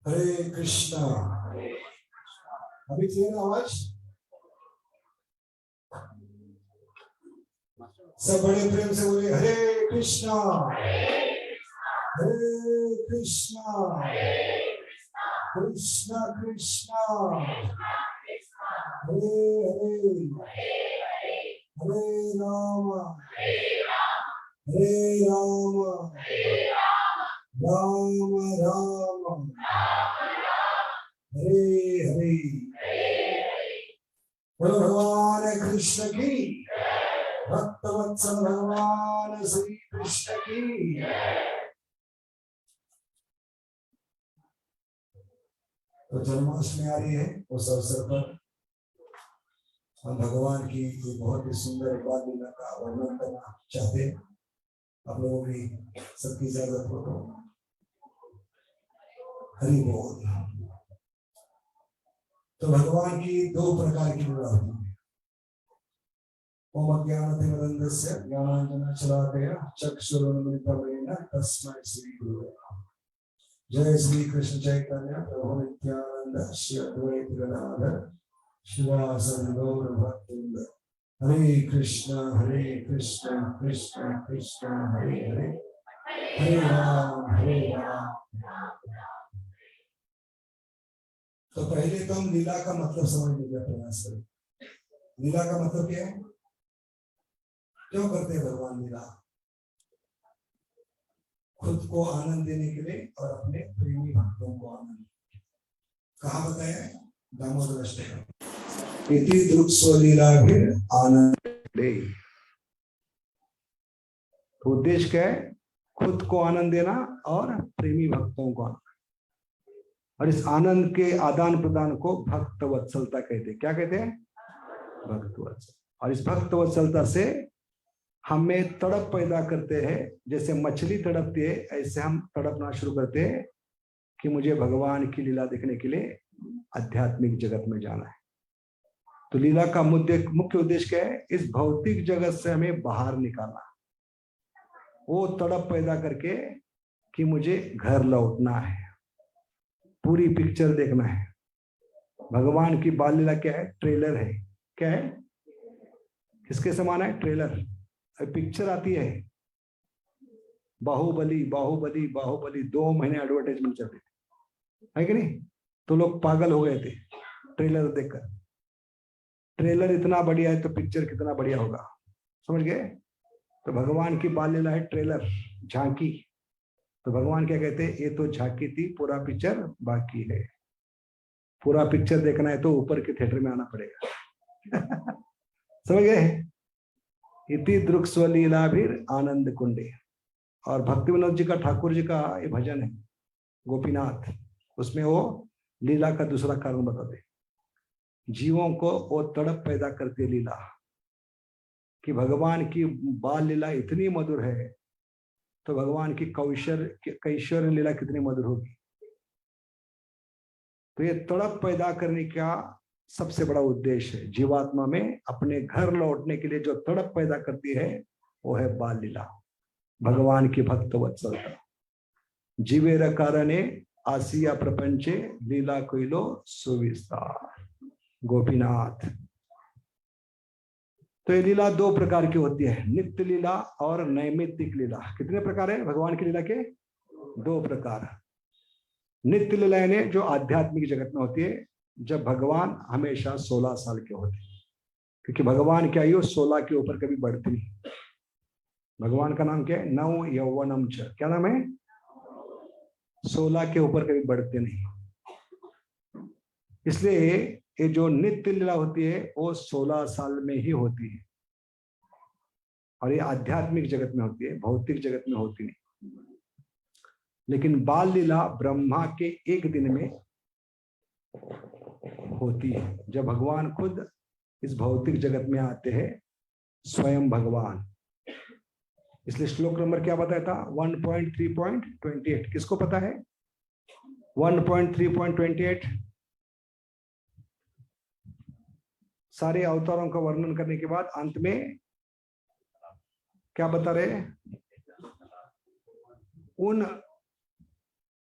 हरे कृष्णा। अभी क्लियर आवाज? सब बड़े प्रेम से बोले हरे कृष्णा, हरे कृष्णा, कृष्णा कृष्णा, हरे हरे, हरे राम, हरे राम, राम राम, हरे हरे। बोलो भगवान कृष्ण की, भक्तवत्सल भगवान श्री कृष्ण की। तो जन्माष्टमी आ रही है, उस अवसर पर हम भगवान की एक बहुत ही सुंदर बाल लीला का वर्णन करना चाहते हैं। आप लोगों की सबकी इजाजत हो तो हरि बोल। तो भगवान की दो प्रकार की लीला होती है। ओम अज्ञानतिमिरन्धस्य ज्ञानाञ्जनशलाकया चक्षुरुन्मिलितमेन तस्मै श्री गुरुवे नमः। जय श्री कृष्ण चैतन्य प्रभु नित्यानंद श्री अद्वैत गदाधर शिवासादि गौर भक्तवृंद। हरे कृष्ण कृष्ण कृष्ण हरे हरे, हरे राम हरे राम। तो पहले तो हम लीला का मतलब समझने का प्रयास करें। लीला का मतलब क्या है? क्यों करते हैं भगवान लीला? खुद को आनंद देने के लिए और अपने प्रेमी भक्तों को आनंद। कहा बताया? दामोदर अष्टकम इति दुख स्वलीलाभिर आनंद। उद्देश्य क्या है? खुद को आनंद देना और प्रेमी भक्तों को आनंद। और इस आनंद के आदान प्रदान को भक्त वत्सलता कहते हैं। क्या कहते हैं? भक्त वत्सल। और इस भक्त वत्सलता से हमें तड़प पैदा करते हैं। जैसे मछली तड़पती है, ऐसे हम तड़पना शुरू करते हैं कि मुझे भगवान की लीला देखने के लिए आध्यात्मिक जगत में जाना है। तो लीला का मुख्य उद्देश्य क्या है? इस भौतिक जगत से हमें बाहर निकालना, वो तड़प पैदा करके कि मुझे घर लौटना है, पूरी पिक्चर देखना है। भगवान की बाल लीला क्या है? ट्रेलर है। क्या है? किसके समान है? ट्रेलर। पिक्चर आती है बाहुबली बाहुबली बाहुबली, 2 महीने एडवर्टाइजमेंट चल रही थी, है कि नहीं? तो लोग पागल हो गए थे ट्रेलर देखकर। ट्रेलर इतना बढ़िया है तो पिक्चर कितना बढ़िया होगा, समझ गए? तो भगवान की बाल लीला है ट्रेलर, झांकी। तो भगवान क्या कहते हैं? ये तो झांकी थी, पूरा पिक्चर बाकी है। पूरा पिक्चर देखना है तो ऊपर के थिएटर में आना पड़ेगा। समझ गए? इति दृक् स्वलीलाभिर आनंद कुंडे। और भक्ति विनोद जी का, ठाकुर जी का ये भजन है गोपीनाथ, उसमें वो लीला का दूसरा कारण बताते। जीवों को वो तड़प पैदा करती लीला कि भगवान की बाल लीला इतनी मधुर है, तो भगवान की कैशोर लीला कितनी मधुर होगी। तो ये तड़प पैदा करने का सबसे बड़ा उद्देश्य है। जीवात्मा में अपने घर लौटने के लिए जो तड़प पैदा करती है वो है बाल लीला, भगवान की भक्त वत्सलता। जीवेर कारणे आसिया प्रपंचे लीला कोइलो सुविस्तार। गोपीनाथ। तो ये लीला 2 प्रकार की होती है, नित्य लीला और नैमित्तिक लीला। कितने प्रकार है भगवान की लीला के? 2 प्रकार। नित्य लीला यानी जो आध्यात्मिक जगत में होती है, जब भगवान हमेशा 16 साल के होते हैं, क्योंकि भगवान की आयु 16 के ऊपर कभी बढ़ती नहीं। भगवान का नाम क्या है? नव यौवनम च। क्या नाम है? 16 के ऊपर कभी बढ़ते नहीं। इसलिए ये जो नित्य लीला होती है वो 16 साल में ही होती है, और ये आध्यात्मिक जगत में होती है, भौतिक जगत में होती नहीं। लेकिन बाल लीला ब्रह्मा के 1 दिन में होती है, जब भगवान खुद इस भौतिक जगत में आते हैं, स्वयं भगवान। इसलिए श्लोक नंबर क्या बताया था? 1.3.28। किसको पता है 1.3.28? सारे अवतारों का वर्णन करने के बाद अंत में क्या बता रहे? उन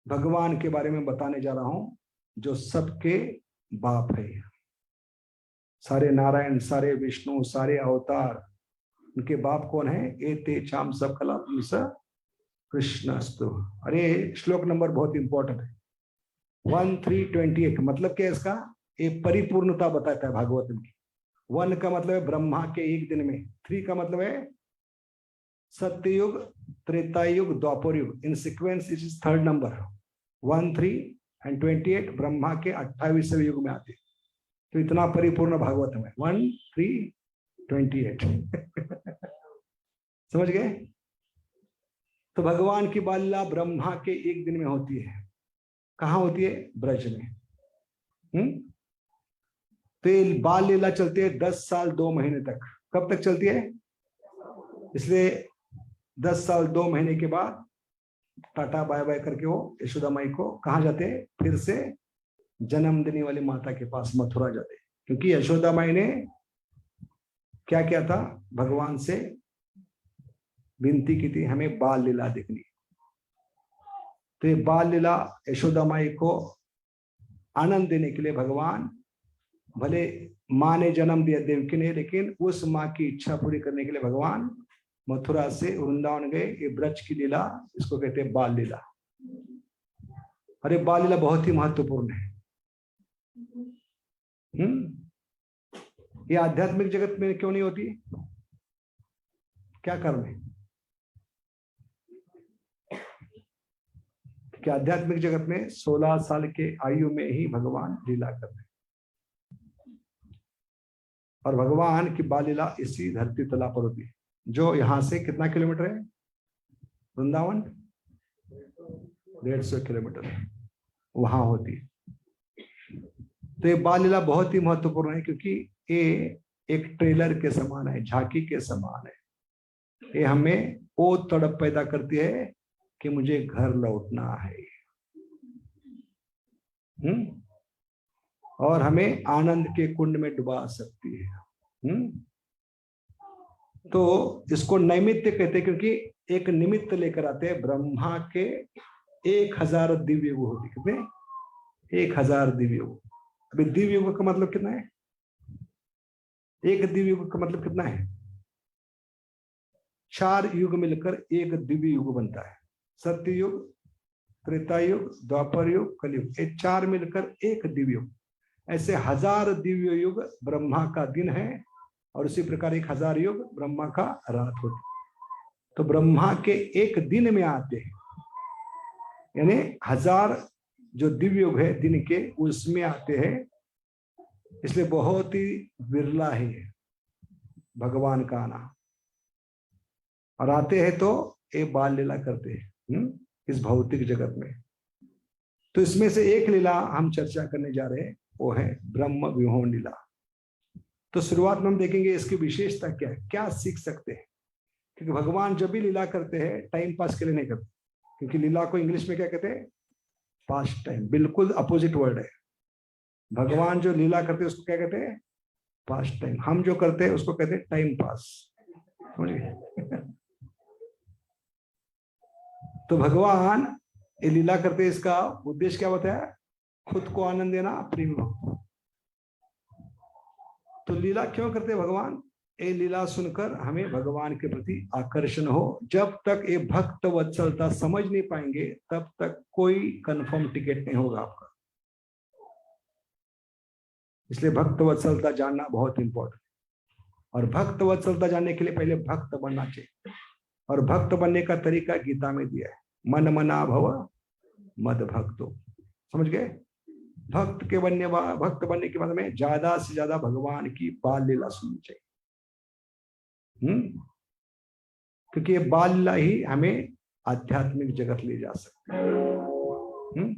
भगवान के बारे में बताने जा रहा हूं जो सबके बाप है। सारे नारायण, सारे विष्णु, सारे अवतार, उनके बाप कौन है? एते चाम सकला कृष्णस्तु। अरे श्लोक नंबर बहुत इंपॉर्टेंट है, 1328। मतलब क्या है इसका? ये परिपूर्णता बताता है भागवतम की। 1 का मतलब है ब्रह्मा के एक दिन में, 3 का मतलब है सत्ययुग, Treta Yuga, Dwapara Yuga, in sequence is 3rd number. 1, 3 and 28 Brahma के 28वें युग में आते। तो इतना परिपूर्ण भागवतम है, 1, 3, 28। समझ गए? तो भगवान की बाल लीला ब्रह्मा के एक दिन में होती है। कहाँ होती है? ब्रज में। तो ये बाल लीला चलती है 10 साल 2 महीने तक। कब तक चलती है? इसलिए 10 साल 2 महीने के बाद टाटा बाय बाय करके वो यशोदा माई को कहाँ जाते? फिर से जन्म देने वाली माता के पास मथुरा जाते। क्योंकि यशोदा माई ने क्या किया था? भगवान से विनती की थी हमें बाल लीला देखनी। तो ये बाल लीला यशोदा माई को आनंद देने के लिए भगवान, भले माँ ने जन्म दिया देवकी ने, लेकिन उस माँ की इच्छा पूरी करने के लिए भगवान मथुरा से वृंदावन गए। ये ब्रज की लीला, इसको कहते हैं बाल लीला। अरे बाल लीला बहुत ही महत्वपूर्ण है। ये आध्यात्मिक जगत में क्यों नहीं होती? क्या कारण है? कि आध्यात्मिक जगत में 16 साल के आयु में ही भगवान लीला करते हैं। और भगवान की बाल लीला इसी धरती तला पर होती है, जो यहां से कितना किलोमीटर है? वृंदावन 150 किलोमीटर वहां होती है। तो ये बाल लीला बहुत ही महत्वपूर्ण है, क्योंकि ये एक ट्रेलर के समान है, झांकी के समान है। ये हमें वो तड़प पैदा करती है कि मुझे घर लौटना है। और हमें आनंद के कुंड में डुबा सकती है। तो इसको नैमित्य कहते हैं, क्योंकि एक निमित्त लेकर आते हैं। ब्रह्मा के 1000 दिव्य युग होते। कितने? 1000 दिव्य युग। अभी दिव्य युग का मतलब कितना है? एक दिव्य युग का मतलब कितना है? 4 युग मिलकर एक दिव्य युग बनता है। सत्य युग, त्रेता युग, द्वापर युग, कलयुग, ये 4 मिलकर एक दिव्य युग। ऐसे 1000 दिव्य युग ब्रह्मा का दिन है, और उसी प्रकार 1000 युग ब्रह्मा का रात होती। तो ब्रह्मा के एक दिन में आते हैं, यानी 1000 जो दिव्य युग है दिन के, उसमें आते हैं। इसलिए बहुत ही बिरला है भगवान का आना। और आते हैं तो ये बाल लीला करते हैं इस भौतिक जगत में। तो इसमें से एक लीला हम चर्चा करने जा रहे हैं, वो है ब्रह्म विहोण लीला। तो शुरुआत में हम देखेंगे इसकी विशेषता क्या है, क्या सीख सकते हैं। क्योंकि भगवान जब भी लीला करते हैं टाइम पास के लिए नहीं करते, क्योंकि लीला को इंग्लिश में क्या कहते हैं? पास टाइम। बिल्कुल अपोजिट वर्ड है। भगवान जो लीला करते हैं उसको क्या कहते हैं? पास टाइम। हम जो करते हैं उसको कहते हैं टाइम पास। समझिए? तो भगवान ये लीला करते हैं, इसका उद्देश्य क्या बताया? खुद को आनंद देना, प्रेम भक्त। तो लीला क्यों करते हैं भगवान? ये लीला सुनकर हमें भगवान के प्रति आकर्षण हो। जब तक ये भक्त वत्सलता समझ नहीं पाएंगे तब तक कोई कंफर्म टिकट नहीं होगा आपका। इसलिए भक्त वत्सलता जानना बहुत इंपॉर्टेंट। और भक्त वत्सलता जानने के लिए पहले भक्त बनना चाहिए। और भक्त बनने का तरीका गीता में दिया है, मन मना भव मद भक्तो। समझ गए? भक्त बनने के बाद में ज्यादा से ज्यादा भगवान की बाल लीला सुननी चाहिए। क्योंकि ये बाल लीला ही हमें आध्यात्मिक जगत ले जा सकती है।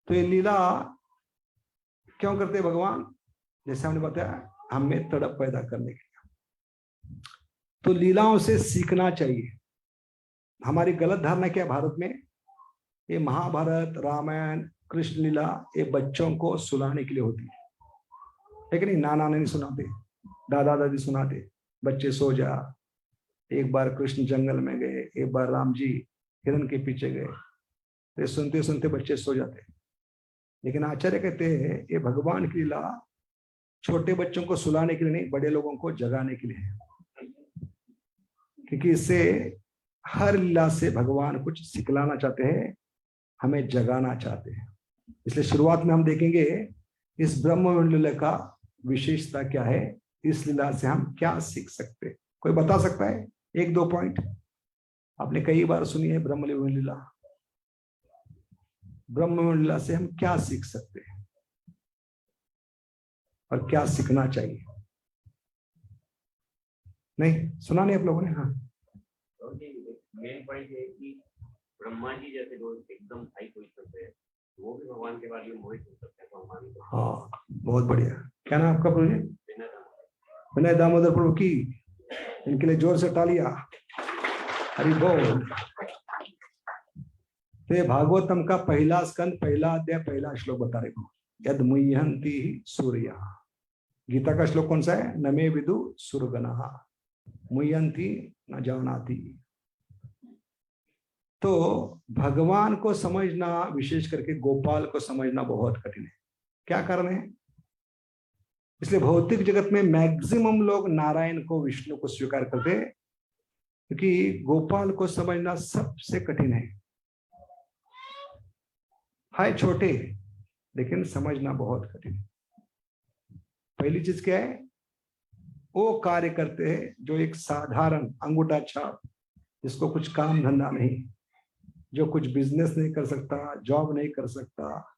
तो ये लीला क्यों करते हैं भगवान? जैसे हमने बताया, हमें तड़प पैदा करने के लिए। तो लीलाओं से सीखना चाहिए। हमारी गलत धारणा क्या है भारत में? ये महाभारत, रामायण, कृष्ण लीला ये बच्चों को सुलाने के लिए होती है कि नहीं? नाना नहीं सुनाते, दादा दादी सुनाते, बच्चे सो जा। एक बार कृष्ण जंगल में गए, एक बार राम जी हिरण के पीछे गए, ये सुनते सुनते बच्चे सो जाते। लेकिन आचार्य कहते हैं ये भगवान की लीला छोटे बच्चों को सुलाने के लिए नहीं, बड़े लोगों को जगाने के लिए है। क्योंकि इससे हर लीला से भगवान कुछ सिखलाना चाहते हैं, हमें जगाना चाहते हैं। इसलिए शुरुआत में हम देखेंगे इस ब्रह्म लीला का विशेषता क्या है, इस लीला से हम क्या सीख सकते हैं। कोई बता सकता है 1-2 पॉइंट? आपने कई बार सुनी है ब्रह्म लीला। ब्रह्म लीला से हम क्या सीख सकते हैं और क्या सीखना चाहिए? नहीं सुना नहीं आप लोगों ने? हाँ, मेन पॉइंट है कि ब्रह्मा जी जैसे लोग एकदम हाई पोजीशन पे वो भी भगवान के बारे में मोहित हो सकते हैं भगवान को। हाँ बहुत बढ़िया। क्या नाम आपका प्रभु जी? विनय दामोदर प्रभु की, इनके लिए जोर से तालियां। हरि बोल। तो ये भागवतम का पहला स्कंद, पहला अध्याय, पहला श्लोक बता रहे हो। यद मुह्यंति सूर्या। गीता का श्लोक कौन सा है? नमे विदु सुरगणः मुह्यंति न जानाति। तो भगवान को समझना, विशेष करके गोपाल को समझना बहुत कठिन है। क्या कारण है? इसलिए भौतिक जगत में मैक्सिमम लोग नारायण को, विष्णु को स्वीकार करते हैं, क्योंकि गोपाल को समझना सबसे कठिन है छोटे, लेकिन समझना बहुत कठिन है। पहली चीज क्या है? वो कार्य करते हैं जो एक साधारण अंगूठा छाप, जिसको कुछ काम धंधा नहीं, जो कुछ बिजनेस नहीं कर सकता, जॉब नहीं कर सकता,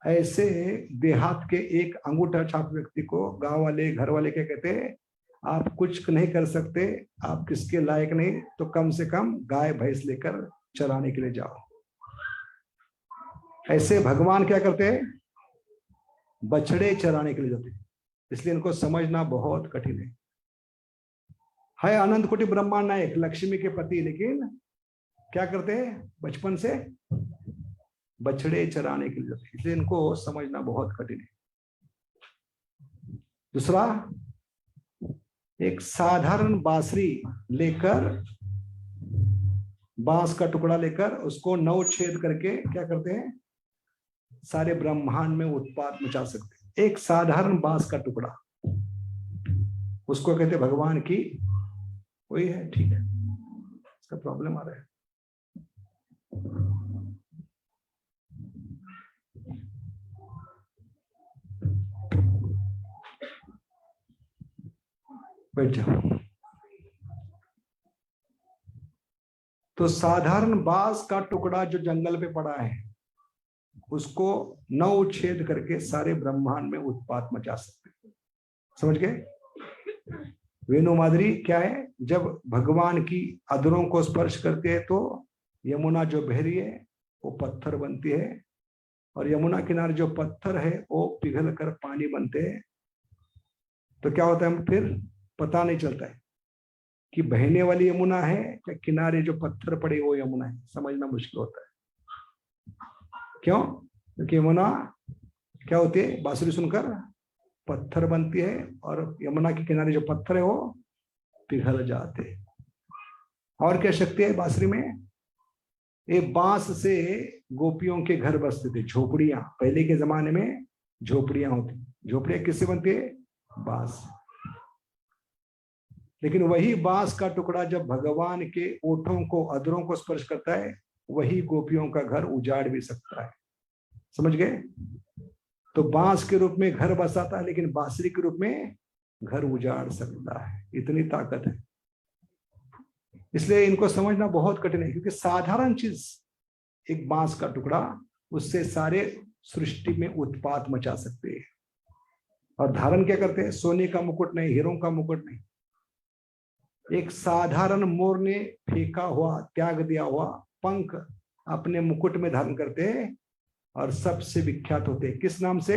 ऐसे देहात के एक अंगूठा छाप व्यक्ति को गांव वाले, घर वाले क्या कहते हैं? आप कुछ नहीं कर सकते, आप किसके लायक नहीं, तो कम से कम गाय भैंस लेकर चराने के लिए जाओ। ऐसे भगवान क्या करते हैं? बछड़े चराने के लिए जाते हैं। इसलिए इनको समझना बहुत कठिन है अनंत कोटि ब्रह्मांड नायक, लक्ष्मी के पति, लेकिन क्या करते हैं? बचपन से बछड़े चराने के लिए जाते हैं। इसलिए इनको समझना बहुत कठिन है। दूसरा, एक साधारण बांसुरी लेकर, बांस का टुकड़ा लेकर उसको 9 छेद करके क्या करते हैं? सारे ब्रह्मांड में उत्पात मचा सकते हैं। एक साधारण बांस का टुकड़ा, उसको कहते हैं भगवान की। वही है, ठीक है, इसका प्रॉब्लम आ रहा है। बैठ जाओ। तो साधारण बांस का टुकड़ा जो जंगल पे पड़ा है, उसको 9 छेद करके सारे ब्रह्मांड में उत्पात मचा सकते हैं। समझ गए? वेणु माधुरी क्या है? जब भगवान की अधरों को स्पर्श करते हैं तो यमुना जो बह रही है वो पत्थर बनती है, और यमुना किनारे जो पत्थर है वो पिघल कर पानी बनते हैं। तो क्या होता है? फिर पता नहीं चलता है कि बहने वाली यमुना है या किनारे जो पत्थर पड़े वो यमुना है। समझना मुश्किल होता है। क्यों? क्योंकि यमुना क्या होती है? बांसुरी सुनकर पत्थर बनती है, और यमुना के किनारे जो पत्थर है वो पिघल जाते हैं। और क्या शक्ति है बांसुरी में? एक बांस से गोपियों के घर बसते थे, झोपड़ियां। पहले के जमाने में झोपड़ियां होती। झोपड़ियां किससे बनती है? बांस। लेकिन वही बांस का टुकड़ा जब भगवान के ओठों को, अधरों को स्पर्श करता है, वही गोपियों का घर उजाड़ भी सकता है। समझ गए? तो बांस के रूप में घर बसाता है, लेकिन बांसुरी के रूप में घर उजाड़ सकता है। इतनी ताकत है। इसलिए इनको समझना बहुत कठिन है, क्योंकि साधारण चीज, एक बांस का टुकड़ा, उससे सारे सृष्टि में उत्पात मचा सकते हैं। और धारण क्या करते हैं? सोने का मुकुट नहीं, हीरों का मुकुट नहीं, एक साधारण मोर ने फेंका हुआ, त्याग दिया हुआ पंख अपने मुकुट में धारण करते हैं, और सबसे विख्यात होते हैं। किस नाम से?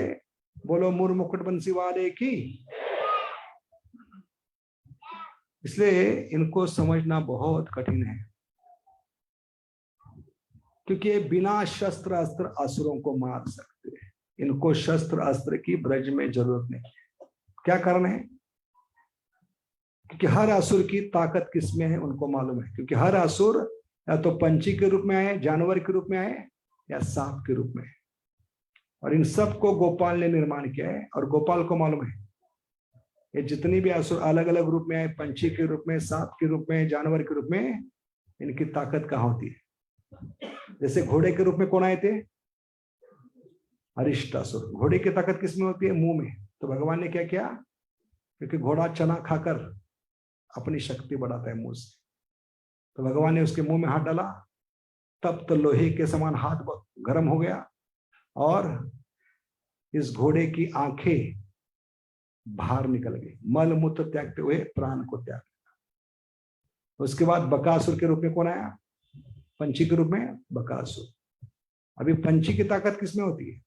बोलो, मोर मुकुट बंसी वाले की। इसलिए इनको समझना बहुत कठिन है, क्योंकि बिना शस्त्र अस्त्र असुरों को मार सकते हैं। इनको शस्त्र अस्त्र की ब्रज में जरूरत नहीं। क्या कारण है? क्योंकि हर असुर की ताकत किसमें है उनको मालूम है। क्योंकि हर असुर या तो पंछी के रूप में आए, जानवर के रूप में आए, या सांप के रूप में। और इन सब को गोपाल ने निर्माण किया है। और गोपाल को मालूम है ये जितनी भी असुर अलग अलग रूप में आए, पंछी के रूप में, सांप के रूप में, जानवर के रूप में, इनकी ताकत कहाँ होती है। जैसे घोड़े के रूप में कौन आए थे? अरिष्टासुर। घोड़े की ताकत किसमें होती है? मुंह में। तो भगवान ने क्या किया, क्योंकि घोड़ा चना खाकर अपनी शक्ति बढ़ाता है मुंह से, तो भगवान ने उसके मुंह में हाथ डाला, तब तो लोहे के समान हाथ गर्म हो गया और इस घोड़े की आंखें बाहर निकल गई, मल मूत्र त्यागते हुए प्राण को त्याग। उसके बाद बकासुर के रूप में कौन आया? पंछी के रूप में बकासुर। अभी पंछी की ताकत किसमें होती है?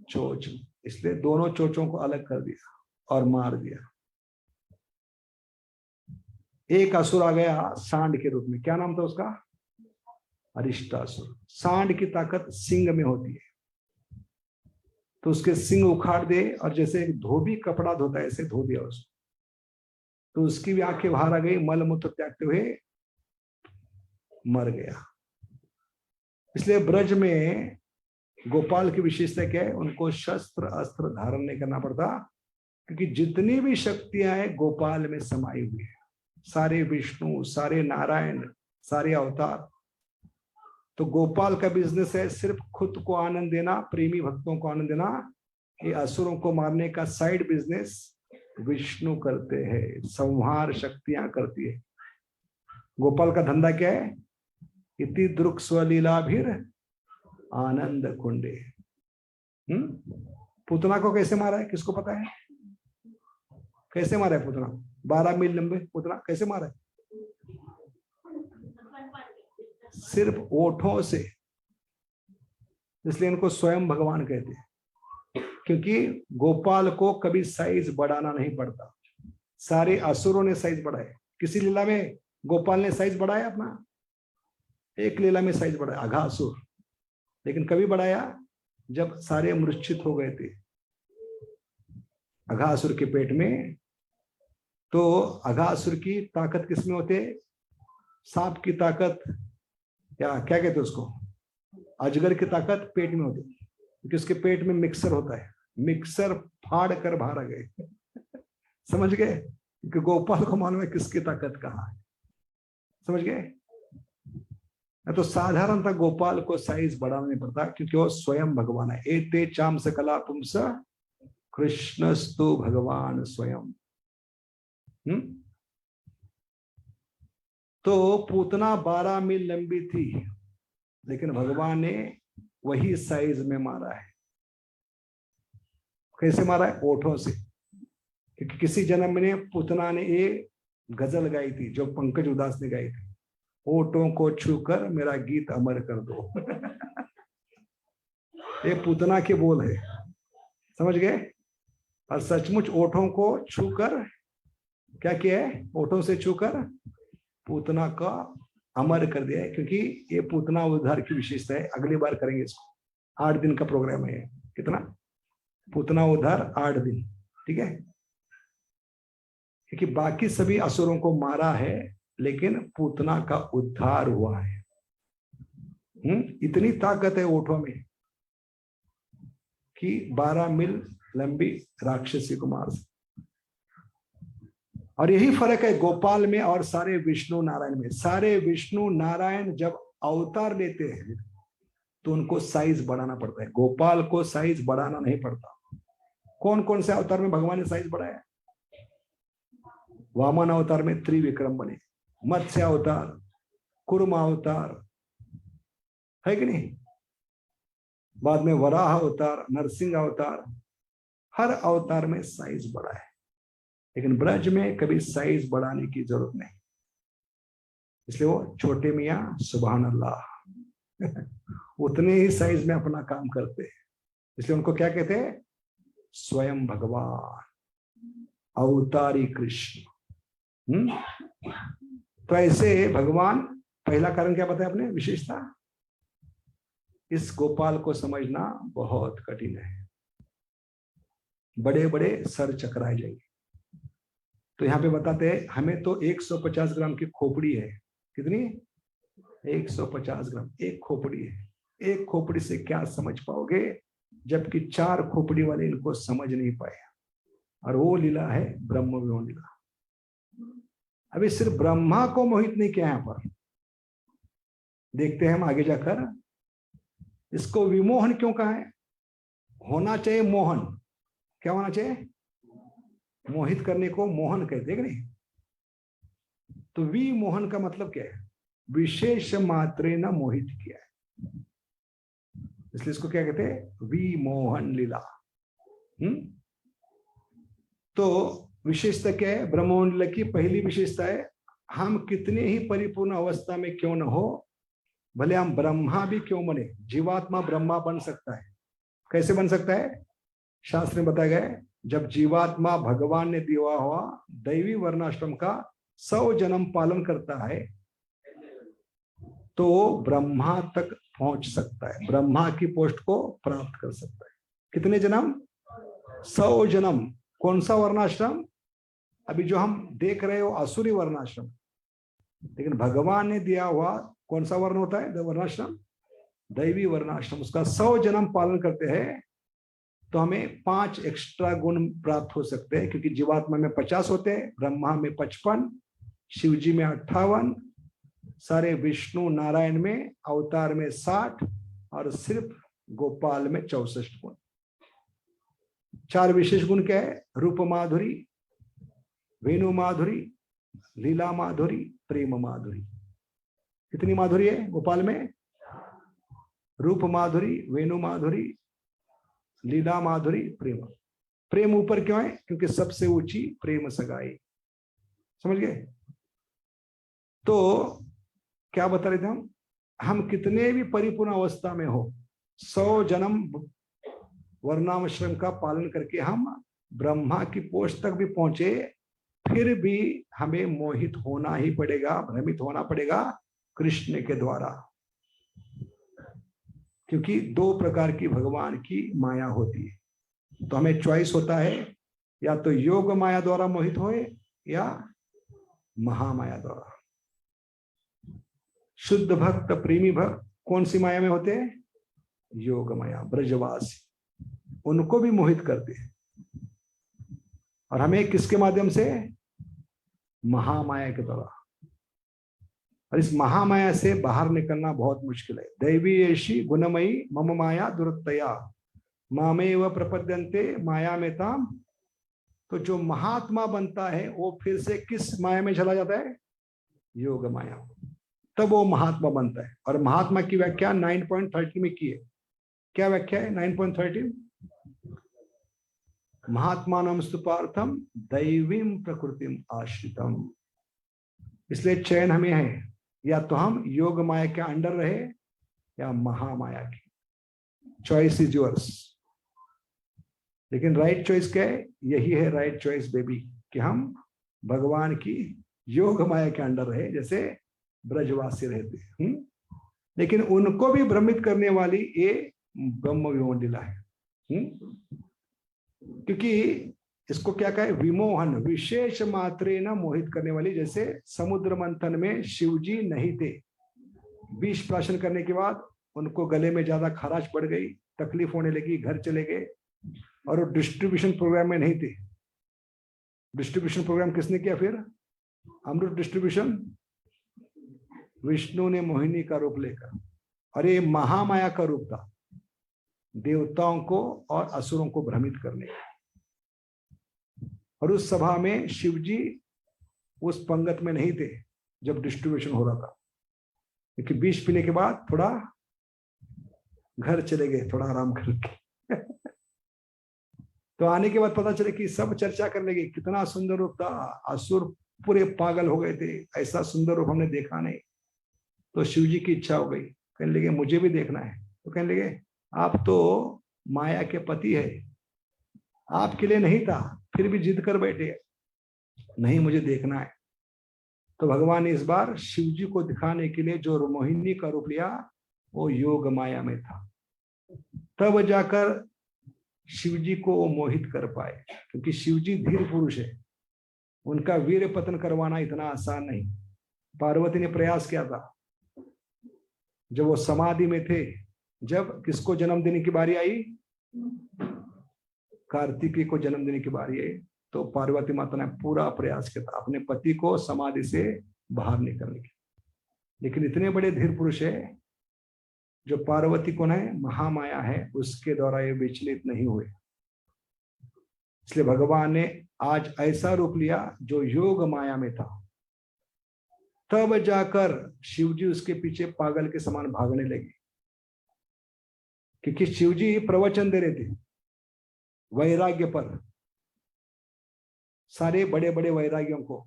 चोंच। इसलिए दोनों चोंचों को अलग कर दिया और मार दिया। एक असुर आ गया सांड के रूप में, क्या नाम था उसका? अरिष्टासुर। सांड की ताकत सिंग में होती है, तो उसके सिंग उखाड़ दे और जैसे एक धोबी कपड़ा धोता है ऐसे धो दिया उसको, तो उसकी भी आंखें बाहर आ गई, मल मूत्र त्यागते हुए मर गया। इसलिए ब्रज में गोपाल की विशेषता क्या है? उनको शस्त्र अस्त्र धारण नहीं करना पड़ता, क्योंकि जितनी भी शक्तियां हैं गोपाल में समाई हुई है। सारे विष्णु, सारे नारायण, सारे अवतार। तो गोपाल का बिजनेस है सिर्फ खुद को आनंद देना, प्रेमी भक्तों को आनंद देना। ये असुरों को मारने का साइड बिजनेस विष्णु करते हैं, संहार शक्तियां करती है। गोपाल का धंधा क्या है? इति द्रुक स्वलीलाभिर आनंद कुंडे। पूतना को कैसे मारा है? किसको पता है कैसे मारा है पूतना? 12 मील लंबे पूतना कैसे मारा है? सिर्फ ओठों से। इसलिए इनको स्वयं भगवान कहते हैं, क्योंकि गोपाल को कभी साइज बढ़ाना नहीं पड़ता। सारे असुरों ने साइज बढ़ाए। किसी लीला में गोपाल ने साइज बढ़ाया अपना? एक लीला में साइज बढ़ाया, अघासुर। लेकिन कभी बढ़ाया? जब सारे मूर्छित हो गए थे अघासुर के पेट में। तो अघासुर की ताकत किसमें होते? सांप की ताकत, या क्या कहते उसको, अजगर की ताकत पेट में होती, क्योंकि उसके पेट में मिक्सर होता है। मिक्सर फाड़ कर बाहर आ गए। समझ गए? क्योंकि गोपाल को मालूम है किसकी ताकत कहाँ है। समझ गए? तो साधारणतः गोपाल को साइज बढ़ाना नहीं पड़ता, क्योंकि वो स्वयं भगवान है। एते चाम सकला पुंस कृष्णस्तु भगवान स्वयं। तो पूतना 12 मील लंबी थी, लेकिन भगवान ने वही साइज में मारा है। कैसे मारा है? ओठों से। क्योंकि किसी जन्म में पूतना ने ये गजल गाई थी जो पंकज उदास ने गाई थी, ओठों को छूकर मेरा गीत अमर कर दो। ये पूतना के बोल है। समझ गए? और सचमुच ओठों को छूकर क्या किया है? ओठों से छूकर पूतना का अमर कर दिया है। क्योंकि ये पूतना उद्धार की विशेषता है। अगली बार करेंगे इसको। 8 दिन का प्रोग्राम है। कितना? पूतना उद्धार 8 दिन। ठीक है? क्योंकि बाकी सभी असुरों को मारा है, लेकिन पूतना का उद्धार हुआ है। इतनी ताकत है ओठों में कि 12 मील लंबी राक्षसी को मार सकते। और यही फर्क है गोपाल में और सारे विष्णु नारायण में। सारे विष्णु नारायण जब अवतार लेते हैं तो उनको साइज बढ़ाना पड़ता है। गोपाल को साइज बढ़ाना नहीं पड़ता। कौन कौन से अवतार में भगवान ने साइज बढ़ाया? वामन अवतार में त्रिविक्रम बने, मत्स्य अवतार, कुर्म अवतार, है कि नहीं? बाद में वराह अवतार, नरसिंह अवतार। हर अवतार में साइज बढ़ा है, लेकिन ब्रज में कभी साइज बढ़ाने की जरूरत नहीं। इसलिए वो छोटे मियाँ सुभान अल्लाह उतने ही साइज में अपना काम करते हैं। इसलिए उनको क्या कहते हैं? स्वयं भगवान, अवतारी कृष्ण। तो ऐसे भगवान, पहला कारण क्या बताया आपने? विशेषता। इस गोपाल को समझना बहुत कठिन है। बड़े बड़े सर चकराए जाएंगे। तो यहाँ पे बताते हैं हमें तो 150 ग्राम की खोपड़ी है। कितनी? 150 ग्राम एक खोपड़ी है। एक खोपड़ी से क्या समझ पाओगे, जबकि 4 खोपड़ी वाले इनको समझ नहीं पाए। और वो लीला है ब्रह्म विमोहन लीला। अभी सिर्फ ब्रह्मा को मोहित नहीं किया यहां पर, देखते हैं हम आगे जाकर। इसको विमोहन क्यों कहा है? होना चाहिए मोहन। क्या होना चाहिए? मोहित करने को मोहन कहते हैं कि नहीं? तो विमोहन का मतलब क्या है? विशेष मात्रे न मोहित किया है, इसलिए इसको क्या कहते हैं? विमोहन लीला। तो विशेषता क्या है ब्रह्मोहन लीला की? पहली विशेषता है, हम कितने ही परिपूर्ण अवस्था में क्यों न हो, भले हम ब्रह्मा भी क्यों बने, जीवात्मा ब्रह्मा बन सकता है। कैसे बन सकता है? शास्त्र में बताया गया है, जब जीवात्मा भगवान ने दिया हुआ दैवी वर्णाश्रम का 100 जन्म पालन करता है तो ब्रह्मा तक पहुंच सकता है, ब्रह्मा की पोस्ट को प्राप्त कर सकता है। कितने जन्म? 100 जन्म। कौन सा वर्णाश्रम? अभी जो हम देख रहे हो असुरी वर्णाश्रम, लेकिन भगवान ने दिया हुआ कौन सा वर्ण होता है? वर्णाश्रम, दैवी वर्णाश्रम। उसका 100 जन्म पालन करते हैं तो हमें 5 एक्स्ट्रा गुण प्राप्त हो सकते हैं, क्योंकि जीवात्मा में 50 होते हैं, ब्रह्मा में 55, शिव जी में 58, सारे विष्णु नारायण में अवतार में 60 और सिर्फ गोपाल में 64 गुण। 4 विशेष गुण क्या है? रूप माधुरी, वेणु माधुरी, लीला माधुरी, प्रेम माधुरी। कितनी माधुरी है गोपाल में? रूप माधुरी, वेणु माधुरी, लीला माधुरी, प्रेम। प्रेम ऊपर क्यों है? क्योंकि सबसे ऊंची प्रेम सगाई। समझ गए? तो क्या बता रहे थे हम कितने भी परिपूर्ण अवस्था में हो, 100 जन्म वर्णाश्रम का पालन करके हम ब्रह्मा की पोस्ट तक भी पहुंचे, फिर भी हमें मोहित होना ही पड़ेगा, भ्रमित होना पड़ेगा कृष्ण के द्वारा। क्योंकि 2 प्रकार की भगवान की माया होती है। तो हमें चॉइस होता है, या तो योग माया द्वारा मोहित होए या महामाया द्वारा। शुद्ध भक्त, प्रेमी भक्त कौन सी माया में होते हैं? योग माया, ब्रजवासी, उनको भी मोहित करते हैं। और हमें किसके माध्यम से? महामाया के द्वारा। और इस महामाया से बाहर निकलना बहुत मुश्किल है। दैवी ऐशी गुणमयी मम माया दुरतया मामेव प्रपद्यन्ते माया में ताम। तो जो महात्मा बनता है वो फिर से किस माया में चला जाता है? योग माया। तब वो महात्मा बनता है। और महात्मा की व्याख्या 9.30 में की है। क्या व्याख्या है 9.30? महात्मानम स्तुपार्थम दैवीम प्रकृतिम आश्रितम। इसलिए चयन हमें है, या तो हम योग माया के अंडर रहे या महामाया की। Choice is yours. लेकिन राइट चॉइस क्या है? यही है राइट चॉइस बेबी, कि हम भगवान की योग माया के अंडर रहे, जैसे ब्रजवासी रहते हैं। लेकिन उनको भी भ्रमित करने वाली ये ब्रह्म विमोहन लीला है। क्योंकि इसको क्या कहे? विमोहन, विशेष मात्रे न मोहित करने वाली। जैसे समुद्र मंथन में शिवजी नहीं थे, विष प्राशन करने के बाद उनको गले में ज्यादा खराश पड़ गई, तकलीफ होने लगी, घर चले गए, और वो डिस्ट्रीब्यूशन प्रोग्राम में नहीं थे। डिस्ट्रीब्यूशन प्रोग्राम किसने किया फिर? अमृत डिस्ट्रीब्यूशन विष्णु ने मोहिनी का रूप लेकर। और ये महामाया का रूप था, देवताओं को और असुरों को भ्रमित करने का। और उस सभा में शिवजी उस पंगत में नहीं थे जब डिस्ट्रीब्यूशन हो रहा था, क्योंकि विष पीने के बाद थोड़ा घर चले गए, थोड़ा आराम करके। तो आने के बाद पता चले कि सब चर्चा करने लगे, कितना सुंदर रूप था, असुर पूरे पागल हो गए थे, ऐसा सुंदर रूप हमने देखा नहीं। तो शिवजी की इच्छा हो गई, कहने लगे मुझे भी देखना है। तो कहने लगे आप तो माया के पति है, आपके लिए नहीं था, फिर भी जिद कर बैठे, नहीं मुझे देखना है। तो भगवान ने इस बार शिवजी को दिखाने के लिए जो मोहिनी का रूप लिया, वो योग माया में था। तब जाकर शिवजी को वो मोहित कर पाए, क्योंकि शिवजी धीर पुरुष है, उनका वीर पतन करवाना इतना आसान नहीं। पार्वती ने प्रयास किया था, जब वो समाधि में थे, जब किसको जन्म देने की बारी आई, कार्तिकी को जन्म देने की बारी आई, तो पार्वती माता ने पूरा प्रयास किया था अपने पति को समाधि से बाहर निकलने की। लेकिन इतने बड़े धीर पुरुष है, जो पार्वती कौन है, महामाया है, उसके द्वारा ये विचलित नहीं हुए। इसलिए भगवान ने आज ऐसा रूप लिया जो योग माया में था। तब जाकर शिवजी उसके पीछे पागल के समान भागने लगे, क्योंकि शिवजी प्रवचन दे रहे थे वैराग्य पर, सारे बड़े बड़े वैराग्यों को।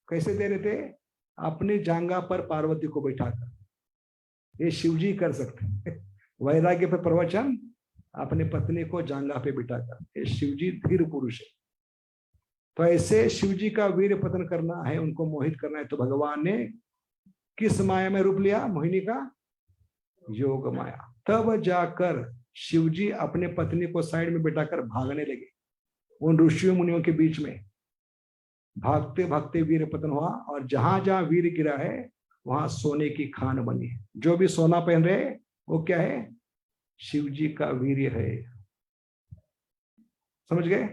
कैसे दे रहे थे, अपनी जांघा पर पार्वती को बैठाकर। ये शिवजी कर सकते हैं वैराग्य पर प्रवचन, अपने पत्नी को जांघा पे बिठाकर। ये शिवजी धीर पुरुष है। तो ऐसे शिवजी का वीर पतन करना है, उनको मोहित करना है, तो भगवान ने किस माया में रूप लिया, मोहिनी का योग माया। तब जाकर शिवजी अपने पत्नी को साइड में बिठाकर भागने लगे उन ऋषियों मुनियों के बीच में। भागते भागते वीर पतन हुआ, और जहां जहां वीर गिरा है वहां सोने की खान बनी है। जो भी सोना पहन रहे वो क्या है, शिवजी का वीर्य है। समझ गए?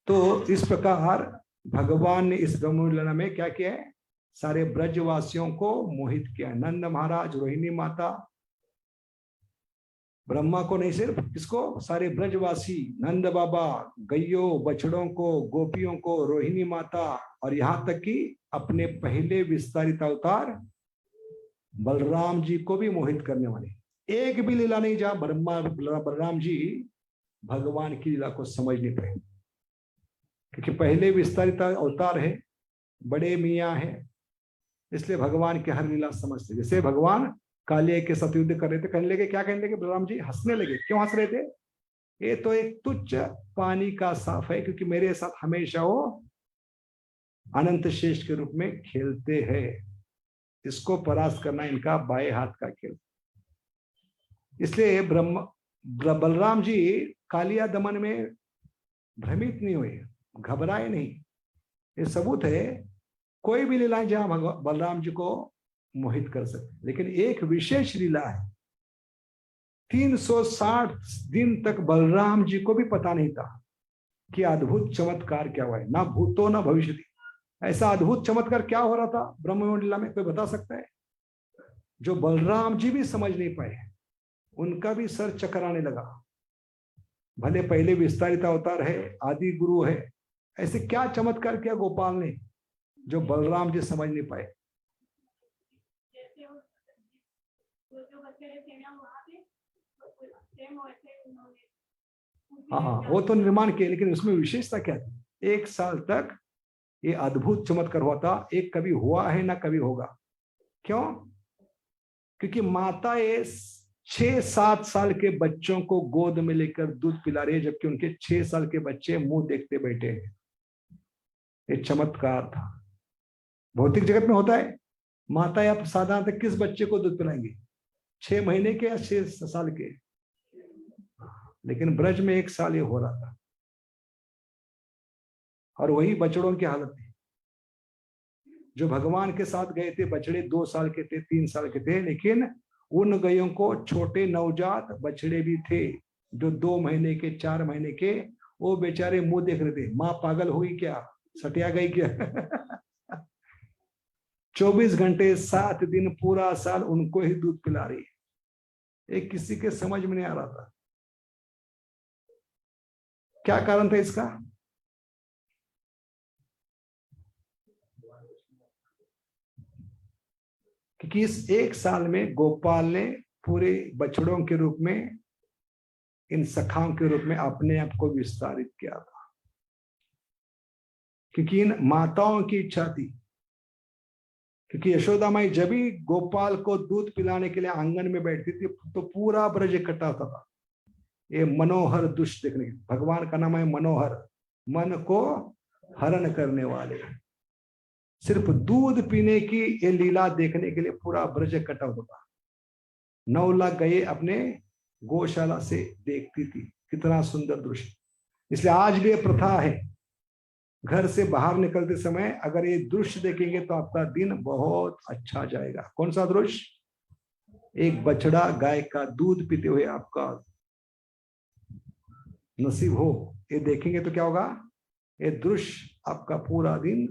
तो इस प्रकार भगवान ने इस ब्रह्मलीला में क्या किया है, सारे ब्रजवासियों को मोहित किया। नंद महाराज, रोहिणी माता, ब्रह्मा को नहीं, सिर्फ किसको, सारे ब्रजवासी, नंद बाबा, गैयों बछड़ों को, गोपियों को, रोहिणी माता, और यहां तक कि अपने पहले विस्तारित अवतार बलराम जी को भी मोहित करने वाले। एक भी लीला नहीं जहां बलराम जी भगवान की लीला को समझ नहीं पाए, क्योंकि पहले विस्तारित अवतार है, बड़े मियाँ है, इसलिए भगवान की हर लीला समझते। जैसे भगवान कालिया के साथ युद्ध कर रहे थे, कहने लगे, क्या कहने लगे, बलराम जी हंसने लगे। क्यों हंस रहे थे? ये तो एक तुच्छ पानी का साफ है, क्योंकि मेरे साथ हमेशा वो अनंत शेष के रूप में खेलते हैं। इसको परास्त करना इनका बाएं हाथ का खेल। इसलिए बलराम जी कालिया दमन में भ्रमित नहीं हुए, घबराए नहीं। ये सबूत है, कोई भी लीला जहां बलराम जी को मोहित कर सकते। लेकिन एक विशेष लीला है, 360 दिन तक बलराम जी को भी पता नहीं था कि अद्भुत चमत्कार क्या हुआ है, ना भूतो ना भविष्य। ऐसा अद्भुत चमत्कार क्या हो रहा था ब्रह्म लीला में, कोई बता सकता है? जो बलराम जी भी समझ नहीं पाए, उनका भी सर चकराने लगा। भले पहले विस्तारित अवतार है, आदि गुरु है, ऐसे क्या चमत्कार किया गोपाल ने जो बलराम जी समझ नहीं पाए। हाँ, वो तो निर्माण किए, लेकिन उसमें विशेषता क्या थी? 1 साल तक ये अद्भुत चमत्कार हुआ था, एक कभी हुआ है ना कभी होगा। क्यों? क्योंकि माता ये 6-7 साल के बच्चों को गोद में लेकर दूध पिला रही है, जबकि उनके 6 साल के बच्चे मुंह देखते बैठे हैं। ये चमत्कार था। भौतिक जगत में होता है, माता या साधारणतः किस बच्चे को दूध पिलाएंगे, 6 महीने के या 6 साल के। लेकिन ब्रज में 1 साल ये हो रहा था, और वही बछड़ों की हालत थी। जो भगवान के साथ गए थे बछड़े 2 साल के थे, 3 साल के थे, लेकिन उन गायों को छोटे नवजात बछड़े भी थे जो 2 महीने के, 4 महीने के। वो बेचारे मुंह देख रहे थे, माँ पागल हो गई क्या, सटिया गई क्या 24 घंटे 7 दिन पूरा साल उनको ही दूध पिला रही है। एक किसी के समझ में नहीं आ रहा था क्या कारण था इसका। क्योंकि इस 1 साल में गोपाल ने पूरे बछड़ों के रूप में, इन सखाओं के रूप में अपने आप को विस्तारित किया था। क्योंकि इन माताओं की इच्छा थी, क्योंकि यशोदा माई जब भी गोपाल को दूध पिलाने के लिए आंगन में बैठती थी तो पूरा ब्रज इकट्ठा होता था। ये मनोहर दुष्ट देखने, भगवान का नाम है मनोहर, मन को हरण करने वाले। सिर्फ दूध पीने की ये लीला देखने के लिए पूरा ब्रज इकट्ठा होता था। 9 लाख गायें अपने गौशाला से देखती थी, कितना सुंदर दृश्य। इसलिए आज भी प्रथा है, घर से बाहर निकलते समय अगर ये दृश्य देखेंगे तो आपका दिन बहुत अच्छा जाएगा। कौन सा दृश्य? एक बछड़ा गाय का दूध पीते हुए आपका नसीब हो, ये देखेंगे तो क्या होगा, ये दृश्य आपका पूरा दिन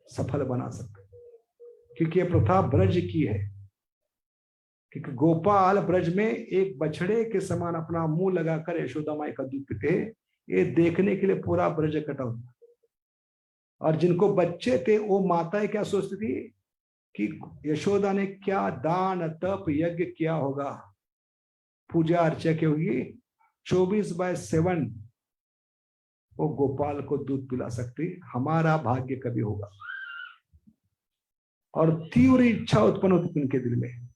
सफल बना सकता है। क्योंकि ये प्रथा ब्रज की है, क्योंकि गोपाल ब्रज में एक बछड़े के समान अपना मुंह लगाकर यशोदा माई का दूध पीते, ये देखने के लिए पूरा ब्रज इकट्ठा होता। और जिनको बच्चे थे वो माताएं क्या सोचती थी कि यशोदा ने क्या दान तप यज्ञ किया होगा, पूजा अर्चा की होगी, 24/7 वो गोपाल को दूध पिला सकती, हमारा भाग्य कभी होगा। और तीव्र इच्छा उत्पन्न होती थी उनके दिल में,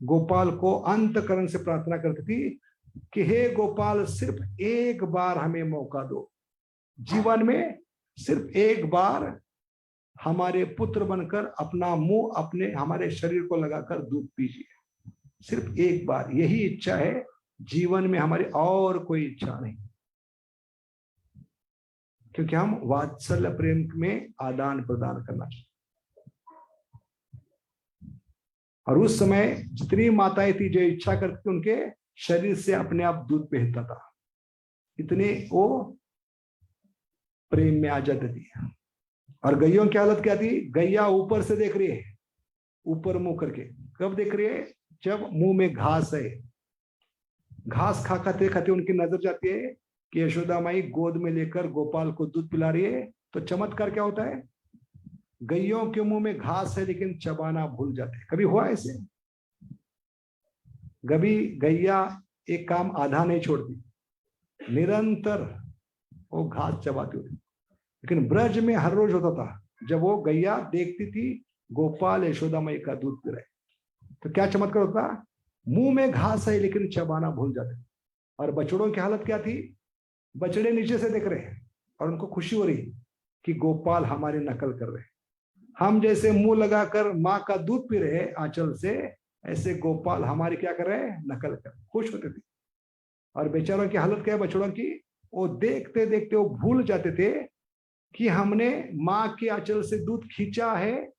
गोपाल को अंतकरण से प्रार्थना करती थी कि हे गोपाल, सिर्फ एक बार हमें मौका दो, जीवन में सिर्फ एक बार हमारे पुत्र बनकर अपना मुंह अपने हमारे शरीर को लगाकर दूध पीजिए, सिर्फ एक बार, यही इच्छा है जीवन में हमारी, और कोई इच्छा नहीं। क्योंकि हम वात्सल्य प्रेम में आदान प्रदान करना चाहिए। और उस समय जितनी माताएं थी जो इच्छा करती थी, उनके शरीर से अपने आप दूध बहता था, इतने वो प्रेम में आ जाती थी। और गैयों की हालत क्या थी, गैया ऊपर से देख रही है, ऊपर मुंह करके, कब देख रही है, जब मुंह में घास है, घास खाते खाते उनकी नजर जाती है कि यशोदा माई गोद में लेकर गोपाल को दूध पिला रही है। तो चमत्कार क्या होता है, गैयों के मुंह में घास है लेकिन चबाना भूल जाते हैं। कभी हुआ ऐसे? कभी गैया एक काम आधा नहीं छोड़ती, निरंतर वो घास चबाती होती। लेकिन ब्रज में हर रोज होता था, जब वो गैया देखती थी गोपाल यशोदा माई का दूध पी रहे, तो क्या चमत्कार होता, मुंह में घास है लेकिन चबाना भूल जाते। और बछड़ों की हालत क्या थी, बछड़े नीचे से देख रहे हैं और उनको खुशी हो रही कि गोपाल हमारी नकल कर रहे, हम जैसे मुंह लगाकर माँ का दूध पी रहे आंचल से, ऐसे गोपाल हमारी क्या कर रहे हैं, नकल कर, खुश होते थे। और बेचारों की हालत क्या है बछड़ों की, वो देखते देखते वो भूल जाते थे कि हमने माँ के आंचल से दूध खींचा है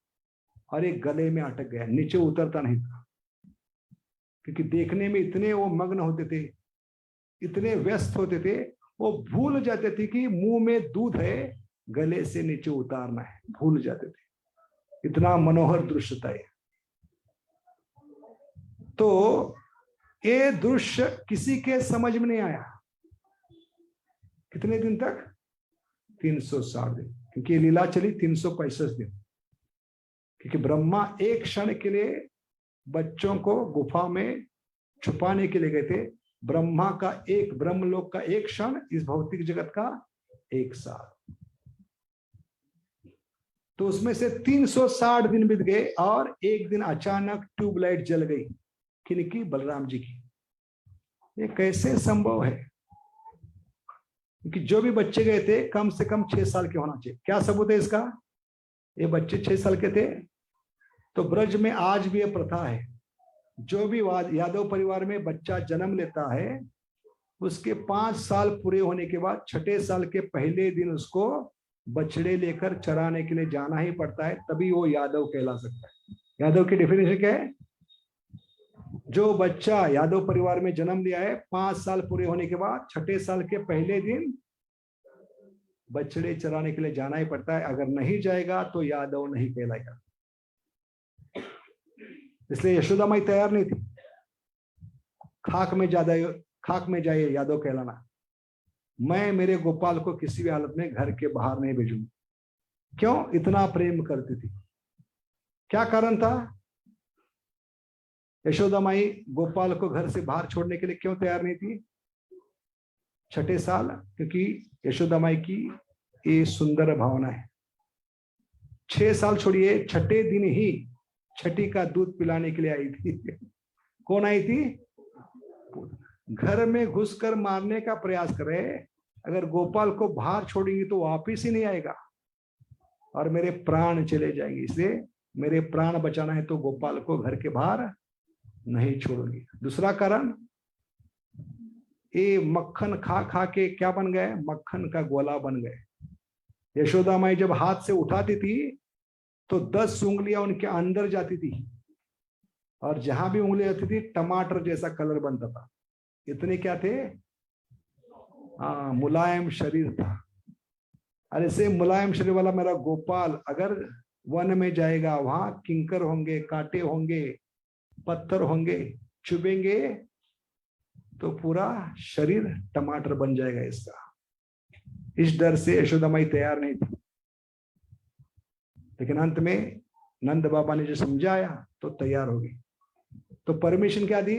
और एक गले में अटक गया, नीचे उतरता नहीं था। क्योंकि देखने में इतने वो मग्न होते थे, इतने व्यस्त होते थे, वो भूल जाते थे कि मुंह में दूध है, गले से नीचे उतारना है, भूल जाते थे। इतना मनोहर दृश्य था ये। तो ये दृश्य किसी के समझ में नहीं आया। कितने दिन तक? 360 दिन, क्योंकि ये लीला चली 365 दिन। क्योंकि ब्रह्मा एक क्षण के लिए बच्चों को गुफा में छुपाने के लिए गए थे। ब्रह्मा का एक, ब्रह्मलोक का एक क्षण, इस भौतिक जगत का 1 साल। तो उसमें से 360 दिन बीत गए और एक दिन अचानक ट्यूबलाइट जल गई, किनकी? बलराम जी की। ये कैसे संभव है? क्योंकि जो भी बच्चे गए थे कम से कम 6 साल के होना चाहिए। क्या सबूत है इसका? ये बच्चे 6 साल के थे। तो ब्रज में आज भी यह प्रथा है, जो भी यादव परिवार में बच्चा जन्म लेता है, उसके 5 साल पूरे होने के बाद 6ठे साल के पहले दिन उसको बछड़े लेकर चराने के लिए जाना ही पड़ता है, तभी वो यादव कहला सकता है। यादव की डेफिनेशन क्या है? जो बच्चा यादव परिवार में जन्म लिया है, 5 साल पूरे होने के बाद 6ठे साल के पहले दिन बछड़े चराने के लिए जाना ही पड़ता है। अगर नहीं जाएगा तो यादव नहीं कहलाएगा। इसलिए यशोदा माई तैयार नहीं थी खाक में जाइए यादव कहलाना। मैं मेरे गोपाल को किसी भी हालत में घर के बाहर नहीं भेजूंगी। क्यों? इतना प्रेम करती थी। क्या कारण था? यशोदा माई गोपाल को घर से बाहर छोड़ने के लिए क्यों तैयार नहीं थी 6ठे साल? क्योंकि यशोदा माई की ये सुंदर भावना है। 6 साल छोड़िए, 6ठे दिन ही छठी का दूध पिलाने के लिए आई थी। कौन आई थी? घर में घुसकर मारने का प्रयास करे, अगर गोपाल को बाहर छोड़ेंगी तो वापिस ही नहीं आएगा और मेरे प्राण चले जाएंगे। इसलिए मेरे प्राण बचाना है तो गोपाल को घर के बाहर नहीं छोड़ूंगी। दूसरा कारण, ये मक्खन खा खा के क्या बन गए? मक्खन का गोला बन गए। यशोदा माई जब हाथ से उठाती थी तो 10 उंगलियां उनके अंदर जाती थी और जहां भी उंगली होती थी टमाटर जैसा कलर बनता था। इतने क्या थे, हाँ, मुलायम शरीर था। और ऐसे मुलायम शरीर वाला मेरा गोपाल अगर वन में जाएगा, वहां किंकर होंगे, कांटे होंगे, पत्थर होंगे, चुभेंगे तो पूरा शरीर टमाटर बन जाएगा इसका। इस डर से यशोदा माई तैयार नहीं थी, लेकिन अंत में नंद बाबा ने जो समझाया तो तैयार हो गई। तो परमिशन क्या दी,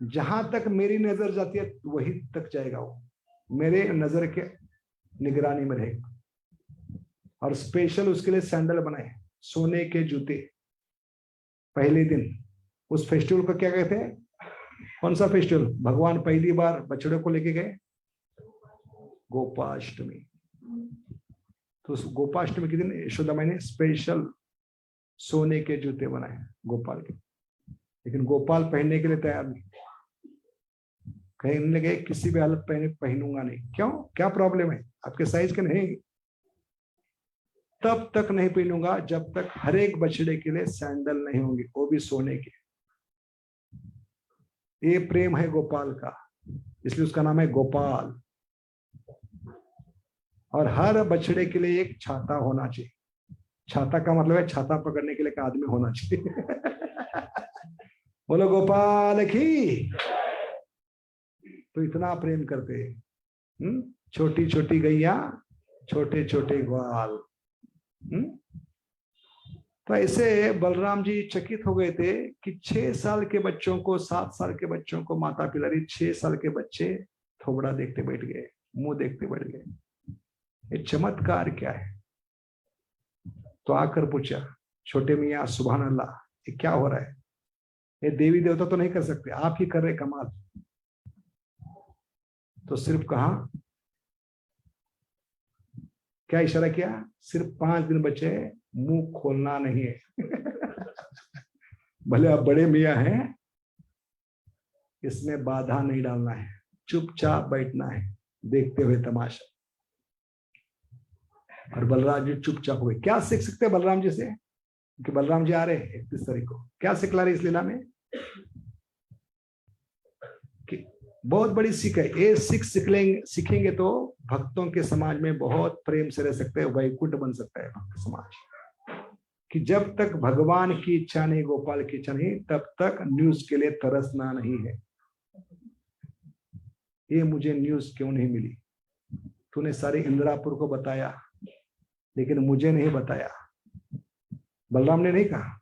जहां तक मेरी नजर जाती है वही तक जाएगा वो, मेरे नजर के निगरानी में रहेगा। और स्पेशल उसके लिए सैंडल बनाए, सोने के जूते। पहले दिन उस फेस्टिवल को क्या कहते हैं, कौन सा फेस्टिवल भगवान पहली बार बछड़े को लेके गए, गोपाष्टमी। तो उस गोपाष्टमी के दिन यशोदा माई ने स्पेशल सोने के जूते बनाए गोपाल के। लेकिन गोपाल पहनने के लिए तैयार नहीं, कहने लगे किसी भी हालत पहनूंगा नहीं। क्यों, क्या प्रॉब्लम है, आपके साइज के नहीं। तब तक नहीं पहनूंगा जब तक हर एक बछड़े के लिए सैंडल नहीं होंगे, वो भी सोने के। ये प्रेम है गोपाल का, इसलिए उसका नाम है गोपाल। और हर बछड़े के लिए एक छाता होना चाहिए। छाता का मतलब है छाता पकड़ने के लिए एक आदमी होना चाहिए। बोलो गोपाल की। तो इतना प्रेम करते, छोटी छोटी गैया, छोटे छोटे ग्वाल। तो ऐसे बलराम जी चकित हो गए थे कि 6 साल के बच्चों को, 7 साल के बच्चों को माता पिला रही, 6 साल के बच्चे थोबड़ा देखते बैठ गए, मुंह देखते बैठ गए। ये चमत्कार क्या है। तो आकर पूछा, छोटे मियाँ सुभान अल्लाह, ये क्या हो रहा है, ये देवी देवता तो नहीं कर सकते, आप ही कर रहे कमाल। तो सिर्फ कहा, क्या इशारा किया, सिर्फ 5 दिन बचे, मुंह खोलना नहीं है। भले आप बड़े मियाँ हैं, इसमें बाधा नहीं डालना है, चुपचाप बैठना है, देखते हुए तमाशा। और बलराम जी चुपचाप हो गए। क्या सीख सकते हैं बलराम जी से, कि बलराम जी आ रहे हैं 31 तारीख को, क्या सिखला रहे इस लीला में, कि बहुत बड़ी सीख है ये। सीखेंगे तो भक्तों के समाज में बहुत प्रेम से रह सकते हैं, वैकुंठ बन सकता है भक्त समाज। कि जब तक भगवान की इच्छा नहीं, गोपाल की इच्छा नहीं, तब तक न्यूज के लिए तरसना नहीं है। ये मुझे न्यूज क्यों नहीं मिली, तूने सारे इंदिरापुर को बताया लेकिन मुझे नहीं बताया। बलराम ने नहीं कहा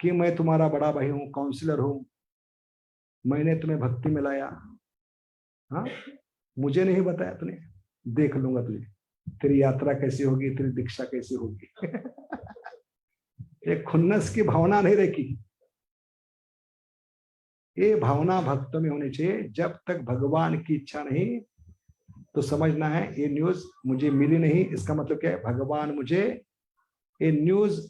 कि मैं तुम्हारा बड़ा भाई हूं, काउंसिलर हूं, मैंने तुम्हें भक्ति में लाया, हाँ, मुझे नहीं बताया तूने, देख लूंगा तुझे, तेरी यात्रा कैसी होगी, तेरी दीक्षा कैसी होगी। एक खुन्नस की भावना नहीं रखी। ये भावना भक्तों में होनी चाहिए। जब तक भगवान की इच्छा नहीं तो समझना है ये न्यूज मुझे मिली नहीं, इसका मतलब क्या है, भगवान मुझे ये न्यूज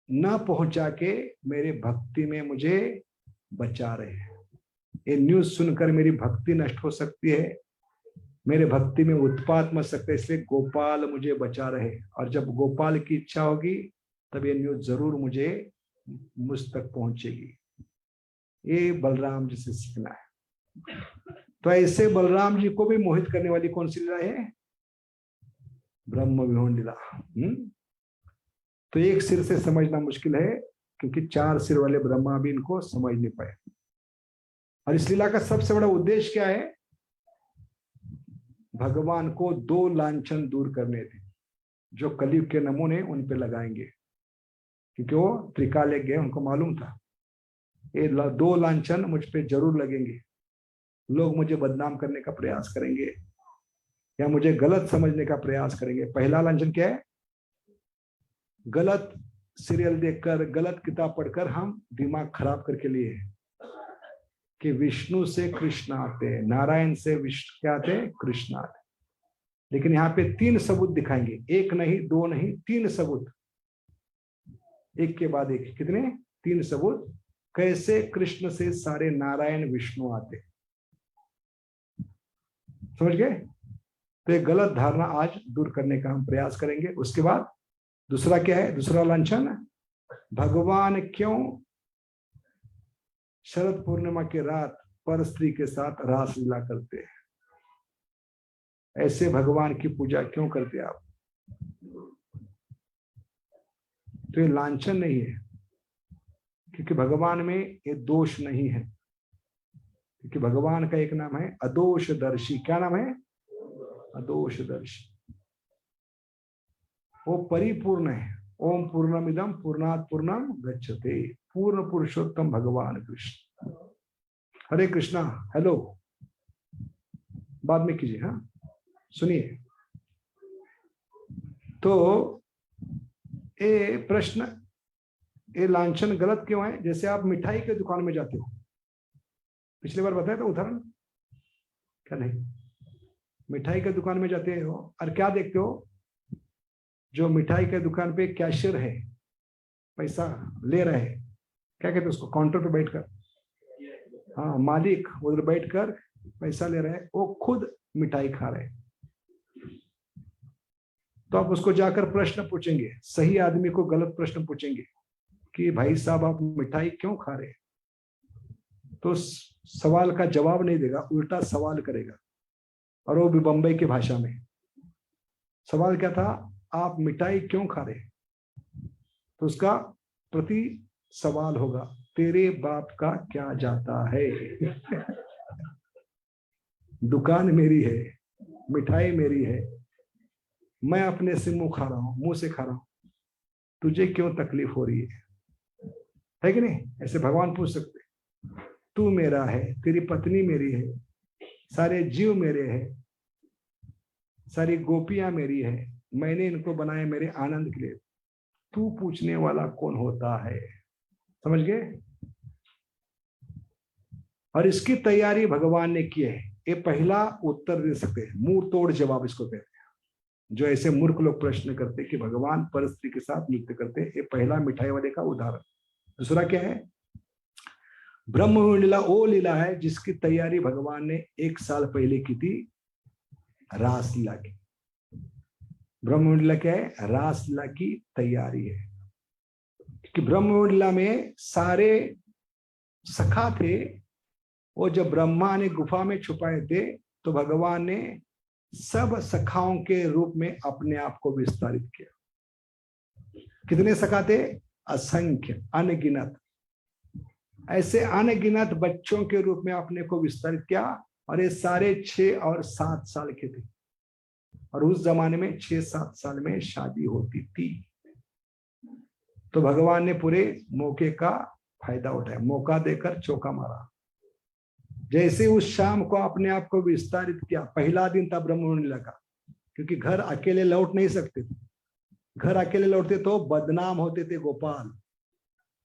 न पहुंचा के मेरे भक्ति में मुझे बचा रहे हैं। ये न्यूज सुनकर मेरी भक्ति नष्ट हो सकती है, मेरे भक्ति में उत्पात मच सकता है, इसलिए गोपाल मुझे बचा रहे। और जब गोपाल की इच्छा होगी तब ये न्यूज जरूर मुझे मुझ तक पहुंचेगी। ये बलराम जी से सीखना है। तो ऐसे बलराम जी को भी मोहित करने वाली कौन सी लीला है, ब्रह्म विहोण लीला। तो एक सिर से समझना मुश्किल है, क्योंकि 4 सिर वाले ब्रह्मा भी इनको समझ नहीं पाए। और इस लीला का सबसे बड़ा उद्देश्य क्या है, भगवान को 2 लांछन दूर करने थे, जो कलयुग के नमूने उन पे लगाएंगे, क्योंकि वो त्रिकाल गए, उनको मालूम था ये 2 लांछन मुझ पे जरूर लगेंगे। लोग मुझे बदनाम करने का प्रयास करेंगे या मुझे गलत समझने का प्रयास करेंगे। पहला लांछन क्या है, गलत सीरियल देखकर, गलत किताब पढ़कर हम दिमाग खराब करके लिए कि विष्णु से कृष्ण आते हैं, नारायण से विष्णु क्या आते हैं, कृष्ण आते। लेकिन यहाँ पे 3 सबूत दिखाएंगे, 1 नहीं 2 नहीं 3 सबूत, एक के बाद एक। कितने, 3 सबूत, कैसे कृष्ण से सारे नारायण विष्णु आते। समझ गए। तो ये गलत धारणा आज दूर करने का हम प्रयास करेंगे। उसके बाद दूसरा क्या है, दूसरा लांछन, भगवान क्यों शरद पूर्णिमा की रात पर स्त्री के साथ रासलीला करते हैं? ऐसे भगवान की पूजा क्यों करते आप? तो ये लांछन नहीं है, क्योंकि भगवान में ये दोष नहीं है, क्योंकि भगवान का एक नाम है अदोषदर्शी। क्या नाम है? अदोषदर्शी। वो परिपूर्ण है। ओम पूर्णमिदं पूर्णात् पूर्णम गच्छते। पूर्ण पुरुषोत्तम भगवान कृष्ण। हरे कृष्णा। हेलो, बाद में कीजिए। हाँ, सुनिए। तो ये प्रश्न, ये लांछन गलत क्यों है? जैसे आप मिठाई के दुकान में जाते हो, पिछली बार बताया था उदाहरण, क्या नहीं? मिठाई के दुकान में जाते हो और क्या देखते हो? जो मिठाई के दुकान पे कैशियर है, पैसा ले रहे हैं, क्या कहते हैं उसको? काउंटर पे बैठकर, हाँ, मालिक उधर बैठकर पैसा ले रहे हैं, वो खुद मिठाई खा रहे हैं। तो आप उसको जाकर प्रश्न पूछेंगे, सही आदमी को गलत प्रश्न पूछेंगे कि भाई साहब आप मिठाई क्यों खा रहे हैं? तो सवाल का जवाब नहीं देगा, उल्टा सवाल करेगा, और वो भी बंबई की भाषा में। सवाल क्या था? आप मिठाई क्यों खा रहे? तो उसका प्रति सवाल होगा, तेरे बाप का क्या जाता है? दुकान मेरी है, मिठाई मेरी है, मैं अपने से मुंह खा रहा हूं, मुंह से खा रहा हूं, तुझे क्यों तकलीफ हो रही है कि नहीं? ऐसे भगवान पूछ सकते। तू मेरा है, तेरी पत्नी मेरी है, सारे जीव मेरे हैं, सारी गोपियां मेरी है, मैंने इनको बनाया मेरे आनंद के लिए, तू पूछने वाला कौन होता है? समझ गए? और इसकी तैयारी भगवान ने की है। ये पहला उत्तर दे सकते हैं, मुंह तोड़ जवाब इसको कहते हैं। जो ऐसे मूर्ख लोग प्रश्न करते कि भगवान पर स्त्री के साथ नृत्य करते, ये पहला मिठाई वाले का उदाहरण। दूसरा क्या है? ब्रह्म लीला वो लीला है जिसकी तैयारी भगवान ने 1 साल पहले की थी, रासलीला की। ब्रह्म लीला क्या है? रासलीला की तैयारी है। कि ब्रह्म लीला में सारे सखा थे, वो जब ब्रह्मा ने गुफा में छुपाए थे तो भगवान ने सब सखाओं के रूप में अपने आप को विस्तारित किया। कितने सखा थे? असंख्य, अनगिनत। ऐसे अनगिनत बच्चों के रूप में अपने को विस्तारित किया, और ये सारे 6 और 7 साल के थे, और उस जमाने में 6-7 साल में शादी होती थी। तो भगवान ने पूरे मौके का फायदा उठाया, मौका देकर चौका मारा। जैसे उस शाम को अपने आप को विस्तारित किया, पहला दिन था ब्रह्म लीला का, क्योंकि घर अकेले लौट नहीं सकते थे। घर अकेले लौटते तो बदनाम होते थे गोपाल।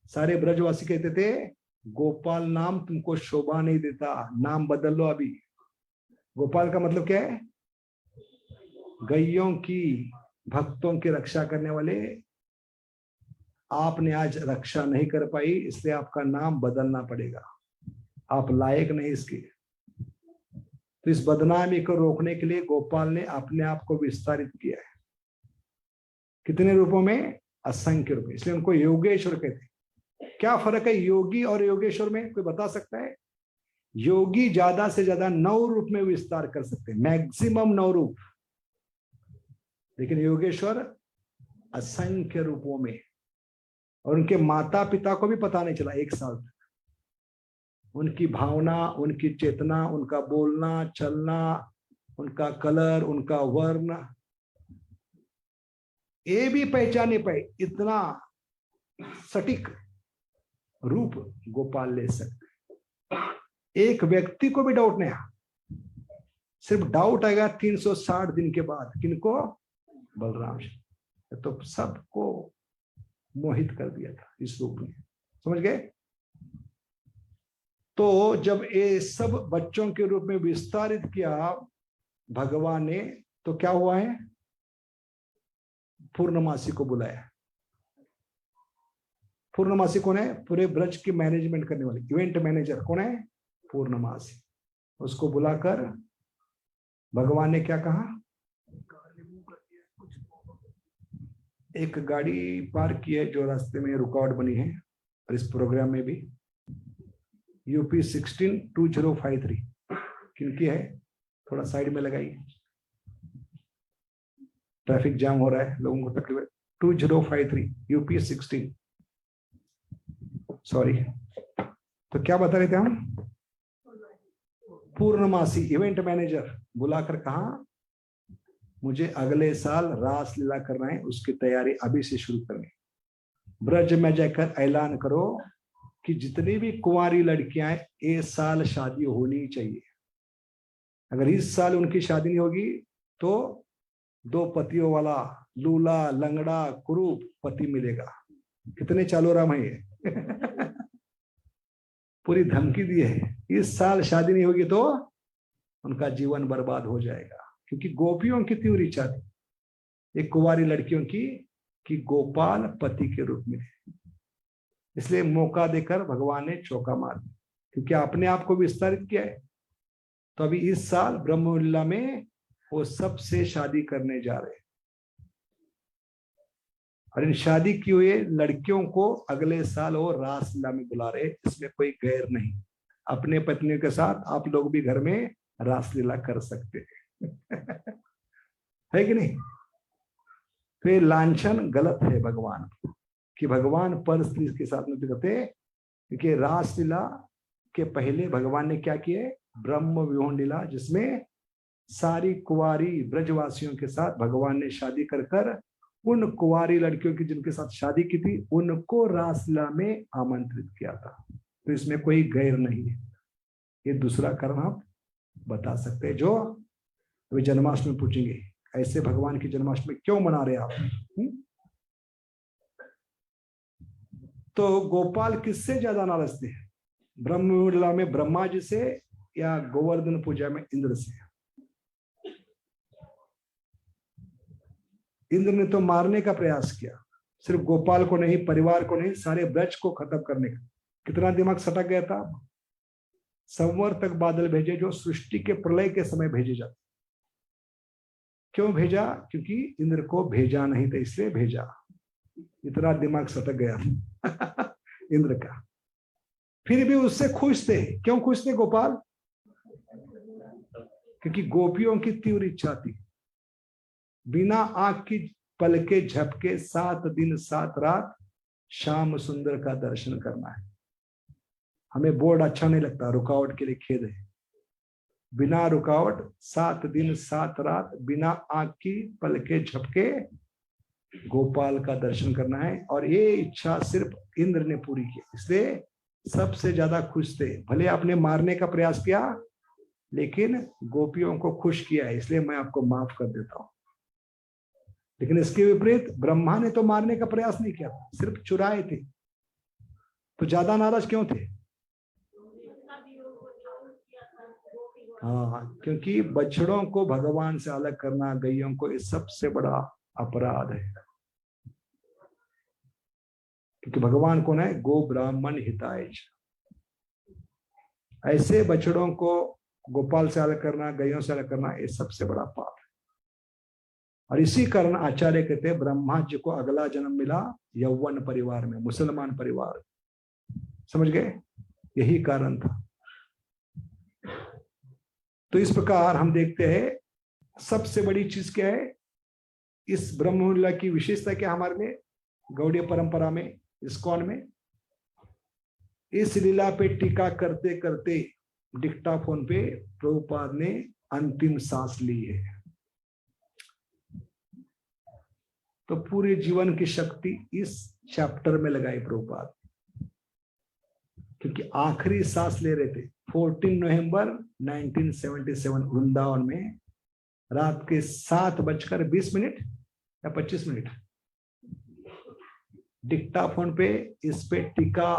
सारे ब्रजवासी कहते थे गोपाल नाम तुमको शोभा नहीं देता, नाम बदल लो अभी। गोपाल का मतलब क्या है? गैयों की, भक्तों की रक्षा करने वाले। आपने आज रक्षा नहीं कर पाई, इसलिए आपका नाम बदलना पड़ेगा, आप लायक नहीं इसके। तो इस बदनामी को रोकने के लिए गोपाल ने अपने आप को विस्तारित किया है। कितने रूपों में? असंख्य रूप में। इसलिए उनको योगेश्वर कहते हैं। क्या फर्क है योगी और योगेश्वर में? कोई बता सकता है? योगी ज्यादा से ज्यादा 9 रूप में विस्तार कर सकते हैं, मैक्सिमम 9 रूप, लेकिन योगेश्वर असंख्य रूपों में। और उनके माता पिता को भी पता नहीं चला 1 साल तक। उनकी भावना, उनकी चेतना, उनका बोलना चलना, उनका कलर, उनका वर्ण, ये भी पहचान नहीं पाए। इतना सटीक रूप गोपाल ले सकते। एक व्यक्ति को भी डाउट नहीं आया। सिर्फ डाउट आएगा 360 दिन के बाद। किनको? बलराम। तो सबको मोहित कर दिया था इस रूप में। समझ गए? तो जब ये सब बच्चों के रूप में विस्तारित किया भगवान ने, तो क्या हुआ है? पूर्णमासी को बुलाया। पूर्णमासी कौन है? पूरे ब्रज की मैनेजमेंट करने वाली, इवेंट मैनेजर कौन है? पूर्णमासी। उसको बुलाकर भगवान ने क्या कहा? एक गाड़ी पार्क की है जो रास्ते में रुकावट बनी है, और इस प्रोग्राम में भी यूपी 16-2053 किनकी है, थोड़ा साइड में लगाइए, ट्रैफिक जाम हो रहा है, लोगों को तकलीफ है। 2053 यूपी 16, सॉरी। तो क्या बता रहे थे हम, पूर्णमासी इवेंट मैनेजर बुलाकर कहा मुझे अगले साल रास लीला करना है, उसकी तैयारी अभी से शुरू करनी। ब्रज में जाकर ऐलान करो कि जितनी भी कुंवारी लड़कियां हैं इस साल शादी होनी चाहिए। अगर इस साल उनकी शादी नहीं होगी तो 2 पतियों वाला लूला लंगड़ा कुरूप पति मिलेगा। कितने चालो राम है ये पूरी धमकी दी है, इस साल शादी नहीं होगी तो उनका जीवन बर्बाद हो जाएगा। क्योंकि गोपियों की तीव्र इच्छा थी एक कुंवारी लड़कियों की कि गोपाल पति के रूप में, इसलिए मौका देकर भगवान ने चौका मार दिया, क्योंकि अपने आप को विस्तारित किया है। तो अभी इस साल ब्रह्मलीला में वो सबसे शादी करने जा रहे हैं, और इन शादी की हुई लड़कियों को अगले साल वो रासलीला में बुला रहे। इसमें कोई गैर नहीं, अपने पत्नियों के साथ आप लोग भी घर में रासलीला कर सकते हैं है कि नहीं। फिर लांछन गलत है भगवान कि भगवान पर स्त्री के साथ नहीं करते, क्योंकि रासलीला के पहले भगवान ने क्या किए, ब्रह्म विवाह लीला, जिसमें सारी कुंवारी ब्रजवासियों के साथ भगवान ने शादी कर कर उन कुंवारी लड़कियों की जिनके साथ शादी की थी उनको रासलीला में आमंत्रित किया था। तो इसमें कोई गैर नहीं है। ये दूसरा कारण आप बता सकते हैं। जो अभी जन्माष्टमी पूछेंगे ऐसे भगवान की जन्माष्टमी क्यों मना रहे आप, तो गोपाल किससे ज्यादा नाराज थे, ब्रह्मलीला में ब्रह्मा जी से या गोवर्धन पूजा में इंद्र से। इंद्र ने तो मारने का प्रयास किया, सिर्फ गोपाल को नहीं, परिवार को नहीं, सारे ब्रज को खत्म करने का। कितना दिमाग सटक गया था। संवर तक बादल भेजे जो सृष्टि के प्रलय के समय भेजे जाते। क्यों भेजा, क्योंकि इंद्र को भेजा नहीं था इसलिए भेजा। इतना दिमाग सटक गया इंद्र का। फिर भी उससे खुश थे। क्यों खुश थे गोपाल, क्योंकि गोपियों की तीव्र इच्छा थी बिना आंख की पलके झपके 7 दिन 7 रात श्याम सुंदर का दर्शन करना है। हमें बोर्ड अच्छा नहीं लगता, रुकावट के लिए खेद है। बिना रुकावट 7 दिन 7 रात बिना आंख की पलके झपके गोपाल का दर्शन करना है। और ये इच्छा सिर्फ इंद्र ने पूरी की, इसलिए सबसे ज्यादा खुश थे। भले आपने मारने का प्रयास किया लेकिन गोपियों को खुश किया है, इसलिए मैं आपको माफ कर देता हूं। लेकिन इसके विपरीत ब्रह्मा ने तो मारने का प्रयास नहीं किया था, सिर्फ चुराए थे। तो ज्यादा नाराज क्यों थे, हाँ, क्योंकि बछड़ों को भगवान से अलग करना, गैयों को, इस सबसे बड़ा अपराध है। क्योंकि भगवान कौन है, गो ब्राह्मण हिताय। ऐसे बछड़ों को गोपाल से अलग करना, गैयों से अलग करना, ये सबसे बड़ा पाप है। और इसी कारण आचार्य कहते हैं ब्रह्मा जी को अगला जन्म मिला यौवन परिवार में, मुसलमान परिवार। समझ गए, यही कारण था। तो इस प्रकार हम देखते हैं सबसे बड़ी चीज क्या है, इस ब्रह्मलीला की विशेषता क्या हमारे में, गौड़ीय परंपरा में, इस्कॉन में। इस लीला पे टीका करते करते डिक्टाफोन पे प्रभुपाद ने अंतिम सांस ली है। तो पूरे जीवन की शक्ति इस चैप्टर में लगाई प्रभुपाद, क्योंकि आखिरी सांस ले रहे थे 14 नवंबर 1977 वृंदावन में रात के 7:20 या 25। डिक्टाफोन पे इस पे टीका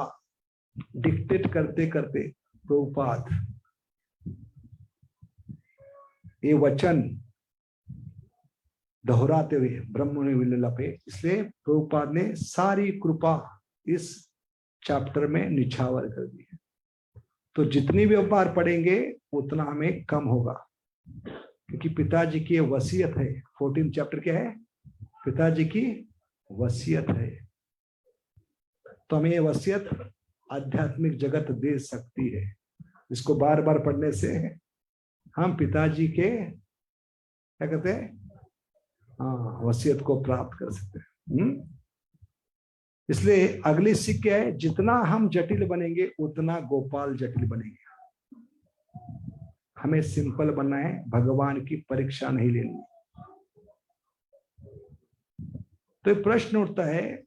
डिक्टेट करते करते प्रभुपाद ये वचन दोहराते हुए ब्रह्मलीला पे, इसलिए प्रभुपाद ने सारी कृपा इस चैप्टर में निछावर कर दी है। तो जितनी भी बार पढ़ेंगे उतना हमें कम होगा, क्योंकि पिताजी की वसीयत है। 14 चैप्टर क्या है, पिताजी की वसीयत है। तो हमें वसीयत आध्यात्मिक जगत दे सकती है। इसको बार बार पढ़ने से हम पिताजी के क्या कहते हैं, हाँ, वसीयत को प्राप्त कर सकते हैं। इसलिए अगली सीख क्या है, जितना हम जटिल बनेंगे उतना गोपाल जटिल बनेंगे। हमें सिंपल बनना है, भगवान की परीक्षा नहीं लेनी। तो प्रश्न उठता है,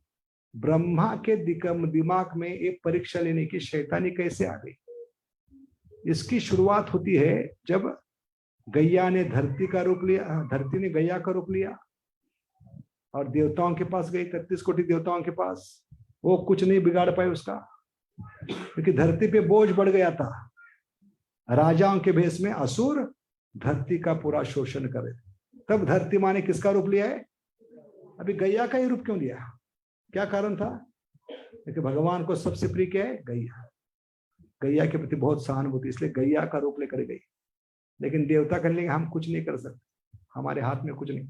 ब्रह्मा के दिमाग में एक परीक्षा लेने की शैतानी कैसे आ गई? इसकी शुरुआत होती है जब गैया ने धरती का रूप लिया, धरती ने गैया का रूप लिया और देवताओं के पास गई, 33 कोटि देवताओं के पास। वो कुछ नहीं बिगाड़ पाए उसका, क्योंकि धरती पे बोझ बढ़ गया था। राजाओं के भेष में असुर धरती का पूरा शोषण करे। तब धरती माँ ने किसका रूप लिया है? अभी गैया का ही रूप क्यों लिया? क्या कारण था? क्योंकि भगवान को सबसे प्रिय क्या है? गैया। गैया के प्रति बहुत सहानुभूति, इसलिए गैया का रूप लेकर गई। लेकिन देवता कर लेंगे, हम कुछ नहीं कर सकते, हमारे हाथ में कुछ नहीं।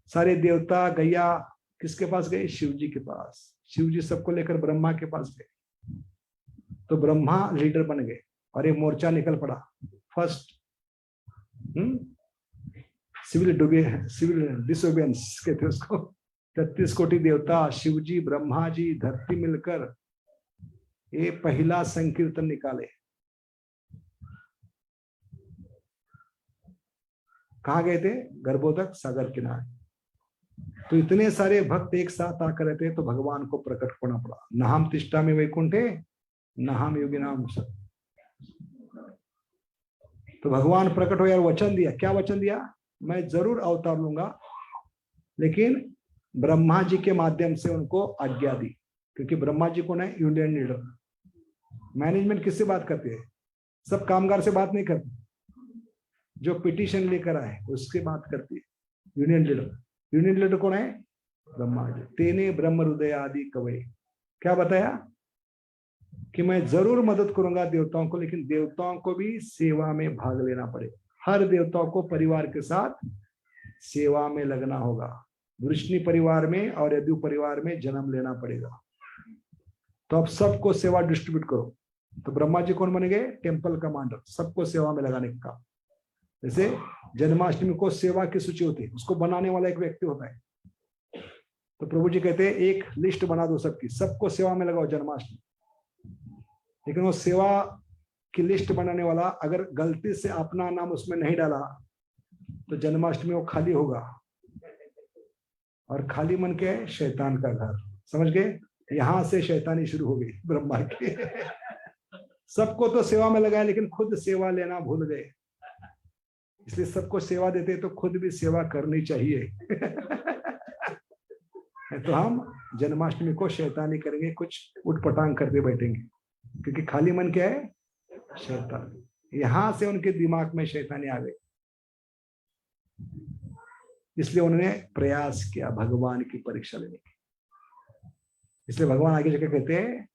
सारे देवता गैया किसके पास गए? शिव जी के पास। शिव जी सबको लेकर ब्रह्मा के पास गए, तो ब्रह्मा लीडर बन गए और एक मोर्चा निकल पड़ा। फर्स्ट सिविल डिसोबियंस कहते उसको। 33 कोटि देवता, शिव जी, ब्रह्मा जी, धरती मिलकर ये पहला संकीर्तन निकाले। कहाँ गए थे? गर्भोदक सागर किनारे। तो इतने सारे भक्त एक साथ आकर रहते, तो भगवान को प्रकट होना पड़ा। नहाम तिष्ठा में वैकुंठे नहाम योगी नाम सब। तो भगवान प्रकट हो यार, वचन दिया। क्या वचन दिया? मैं जरूर अवतार लूंगा, लेकिन ब्रह्मा जी के माध्यम से उनको आज्ञा दी। क्योंकि ब्रह्मा जी कौन है? Union leader. मैनेजमेंट किससे बात करती है? सब कामगार से बात नहीं करती, जो पिटीशन लेकर आए उससे बात करती है यूनियन लीडर। यूनियन लीडर कौन है? ब्रह्मा जी। तेने ब्रह्म हृदय आदि कवय। क्या बताया? कि मैं जरूर मदद करूंगा देवताओं को, लेकिन देवताओं को भी सेवा में भाग लेना पड़ेगा। हर देवताओं को परिवार के साथ सेवा में लगना होगा। वृष्णि परिवार में और यदु परिवार में जन्म लेना पड़ेगा। तो अब सबको सेवा डिस्ट्रीब्यूट करो। तो ब्रह्मा जी कौन बने गए? टेम्पल कमांडर, सबको सेवा में लगाने का। जैसे जन्माष्टमी को सेवा की सूची होती है, उसको बनाने वाला एक व्यक्ति होता है। तो प्रभु जी कहते हैं एक लिस्ट बना दो सबकी, सबको सेवा में लगाओ जन्माष्टमी। लेकिन वो सेवा की लिस्ट बनाने वाला अगर गलती से अपना नाम उसमें नहीं डाला तो जन्माष्टमी वो खाली होगा। और खाली मन के है शैतान का घर। समझ गए? यहां से शैतानी शुरू हो गई ब्रह्मा के। सबको तो सेवा में लगाया, लेकिन खुद सेवा लेना भूल गए। इसलिए सबको सेवा देते तो खुद भी सेवा करनी चाहिए। तो हम जन्माष्टमी को शैतानी करेंगे, कुछ उठपटांग करते बैठेंगे, क्योंकि खाली मन क्या है? शैतान। यहां से उनके दिमाग में शैतानी आ गई। इसलिए उन्होंने प्रयास किया भगवान की परीक्षा लेने की। इसलिए भगवान आगे जाकर कहते हैं,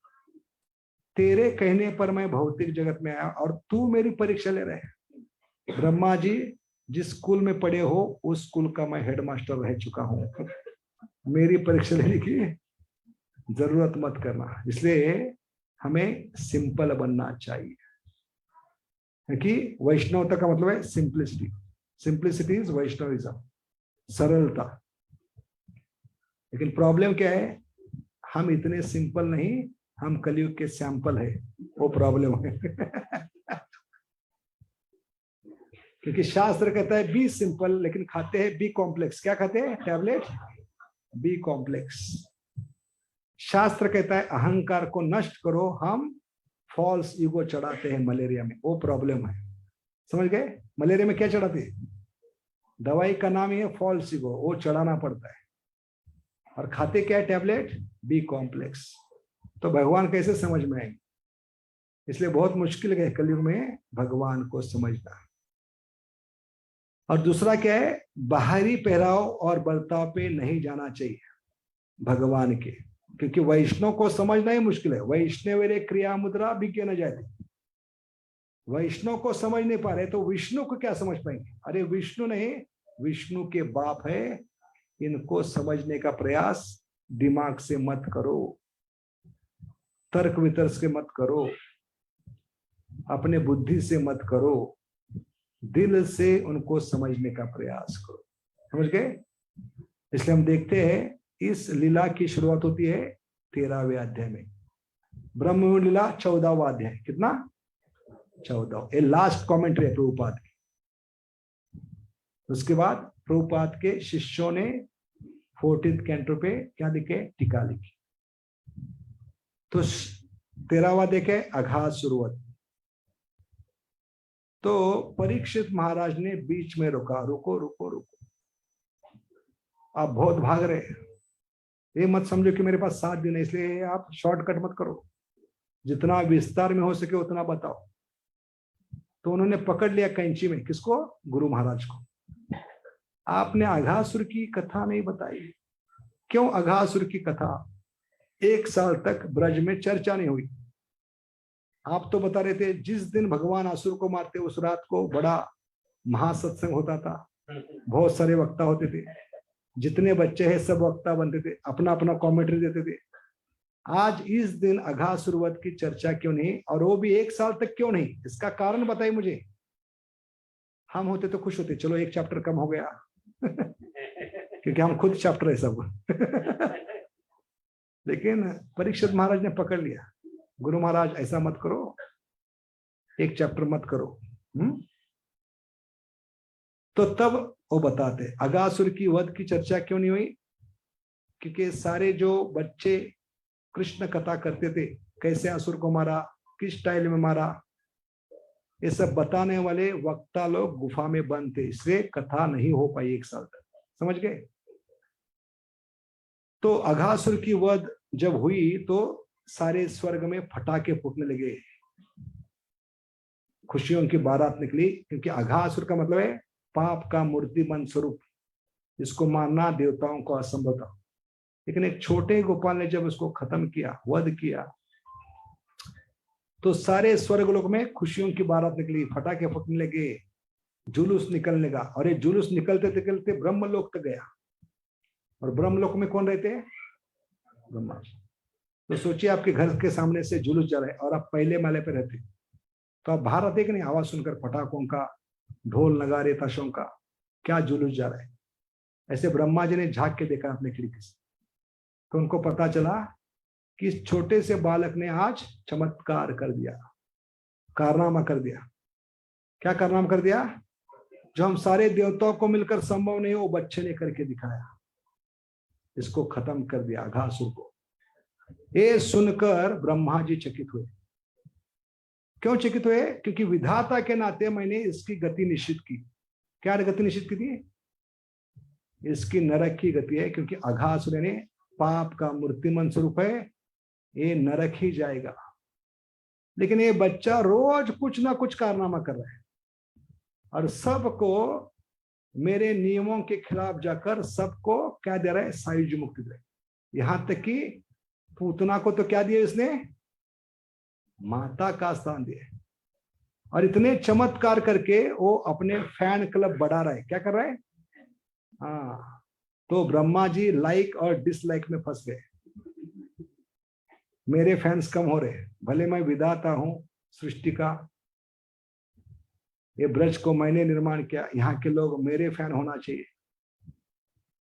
तेरे कहने पर मैं भौतिक जगत में आया और तू मेरी परीक्षा ले रहे हैं। ब्रह्मा जी जिस स्कूल में पढ़े हो उस स्कूल का मैं हेडमास्टर रह चुका हूं। मेरी परीक्षा लेने की जरूरत मत करना। इसलिए हमें सिंपल बनना चाहिए, क्योंकि वैष्णवता का मतलब है सिंप्लिसिटी। सिंप्लिसिटी इज वैष्णविज्म, सरलता। लेकिन प्रॉब्लम क्या है? हम इतने सिंपल नहीं, हम कलयुग के सैंपल है, वो प्रॉब्लम है। क्योंकि शास्त्र कहता है बी सिंपल, लेकिन खाते हैं बी कॉम्प्लेक्स। क्या खाते हैं? Tablet B complex. शास्त्र कहता है अहंकार को नष्ट करो, हम फॉल्स ईगो चढ़ाते हैं मलेरिया में, वो प्रॉब्लम है। समझ गए? मलेरिया में क्या चढ़ाते हैं? दवाई का नाम ही है फॉल्स ईगो, वो चढ़ाना पड़ता है। और खाते क्या है? Tablet B complex. तो भगवान कैसे समझ में आएंगे? इसलिए बहुत मुश्किल है कलयुग में भगवान को समझना। और दूसरा क्या है? बाहरी पहराव और बर्ताव पे नहीं जाना चाहिए भगवान के, क्योंकि वैष्णव को समझना ही मुश्किल है। वैष्णव क्रिया मुद्रा विज्ञ न जाती। वैष्णव को समझ नहीं पा रहे तो विष्णु को क्या समझ पाएंगे? अरे विष्णु नहीं, विष्णु के बाप है इनको समझने का प्रयास दिमाग से मत करो, तर्क वितर्क से मत करो, अपने बुद्धि से मत करो, दिल से उनको समझने का प्रयास करो। समझ गए? इसलिए हम देखते हैं इस लीला की शुरुआत होती है 13वें अध्याय में। ब्रह्म लीला 14वां अध्याय। कितना? 14। ये लास्ट कमेंट्री है प्रभुपाद की। उसके बाद प्रभुपाद के शिष्यों ने 14th कैंटो पे क्या लिखे? टीका लिखी। तो 13वां देखे अघात शुरुआत। तो परीक्षित महाराज ने बीच में रोका, रुको रुको रुको, आप बहुत भाग रहे। ये मत समझो कि मेरे पास 7 दिन है इसलिए आप शॉर्टकट मत करो, जितना विस्तार में हो सके उतना बताओ। तो उन्होंने पकड़ लिया कैंची में, किसको? गुरु महाराज को। आपने अघासुर की कथा नहीं बताई। क्यों अघासुर की कथा 1 साल तक ब्रज में चर्चा नहीं हुई? आप तो बता रहे थे जिस दिन भगवान असुर को मारते उस रात को बड़ा महासत्संग होता था, बहुत सारे वक्ता होते थे, जितने बच्चे हैं सब वक्ता बनते थे, अपना अपना कमेंट्री देते थे। आज इस दिन अघासुर वध की चर्चा क्यों नहीं, और वो भी 1 साल तक क्यों नहीं? इसका कारण बताइए मुझे। हम होते तो खुश होते, चलो 1 चैप्टर कम हो गया क्योंकि हम खुद चैप्टर है सब लेकिन परीक्षित महाराज ने पकड़ लिया, गुरु महाराज ऐसा मत करो, 1 चैप्टर मत करो। तो तब वो बताते अघासुर की वध की चर्चा क्यों नहीं हुई? क्योंकि सारे जो बच्चे कृष्ण कथा करते थे, कैसे असुर को मारा, किस स्टाइल में मारा, ये सब बताने वाले वक्ता लोग गुफा में बंद थे, इसलिए कथा नहीं हो पाई 1 साल तक। समझ गए? तो अघासुर की वध जब हुई तो सारे स्वर्ग में फटाके फूटने लगे, खुशियों की बारात निकली, क्योंकि अघासुर का मतलब है पाप का मूर्तिमंत स्वरूप, इसको मानना देवताओं को असंभव था। लेकिन एक छोटे गोपाल ने जब उसको खत्म किया, वध किया, तो सारे स्वर्गलोक में खुशियों की बारात निकली, फटाके फूटने लगे, जुलूस निकलने लगा। और ये जुलूस निकलते निकलते ब्रह्मलोक तक गया। और ब्रह्मलोक में कौन रहते हैं? ब्रह्मा। तो सोचिए आपके घर के सामने से जुलूस जा रहा है और आप पहले माले पे रहते, तो आप बाहर आते कि नहीं? आवाज सुनकर पटाखों का, ढोल नगारे ताशों का, क्या जुलूस जा रहा है। ऐसे ब्रह्मा जी ने झांक के देखा अपने खिड़की से, तो उनको पता चला कि इस छोटे से बालक ने आज चमत्कार कर दिया, कारनामा कर दिया। क्या कारनामा कर दिया? जो हम सारे देवताओं को मिलकर संभव नहीं, वो बच्चे ने करके दिखाया, इसको खत्म कर दिया अघासुर को। ये सुनकर ब्रह्मा जी चकित हुए। क्यों चकित हुए? क्योंकि विधाता के नाते मैंने इसकी गति निश्चित की। क्या गति निश्चित की थी? इसकी नरक की गति है, क्योंकि अघासुर ने पाप का मूर्तिमंत स्वरूप है, ये नरक ही जाएगा। लेकिन ये बच्चा रोज कुछ ना कुछ कारनामा कर रहा है और सबको मेरे नियमों के खिलाफ जाकर सबको क्या दे रहा है? सायुज्य मुक्ति दे रहा है। यहां तक कि पूतना को तो क्या दिया इसने? माता का स्थान दिया। और इतने चमत्कार करके वो अपने फैन क्लब बढ़ा रहा है। क्या कर रहा है? हाँ, तो ब्रह्मा जी लाइक और डिसलाइक में फंस गए। मेरे फैंस कम हो रहे, भले मैं विधाता हूं सृष्टि का, ये ब्रज को मैंने निर्माण किया, यहाँ के लोग मेरे फैन होना चाहिए,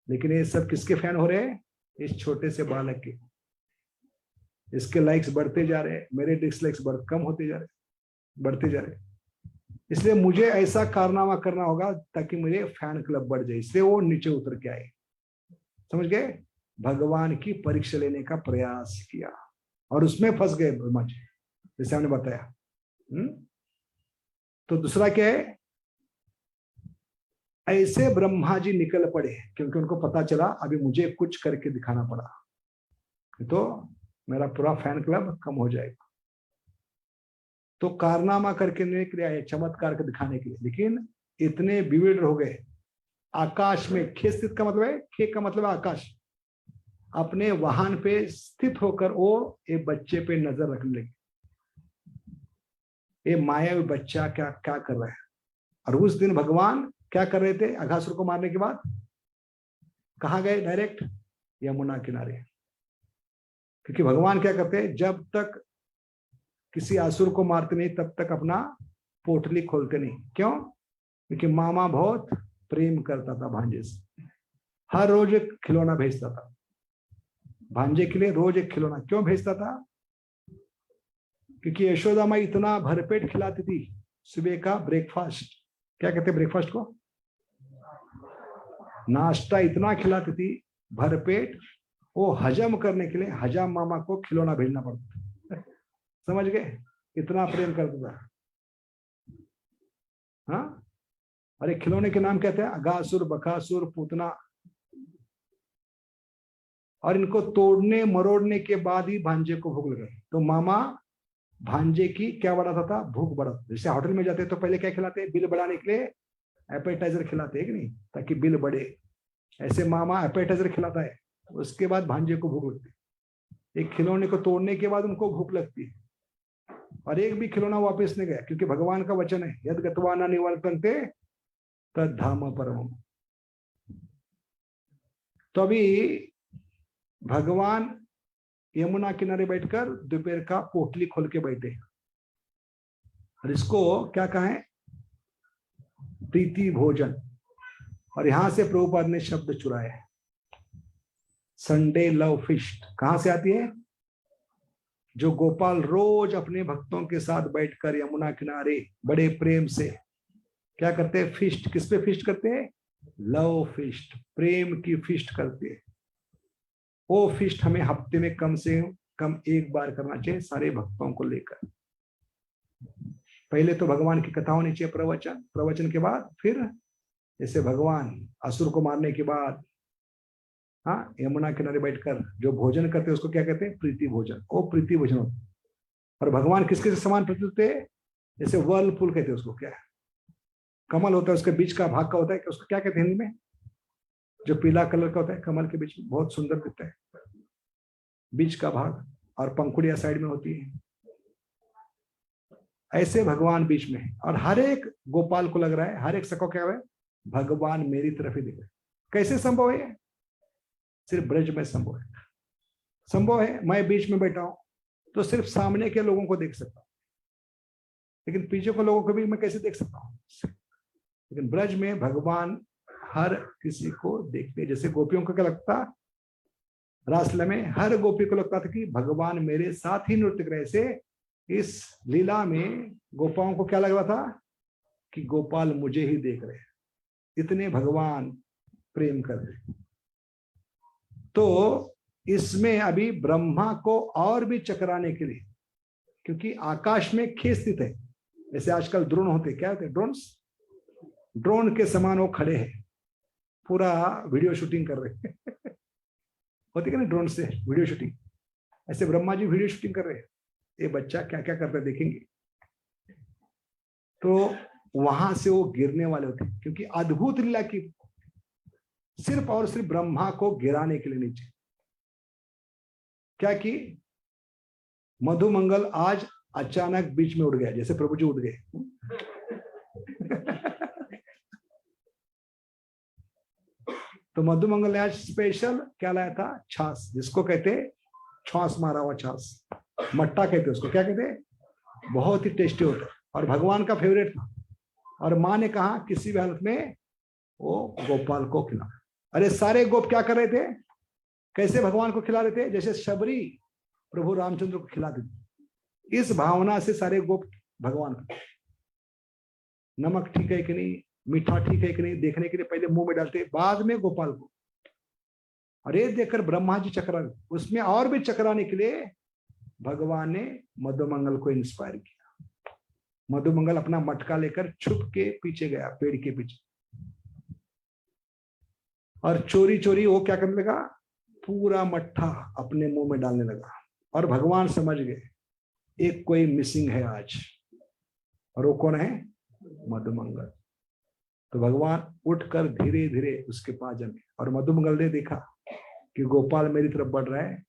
लेकिन ये सब किसके फैन हो रहे हैं? इस छोटे से बालक के। इसके लाइक्स बढ़ते जा रहे हैं, मेरे डिसलाइक्स कम होते जा रहे, बढ़ते जा रहे। इसलिए मुझे ऐसा कारनामा करना होगा ताकि मेरे फैन क्लब बढ़ जाए, इसलिए वो नीचे उतर के आए। समझ गए? भगवान की परीक्षा लेने का प्रयास किया और उसमें फंस गए ब्रह्मा जी, जैसे हमने बताया। तो दूसरा क्या है? ऐसे ब्रह्मा जी निकल पड़े, क्योंकि उनको पता चला अभी मुझे कुछ करके दिखाना पड़ा, तो मेरा पूरा फैन क्लब कम हो जाएगा। तो कारनामा करके नहीं किया, चमत्कार के दिखाने के लिए। लेकिन इतने विविध हो गए, आकाश में खे स्थित का मतलब है, खे का मतलब आकाश, अपने वाहन पे स्थित होकर वो एक बच्चे पे नजर रखने लगे। ये मायावी बच्चा क्या क्या कर रहा है। और उस दिन भगवान क्या कर रहे थे? अघासुर को मारने के बाद कहाँ गए? डायरेक्ट यमुना किनारे। क्योंकि भगवान क्या करते हैं, जब तक किसी असुर को मारते नहीं तब तक अपना पोटली खोलते नहीं। क्यों? क्योंकि मामा बहुत प्रेम करता था भांजे से, हर रोज एक खिलौना भेजता था भांजे के लिए, रोज एक खिलौना। क्यों भेजता था? क्योंकि यशोदा माँ इतना भरपेट खिलाती थी। सुबह का ब्रेकफास्ट, क्या कहते हैं ब्रेकफास्ट को? नाश्ता इतना खिलाती थी भरपेट, वो हजम करने के लिए हजाम मामा को खिलौना भेजना पड़ता। समझ गए? इतना प्रेम करता था। हाँ, अरे खिलौने के नाम कहते हैं अगासुर, बकासुर, पूतना। और इनको तोड़ने मरोड़ने के बाद ही भांजे को भूख लगे। तो मामा भांजे की क्या बढ़ाता था? भूख बढ़ाता। जैसे होटल में जाते तो पहले क्या खिलाते हैं? बिल बढ़ाने के लिए एपेटाइजर खिलाते हैं कि नहीं, ताकि बिल बढ़े। ऐसे मामा एपेटाइजर खिलाता है, उसके बाद भांजे को भूख लगती है। एक खिलौने को तोड़ने के बाद उनको भूख लगती है, और एक भी खिलौना वापस नहीं गया, क्योंकि भगवान का वचन है यद गत्वा न निवर्तन्ते तद धाम परमम। तो अभी भगवान यमुना किनारे बैठकर दोपहर का पोटली खोल के बैठे, और इसको क्या कहें? प्रीति भोजन। और यहां से प्रभुपाद ने शब्द चुराए, संडे लव फिस्ट। कहां से आती है? जो गोपाल रोज अपने भक्तों के साथ बैठकर यमुना किनारे बड़े प्रेम से क्या करते हैं? फिस्ट। किस पे फिस्ट करते हैं? लव फिस्ट, प्रेम की फिस्ट करते हैं। वो फिस्ट हमें हफ्ते में कम से कम एक बार करना चाहिए, सारे भक्तों को लेकर। पहले तो भगवान की कथा होनी चाहिए, प्रवचन, प्रवचन के बाद फिर जैसे भगवान असुर को मारने के बाद हाँ यमुना किनारे बैठकर जो भोजन करते हैं उसको क्या कहते हैं? प्रीति भोजन। वो प्रीति भोजन होता है। और भगवान किसके से समान प्रतीत होते हैं? जैसे वर्लपुल कहते हैं उसको, क्या है? कमल होता है, उसके बीच का भाग का होता है, उसको क्या कहते हैं हिंदी में? जो पीला कलर का होता है कमल के बीच में, बहुत सुंदर दिखता है बीच का भाग, और पंखुड़िया साइड में होती है। ऐसे भगवान बीच में है, और हर एक गोपाल को लग रहा है, हर एक सबको क्या है? भगवान मेरी तरफ ही दिख रहे। कैसे संभव है? सिर्फ ब्रज में संभव है। संभव है मैं बीच में बैठा हूं तो सिर्फ सामने के लोगों को देख सकता हूं, लेकिन पीछे के लोगों को भी मैं कैसे देख सकता हूं? लेकिन ब्रज में भगवान हर किसी को देखते। जैसे गोपियों को क्या लगता? रासलीला में हर गोपी को लगता था कि भगवान मेरे साथ ही नृत्य कर रहे। से इस लीला में गोपाओं को क्या लग रहा था? कि गोपाल मुझे ही देख रहे हैं, इतने भगवान प्रेम कर रहे। तो इसमें अभी ब्रह्मा को और भी चकराने के लिए, क्योंकि आकाश में खेत स्थित है, जैसे आजकल ड्रोन होते, क्या होते? ड्रोन्स। ड्रोन के समान वो खड़े हैं, पूरा वीडियो शूटिंग कर रहे हैं होती है ना ड्रोन से वीडियो शूटिंग, ऐसे ब्रह्मा जी वीडियो शूटिंग कर रहे हैं। ये बच्चा क्या क्या करता है देखेंगे। तो वहां से वो गिरने वाले होते, क्योंकि अद्भुत लीला की सिर्फ और सिर्फ ब्रह्मा को गिराने के लिए नीचे। क्या कि मधुमंगल आज अचानक बीच में उड़ गया, जैसे प्रभु जी उड़ गए तो मधुमंगल ने आज स्पेशल क्या लाया था? छाछ, जिसको कहते छाछ मारा हुआ छाछ, मट्टा कहते उसको। क्या कहते? बहुत ही टेस्टी होता है, और भगवान का फेवरेट था। और माँ ने कहा किसी भी हालत में वो गोपाल को खिला। अरे सारे गोप क्या कर रहे थे? कैसे भगवान को खिला रहे थे? जैसे शबरी प्रभु रामचंद्र को खिलाते थे, इस भावना से सारे गोप भगवान का नमक ठीक है कि नहीं, मीठा ठीक है कि नहीं देखने के लिए पहले मुंह में डालते, बाद में गोपाल को। अरे देखकर ब्रह्मा जी चकरा, उसमें और भी चकराने के लिए भगवान ने मधुमंगल को इंस्पायर किया। मधुमंगल अपना मटका लेकर छुप के पीछे गया, पेड़ के पीछे, और चोरी चोरी वो क्या करने लगा? पूरा मट्ठा अपने मुंह में डालने लगा। और भगवान समझ गए एक कोई मिसिंग है आज, और वो कौन है? मधुमंगल। तो भगवान उठकर धीरे धीरे उसके पास जमे, और मधुमंगल ने देखा कि गोपाल मेरी तरफ बढ़ रहा है,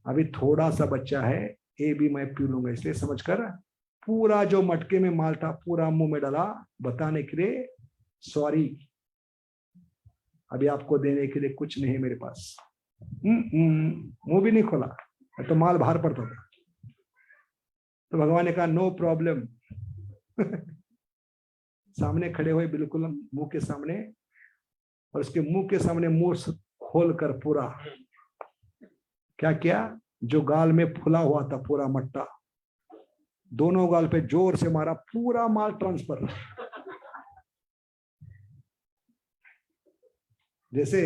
अभी थोड़ा सा बच्चा है, ये भी मैं पी लूंगा, इसलिए समझकर पूरा जो मटके में माल था पूरा मुंह में डाला, बताने के लिए सॉरी। अभी आपको देने के लिए कुछ नहीं है मेरे पास। मुंह भी नहीं खोला, तो माल बाहर पड़ता था। तो भगवान ने कहा नो प्रॉब्लम। सामने खड़े हुए बिल्कुल मुंह के सामने, और उसके मुंह के सामने मुंह खोल कर पूरा क्या किया, जो गाल में फुला हुआ था पूरा मट्टा, दोनों गाल पे जोर से मारा, पूरा माल ट्रांसफर। जैसे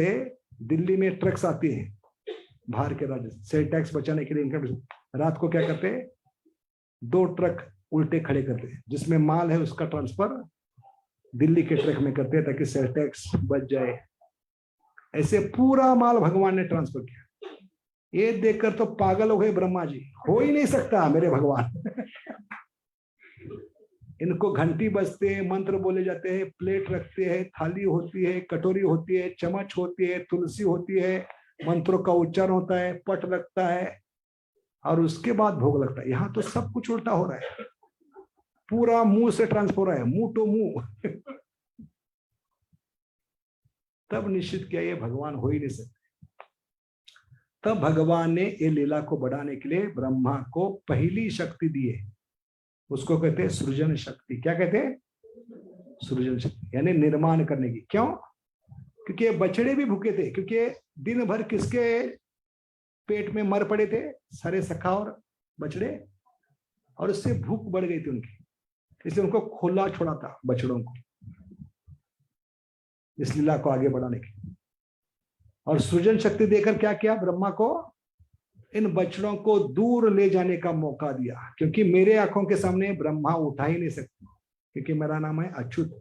दिल्ली में ट्रक्स आती है बाहर के राज्य से टैक्स बचाने के लिए, इनकम रात को क्या करते हैं, 2 ट्रक उल्टे खड़े करते हैं, जिसमें माल है उसका ट्रांसफर दिल्ली के ट्रक में करते हैं ताकि सेल टैक्स बच जाए। ऐसे पूरा माल भगवान ने ट्रांसफर किया। ये देखकर तो पागल हो गए ब्रह्मा जी, हो ही नहीं सकता मेरे भगवान। इनको घंटी बजते हैं, मंत्र बोले जाते हैं, प्लेट रखते हैं, थाली होती है, कटोरी होती है, चम्मच होती है, तुलसी होती है, मंत्रों का उच्चारण होता है, पट लगता है, और उसके बाद भोग लगता है। यहाँ तो सब कुछ उल्टा हो रहा है, पूरा मुंह से ट्रांसफर हो रहा है, मुंह टू मुंह। तब निश्चित किया ये भगवान हो ही नहीं सकते। तब भगवान ने ये लीला को बढ़ाने के लिए ब्रह्मा को पहली शक्ति दी है, उसको कहते हैं सृजन शक्ति। क्या कहते हैं? सृजन शक्ति, यानी निर्माण करने की। क्यों? क्योंकि बछड़े भी भूखे थे, क्योंकि दिन भर किसके पेट में मर पड़े थे, सारे सखा और बछड़े, और उससे भूख बढ़ गई थी उनकी, इसलिए उनको खुला छोड़ा था बछड़ों को, इस लीला को आगे बढ़ाने की। और सृजन शक्ति देकर क्या किया ब्रह्मा को, इन बछड़ों को दूर ले जाने का मौका दिया, क्योंकि मेरे आंखों के सामने ब्रह्मा उठा ही नहीं सकते, क्योंकि मेरा नाम है अच्युत।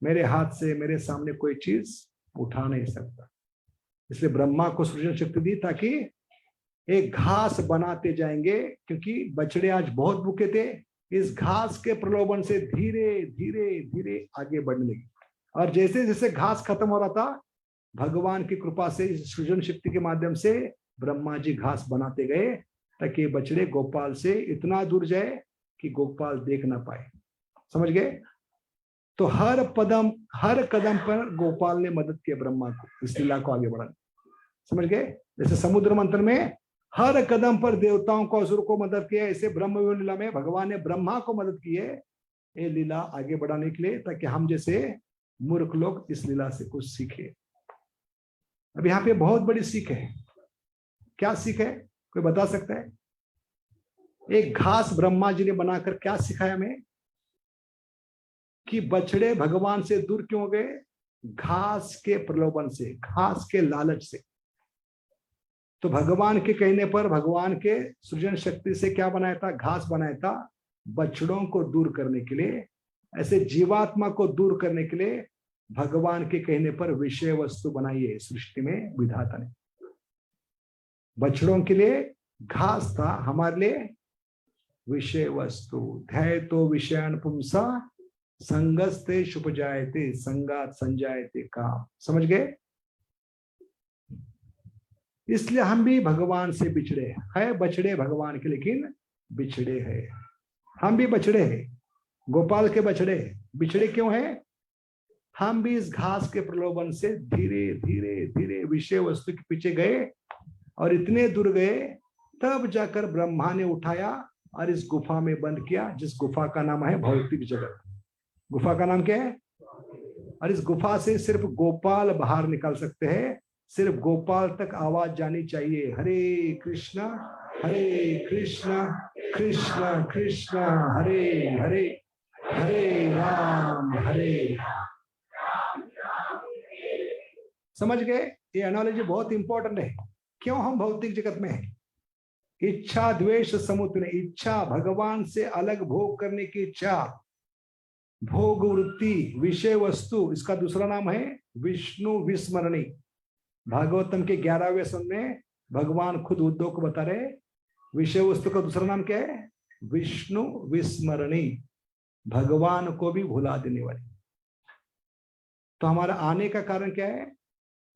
मेरे हाथ से मेरे सामने कोई चीज उठा नहीं सकता, इसलिए ब्रह्मा को सृजन शक्ति दी ताकि एक घास बनाते जाएंगे, क्योंकि बछड़े आज बहुत भूखे थे। इस घास के प्रलोभन से धीरे धीरे धीरे आगे बढ़ने लगे, और जैसे जैसे घास खत्म हो रहा था, भगवान की कृपा से सृजन शक्ति के माध्यम से ब्रह्मा जी घास बनाते गए, ताकि बछड़े गोपाल से इतना दूर जाए कि गोपाल देख ना पाए। समझ गए? तो हर कदम पर गोपाल ने मदद की ब्रह्मा को, इस लीला को आगे बढ़ाने। समझ गए? जैसे समुद्र मंथन में हर कदम पर देवताओं को, असुर को मदद किया, ऐसे ब्रह्म लीला में भगवान ने ब्रह्मा को मदद की है ये लीला आगे बढ़ाने के लिए, ताकि हम जैसे मूर्ख लोग इस लीला से कुछ सीखे। अब यहाँ पे बहुत बड़ी सीख है। क्या सीख है, कोई बता सकता है? एक घास ब्रह्मा जी ने बनाकर क्या सिखाया हमें, कि बछड़े भगवान से दूर क्यों हो गए? घास के प्रलोभन से, घास के लालच से। तो भगवान के कहने पर, भगवान के सृजन शक्ति से क्या बनाया था? घास बनाया था, बछड़ों को दूर करने के लिए। ऐसे जीवात्मा को दूर करने के लिए भगवान के कहने पर विषय वस्तु बनाई है सृष्टि में विधाता ने। बछड़ों के लिए घास था, हमारे लिए विषय वस्तु। ध्याय तो विषयान पुंसा संगस्ते शुपजायते संगात संजायते काम। समझ गए? इसलिए हम भी भगवान से बिछड़े हैं, बछड़े भगवान के, लेकिन बिछड़े हैं। हम भी बछड़े हैं, गोपाल के बछड़े। बिछड़े क्यों हैं? हम भी इस घास के प्रलोभन से धीरे धीरे धीरे विषय वस्तु के पीछे गए, और इतने दूर गए, तब जाकर ब्रह्मा ने उठाया और इस गुफा में बंद किया, जिस गुफा का नाम है भौतिक जगत। गुफा का नाम क्या है? और इस गुफा से सिर्फ गोपाल बाहर निकल सकते हैं, सिर्फ गोपाल तक आवाज जानी चाहिए, हरे कृष्णा कृष्ण कृष्ण हरे हरे, हरे राम हरे। समझ गए? ये एनालॉजी बहुत इंपॉर्टेंट है। क्यों हम भौतिक जगत में हैं? इच्छा द्वेष समुद्र, इच्छा भगवान से अलग भोग करने की इच्छा, भोग वृत्ति, विषय वस्तु, इसका दूसरा नाम है विष्णु विस्मरणी। भागवतम के 11वें संध में भगवान खुद उद्धव को बता रहे, विषय वस्तु का दूसरा नाम क्या है? विष्णु विस्मरणी, भगवान को भी भुला देने वाली। तो हमारा आने का कारण क्या है?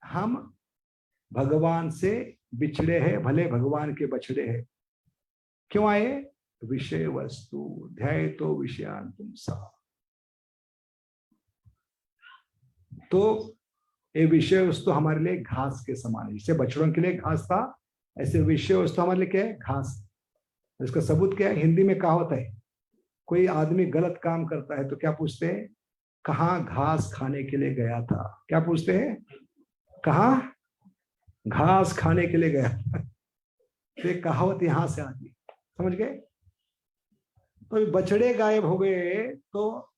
हम भगवान से बिछड़े हैं, भले भगवान के बछड़े हैं। क्यों आए? विषय वस्तु, ध्याय तो विषयान पुंसा। तो ये विषय वस्तु हमारे लिए घास के समान है। जैसे बछड़ों के लिए घास था, ऐसे विषय वस्तु हमारे लिए क्या है? घास। इसका सबूत क्या है? हिंदी में कहावत है, कोई आदमी गलत काम करता है तो क्या पूछते हैं? कहाँ घास खाने के लिए गया था? क्या पूछते हैं? कहाँ घास खाने के लिए गया था। तो एक कहावत यहां से आती, समझ गए? तो बछड़े गायब हो गए तो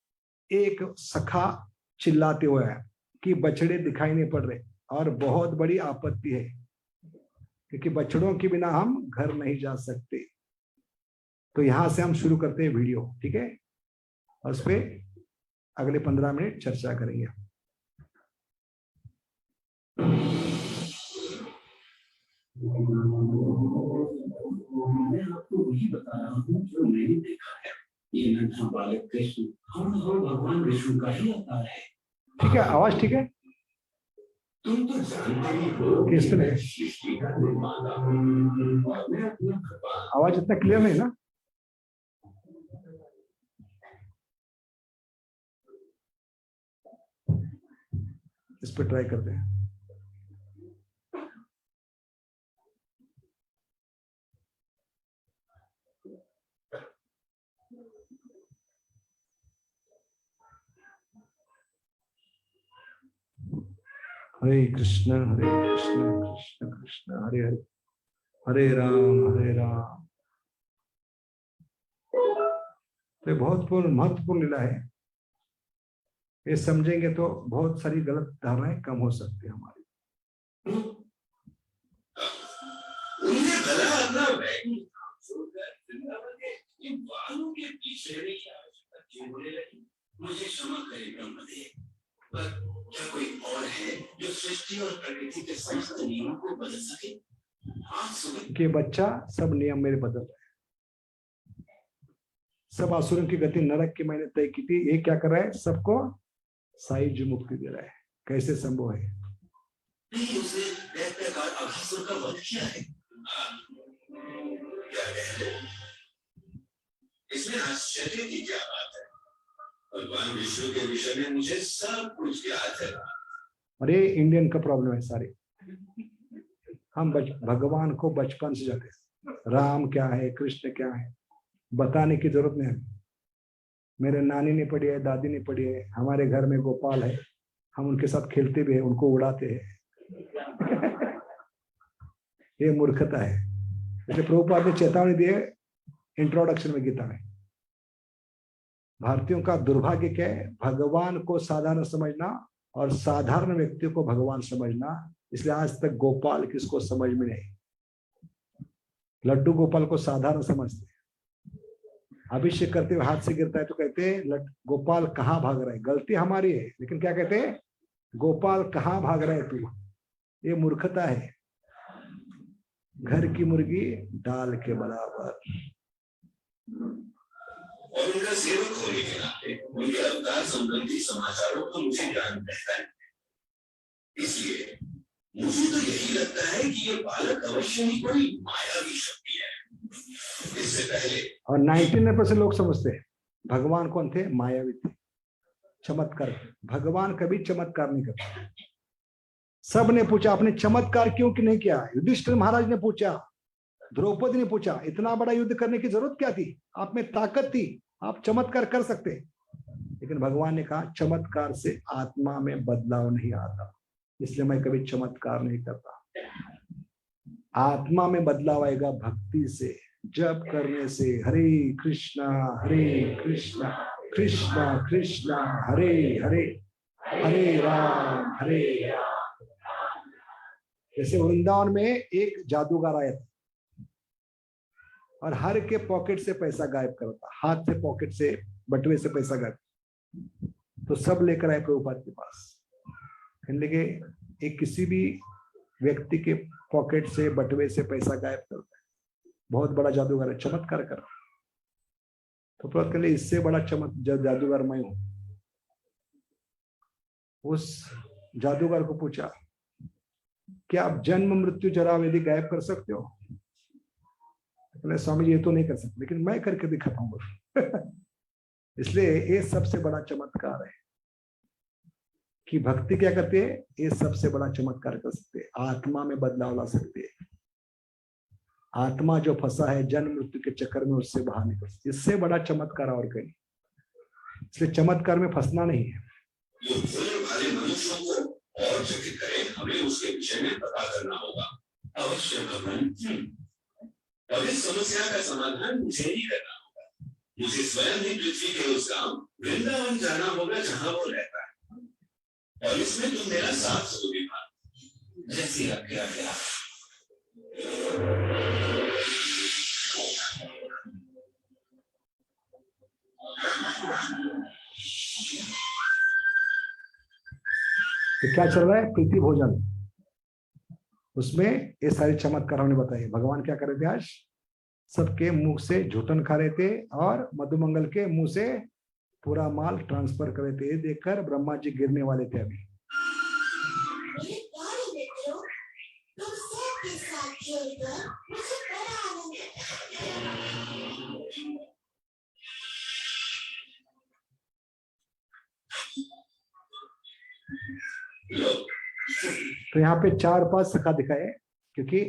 एक सखा चिल्लाते हुए है कि बछड़े दिखाई नहीं पड़ रहे, और बहुत बड़ी आपत्ति है क्योंकि बछड़ों के बिना हम घर नहीं जा सकते। तो यहां से हम शुरू करते हैं वीडियो, ठीक है? और उस पर अगले 15 मिनट चर्चा करेंगे। मैं आपको वही बता रहा हूँ जो मैंने देखा है। ये नन्हा बालक कृष्ण भगवान विष्णु का ही अवतार है। ठीक है, आवाज ठीक है? तुम तो जानते ही हो कि मैं सृष्टि का निर्माता हूं और मैं अपना भगवान। आवाज इतना क्लियर नहीं ना? इस पर ट्राई करते हैं। हरे कृष्ण कृष्ण कृष्ण हरे हरे, हरे राम। तो ये बहुत महत्वपूर्ण लीला है। ये समझेंगे तो बहुत सारी गलत धारणाएं कम हो सकती है हमारी। मुझे क्षमा करे ब्रह्मदेव, पर क्या कोई और है जो सृष्टि और प्रकृति के समस्त नियमों को बदल सके? कि बच्चा सब नियम मेरे बदल रहे हैं। सब असुरों की गति नरक की मैंने तय की थी, ये क्या कर रहा है? सबको साइज मुक्ति दे रहा है। कैसे संभव है? का वध किया है। इसमें आश्चर्य की क्या बात है? भगवान विष्णु के विषय में मुझे सब कुछ याद है। अरे इंडियन का प्रॉब्लम है सारे। हम भगवान को बचपन से जाते हैं, राम क्या है, कृष्ण क्या है, बताने की जरूरत नहीं है। मेरे नानी ने पढ़ी है, दादी ने पढ़ी है, हमारे घर में गोपाल है, हम उनके साथ खेलते भी हैं, उनको उड़ाते हैं। ये मूर्खता है। इसलिए प्रभुपाद ने चेतावनी दी है इंट्रोडक्शन में गीता में। भारतीयों का दुर्भाग्य क्या है? भगवान को साधारण समझना और साधारण व्यक्ति को भगवान समझना। इसलिए आज तक गोपाल किसको समझ में नहीं। लड्डू गोपाल को साधारण समझते, अभिषेक करते हुए हाथ से गिरता है तो कहते हैं गोपाल कहाँ भाग रहा है। गलती हमारी है, लेकिन क्या कहते हैं? गोपाल कहाँ भाग रहा है तू। ये मूर्खता है। घर की मुर्गी दाल के बराबर। और उनका सेवक होने के नाते उनके अवतार संबंधी समाचारों को मुझे ज्ञान रहता है। इसलिए मुझे तो यही लगता है कि ये बालक अवश्य ही कोई मायावी शक्ति है। इससे पहले और 99% लोग समझते हैं भगवान कौन थे? मायावी थे, चमत्कार। भगवान कभी चमत्कार नहीं करता। सब ने पूछा आपने चमत्कार क्यों कि नहीं किया? युधिष्ठिर महाराज ने पूछा, द्रौपदी ने पूछा, इतना बड़ा युद्ध करने की जरूरत क्या थी? आप में ताकत थी, आप चमत्कार कर सकते। लेकिन भगवान ने कहा चमत्कार से आत्मा में बदलाव नहीं आता, इसलिए मैं कभी चमत्कार नहीं करता। आत्मा में बदलाव आएगा भक्ति से, जप करने से। हरे कृष्णा कृष्ण कृष्ण हरे हरे, हरे राम। जैसे वृंदावन में एक जादूगर आया था और हर के पॉकेट से पैसा गायब करता, हाथ से, पॉकेट से, बटुए से पैसा गायब। तो सब लेकर आए प्रभुपाद के पास। कहने लगे एक किसी भी व्यक्ति के पॉकेट से, बटुए से पैसा गायब करता है, बहुत बड़ा जादूगर है, चमत्कार कर। तो प्रभुपाद कहने लगे इससे बड़ा जादूगर मैं हूं। उस जादूगर को पूछा क्या आप जन्म मृत्यु जरा व्याधि गायब कर सकते हो? स्वामी जी ये तो नहीं कर सकते, लेकिन मैं करके दिखाऊंगा। इसलिए ये सबसे बड़ा चमत्कार है। कि भक्ति क्या करती है, ये सबसे बड़ा चमत्कार कर सकते है, आत्मा में बदलाव ला सकती है। आत्मा जो फंसा है जन्म मृत्यु के चक्कर में, उससे बाहर निकल सकती है। इससे बड़ा चमत्कार और कहीं। इसलिए चमत्कार में फंसना नहीं है। जो भोले भाले मनुष्यों को और चकित करे, हमें उसके विषय में पता करना होगा। अवश्य भगवान, और इस समस्या का समाधान मुझे ही करना होगा। मुझे स्वयं ही पृथ्वी के उस गांव वृंदावन जाना होगा जहां वो रहता है, और इसमें तुम मेरा साथ दोगे। जैसी आज्ञा है। तो क्या चल रहा है, प्रीति भोजन, उसमें ये सारी चमत्कार हमने बताई। भगवान क्या कर रहे थे, आज सबके मुंह से झूठन खा रहे थे और मधुमंगल के मुंह से पूरा माल ट्रांसफर कर रहे थे। ये देखकर ब्रह्मा जी गिरने वाले थे अभी। तो यहाँ पे 4-5 सखा दिखाए, क्योंकि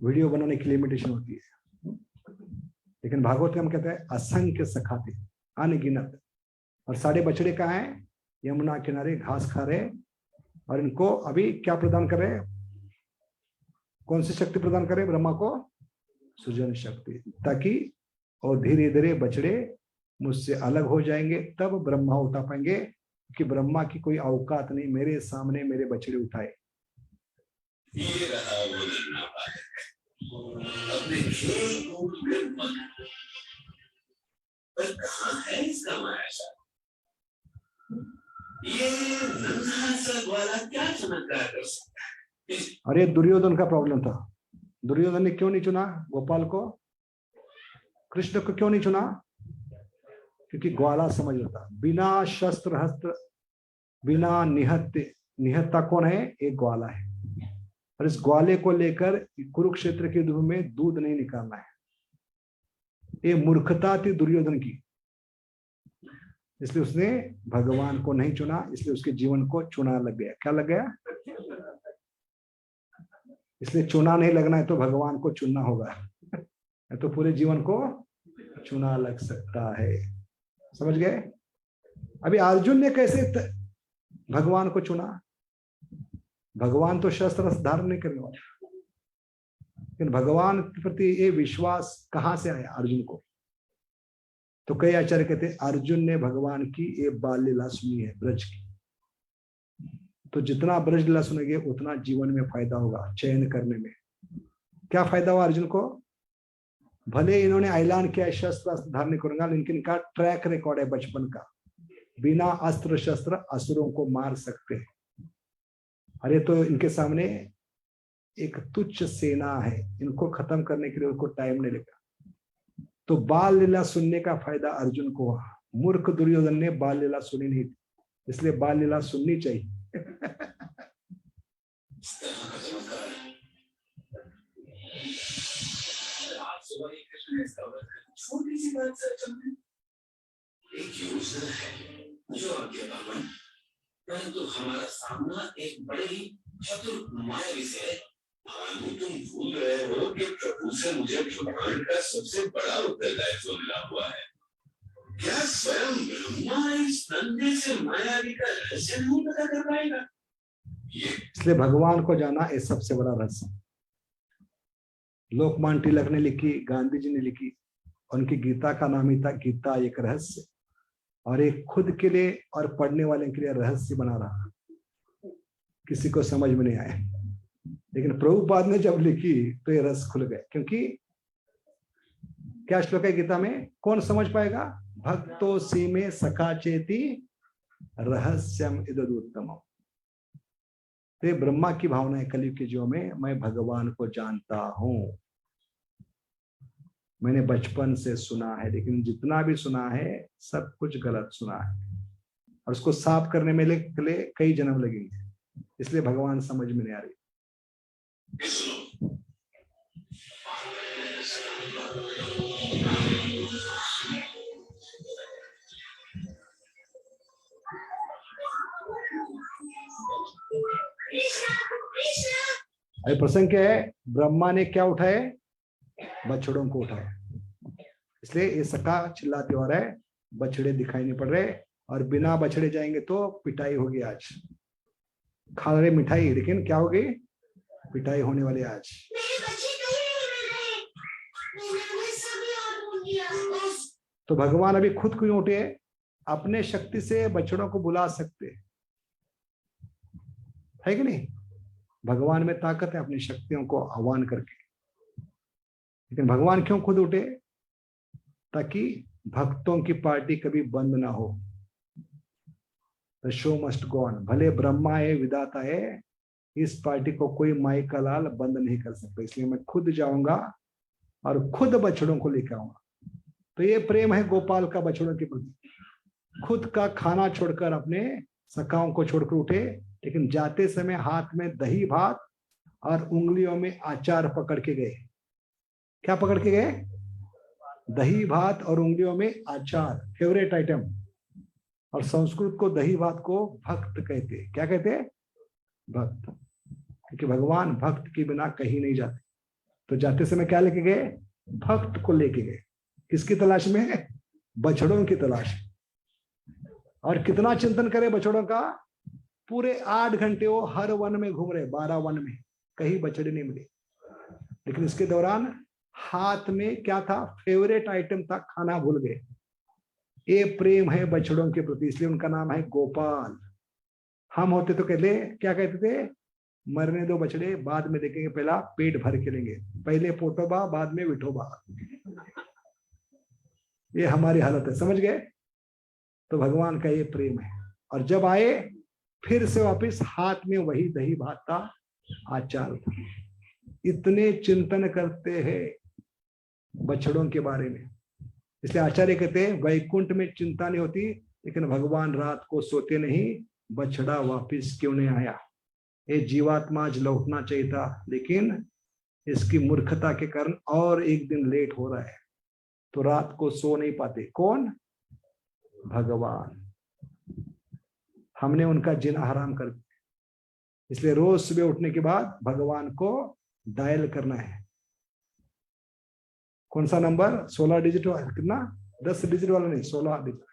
वीडियो बनाने की लिमिटेशन होती है, लेकिन भागवत में हम कहते हैं असंख्य सखा थे, अनगिनत। और सारे बछड़े कहाँ हैं, यमुना किनारे घास खा रहे, और इनको अभी क्या प्रदान कर रहे, कौन सी शक्ति प्रदान करे ब्रह्मा को, सृजन शक्ति, ताकि और धीरे धीरे बछड़े मुझसे अलग हो जाएंगे, तब ब्रह्मा उठा पाएंगे। कि ब्रह्मा की कोई औकात नहीं मेरे सामने मेरे बछड़े उठाए। ये रहा वो नन्हा बालक, अपने खेल कूद में मगन, पर कहाँ है इसका मायाशा? ये नन्हा सा ग्वाला क्या चमत्कार कर सकता है? अरे दुर्योधन का प्रॉब्लम था। दुर्योधन ने क्यों नहीं चुना गोपाल को, कृष्ण को क्यों नहीं चुना? क्योंकि ग्वाला समझ लेता, बिना शस्त्र हस्त्र, बिना निहत्ता कौन है, एक ग्वाला है। और इस ग्वाले को लेकर कुरुक्षेत्र के युद्ध में दूध नहीं निकालना है, ये मूर्खता थी दुर्योधन की। इसलिए उसने भगवान को नहीं चुना, इसलिए उसके जीवन को चुना लग गया। क्या लग गया? इसलिए चुना नहीं लगना है तो भगवान को चुनना होगा, तो पूरे जीवन को चुना लग सकता है। समझ गए? अभी अर्जुन ने कैसे भगवान को चुना? भगवान तो शस्त्र धारण नहीं करने वाले, लेकिन भगवान के प्रति ये विश्वास कहां से आया अर्जुन को? तो कई आचार्य कहते हैं अर्जुन ने भगवान की ये बाल लीला सुनी है ब्रज की, तो जितना ब्रज लीला सुनेंगे उतना जीवन में फायदा होगा, चयन करने में। क्या फायदा हुआ अर्जुन को? भले इन्होंने ऐलान किया शस्त्र धारण करूंगा, लेकिन इनका ट्रैक रिकॉर्ड है बचपन का, बिना अस्त्र शस्त्र असुरों को मार सकते हैं। अरे तो इनके सामने एक तुच्छ सेना है, इनको खत्म करने के लिए उनको टाइम नहीं लगेगा। तो बाल लीला सुनने का फायदा अर्जुन को हुआ। मूर्ख दुर्योधन ने बाल लीला सुनी नहीं, इसलिए बाल लीला सुननी चाहिए। छोटी सी बात से एक योजना है जो आगे भगवान, परंतु हमारा सामना एक बड़े ही चतुर मायावी से है। भानु तुम भूल रहे हो कि प्रभु से मुझे भगवान का सबसे बड़ा उत्तरदायित्व मिला हुआ है। क्या स्वयं ब्रह्मा इस नन्हे से मायावी का रहस्य नहीं पता कर पाएगा? इसलिए भगवान को जाना ये सबसे बड़ा रहस्य। लोकमान्य तिलक ने लिखी, गांधी जी ने लिखी, उनकी गीता का नाम ही था गीता एक रहस्य, और एक खुद के लिए और पढ़ने वाले के लिए रहस्य बना रहा, किसी को समझ में नहीं आया। लेकिन प्रभुपाद ने जब लिखी तो ये रस खुल गए, क्योंकि क्या श्लोक है गीता में, कौन समझ पाएगा? भक्तो सीमे सखा चेती रहस्यम इदुत्तम। तो ब्रह्मा की भावना है कलयुग के जीवन में, मैं भगवान को जानता हूं, मैंने बचपन से सुना है, लेकिन जितना भी सुना है सब कुछ गलत सुना है, और उसको साफ करने में लिए कई जन्म लगेंगे। इसलिए भगवान समझ में नहीं आ रही। अभी प्रसंग क्या है, ब्रह्मा ने क्या उठाए, बछड़ों को उठाया, इसलिए ये सका चिल्लाते हो रहा है, बछड़े दिखाई नहीं पड़ रहे, और बिना बछड़े जाएंगे तो पिटाई होगी आज। खा रहे मिठाई, लेकिन क्या होगी, पिटाई होने वाली आज। तो भगवान अभी खुद क्यों उठे, अपने शक्ति से बछड़ों को बुला सकते है कि नहीं, भगवान में ताकत है अपनी शक्तियों को आह्वान करके। लेकिन भगवान क्यों खुद उठे, ताकि भक्तों की पार्टी कभी बंद ना हो। The show must go on. भले ब्रह्मा है, विधाता है, इस पार्टी को कोई माई का लाल बंद नहीं कर सकता, इसलिए मैं खुद जाऊंगा और खुद बछड़ों को लेकर आऊंगा। तो ये प्रेम है गोपाल का बछड़ों के प्रति। खुद का खाना छोड़कर अपने सखाओं को छोड़कर उठे, लेकिन जाते समय हाथ में दही भात और उंगलियों में आचार पकड़ के गए। क्या पकड़ के गए, दही भात और उंगलियों में आचार, फेवरेट आइटम। और संस्कृत को दही भात को भक्त कहते, क्या कहते, भक्त, क्योंकि भगवान भक्त के बिना कहीं नहीं जाते। तो जाते समय क्या लेके गए, भक्त को लेके गए। किसकी तलाश में, बछड़ों की तलाश। और कितना चिंतन करे बछड़ों का, पूरे 8 घंटे वो हर वन में घूम रहे, 12 वन में, कहीं बछड़े नहीं मिले। लेकिन इसके दौरान हाथ में क्या था, फेवरेट आइटम था, खाना भूल गए। ये प्रेम है बछड़ों के प्रति, इसलिए उनका नाम है गोपाल। हम होते तो कहते, क्या कहते थे, मरने दो बछड़े, बाद में देखेंगे, पहला पेट भर के लेंगे, पहले पोटोबा बाद में विठोबा। ये हमारी हालत है, समझ गए। तो भगवान का ये प्रेम है। और जब आए फिर से वापिस हाथ में वही दही भात था, आचार था। इतने चिंतन करते हैं बछड़ों के बारे में, इसलिए आचार्य कहते हैं वैकुंठ में चिंता नहीं होती, लेकिन भगवान रात को सोते नहीं, बछड़ा वापिस क्यों नहीं आया। ये जीवात्मा आज लौटना चाहिए था, लेकिन इसकी मूर्खता के कारण और एक दिन लेट हो रहा है, तो रात को सो नहीं पाते। कौन, भगवान। हमने उनका जीना हराम कर दिया, इसलिए रोज सुबह उठने के बाद भगवान को डायल करना है। कौन सा नंबर, 16 डिजिट वाला, कितना, 10 डिजिट वाला नहीं, 16 डिजिट,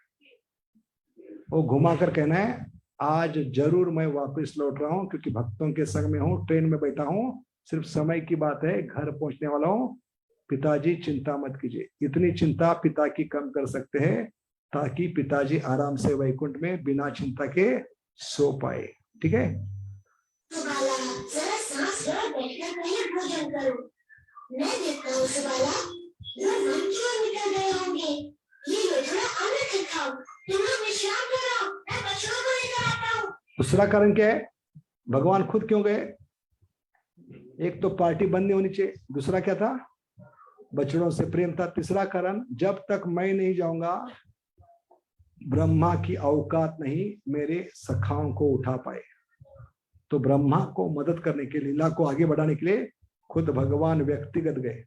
वो घुमा कर कहना है आज जरूर मैं वापस लौट रहा हूं, क्योंकि भक्तों के संग में हूं, ट्रेन में बैठा हूं, सिर्फ समय की बात है, घर पहुंचने वाला हूं। पिताजी चिंता मत कीजिए। इतनी चिंता पिता की कम कर सकते हैं, ताकि पिताजी आराम से वैकुंठ में बिना चिंता के सो पाए। ठीक है, मैं देखता हूँ सुबाला, मन क्यों निकल गए होंगे। ये लो थोड़ा अन्न खाओ, तुम लोग विश्राम करो, मैं बच्चों को लेकर आता हूँ। दूसरा कारण क्या है, भगवान खुद क्यों गए। एक तो पार्टी बंद नहीं होनी चाहिए, दूसरा क्या था, बछड़ों से प्रेम था। तीसरा कारण, जब तक मैं नहीं जाऊंगा ब्रह्मा की औकात नहीं मेरे सखाओं को उठा पाए। तो ब्रह्मा को मदद करने के, लीला को आगे बढ़ाने के लिए खुद भगवान व्यक्तिगत गए।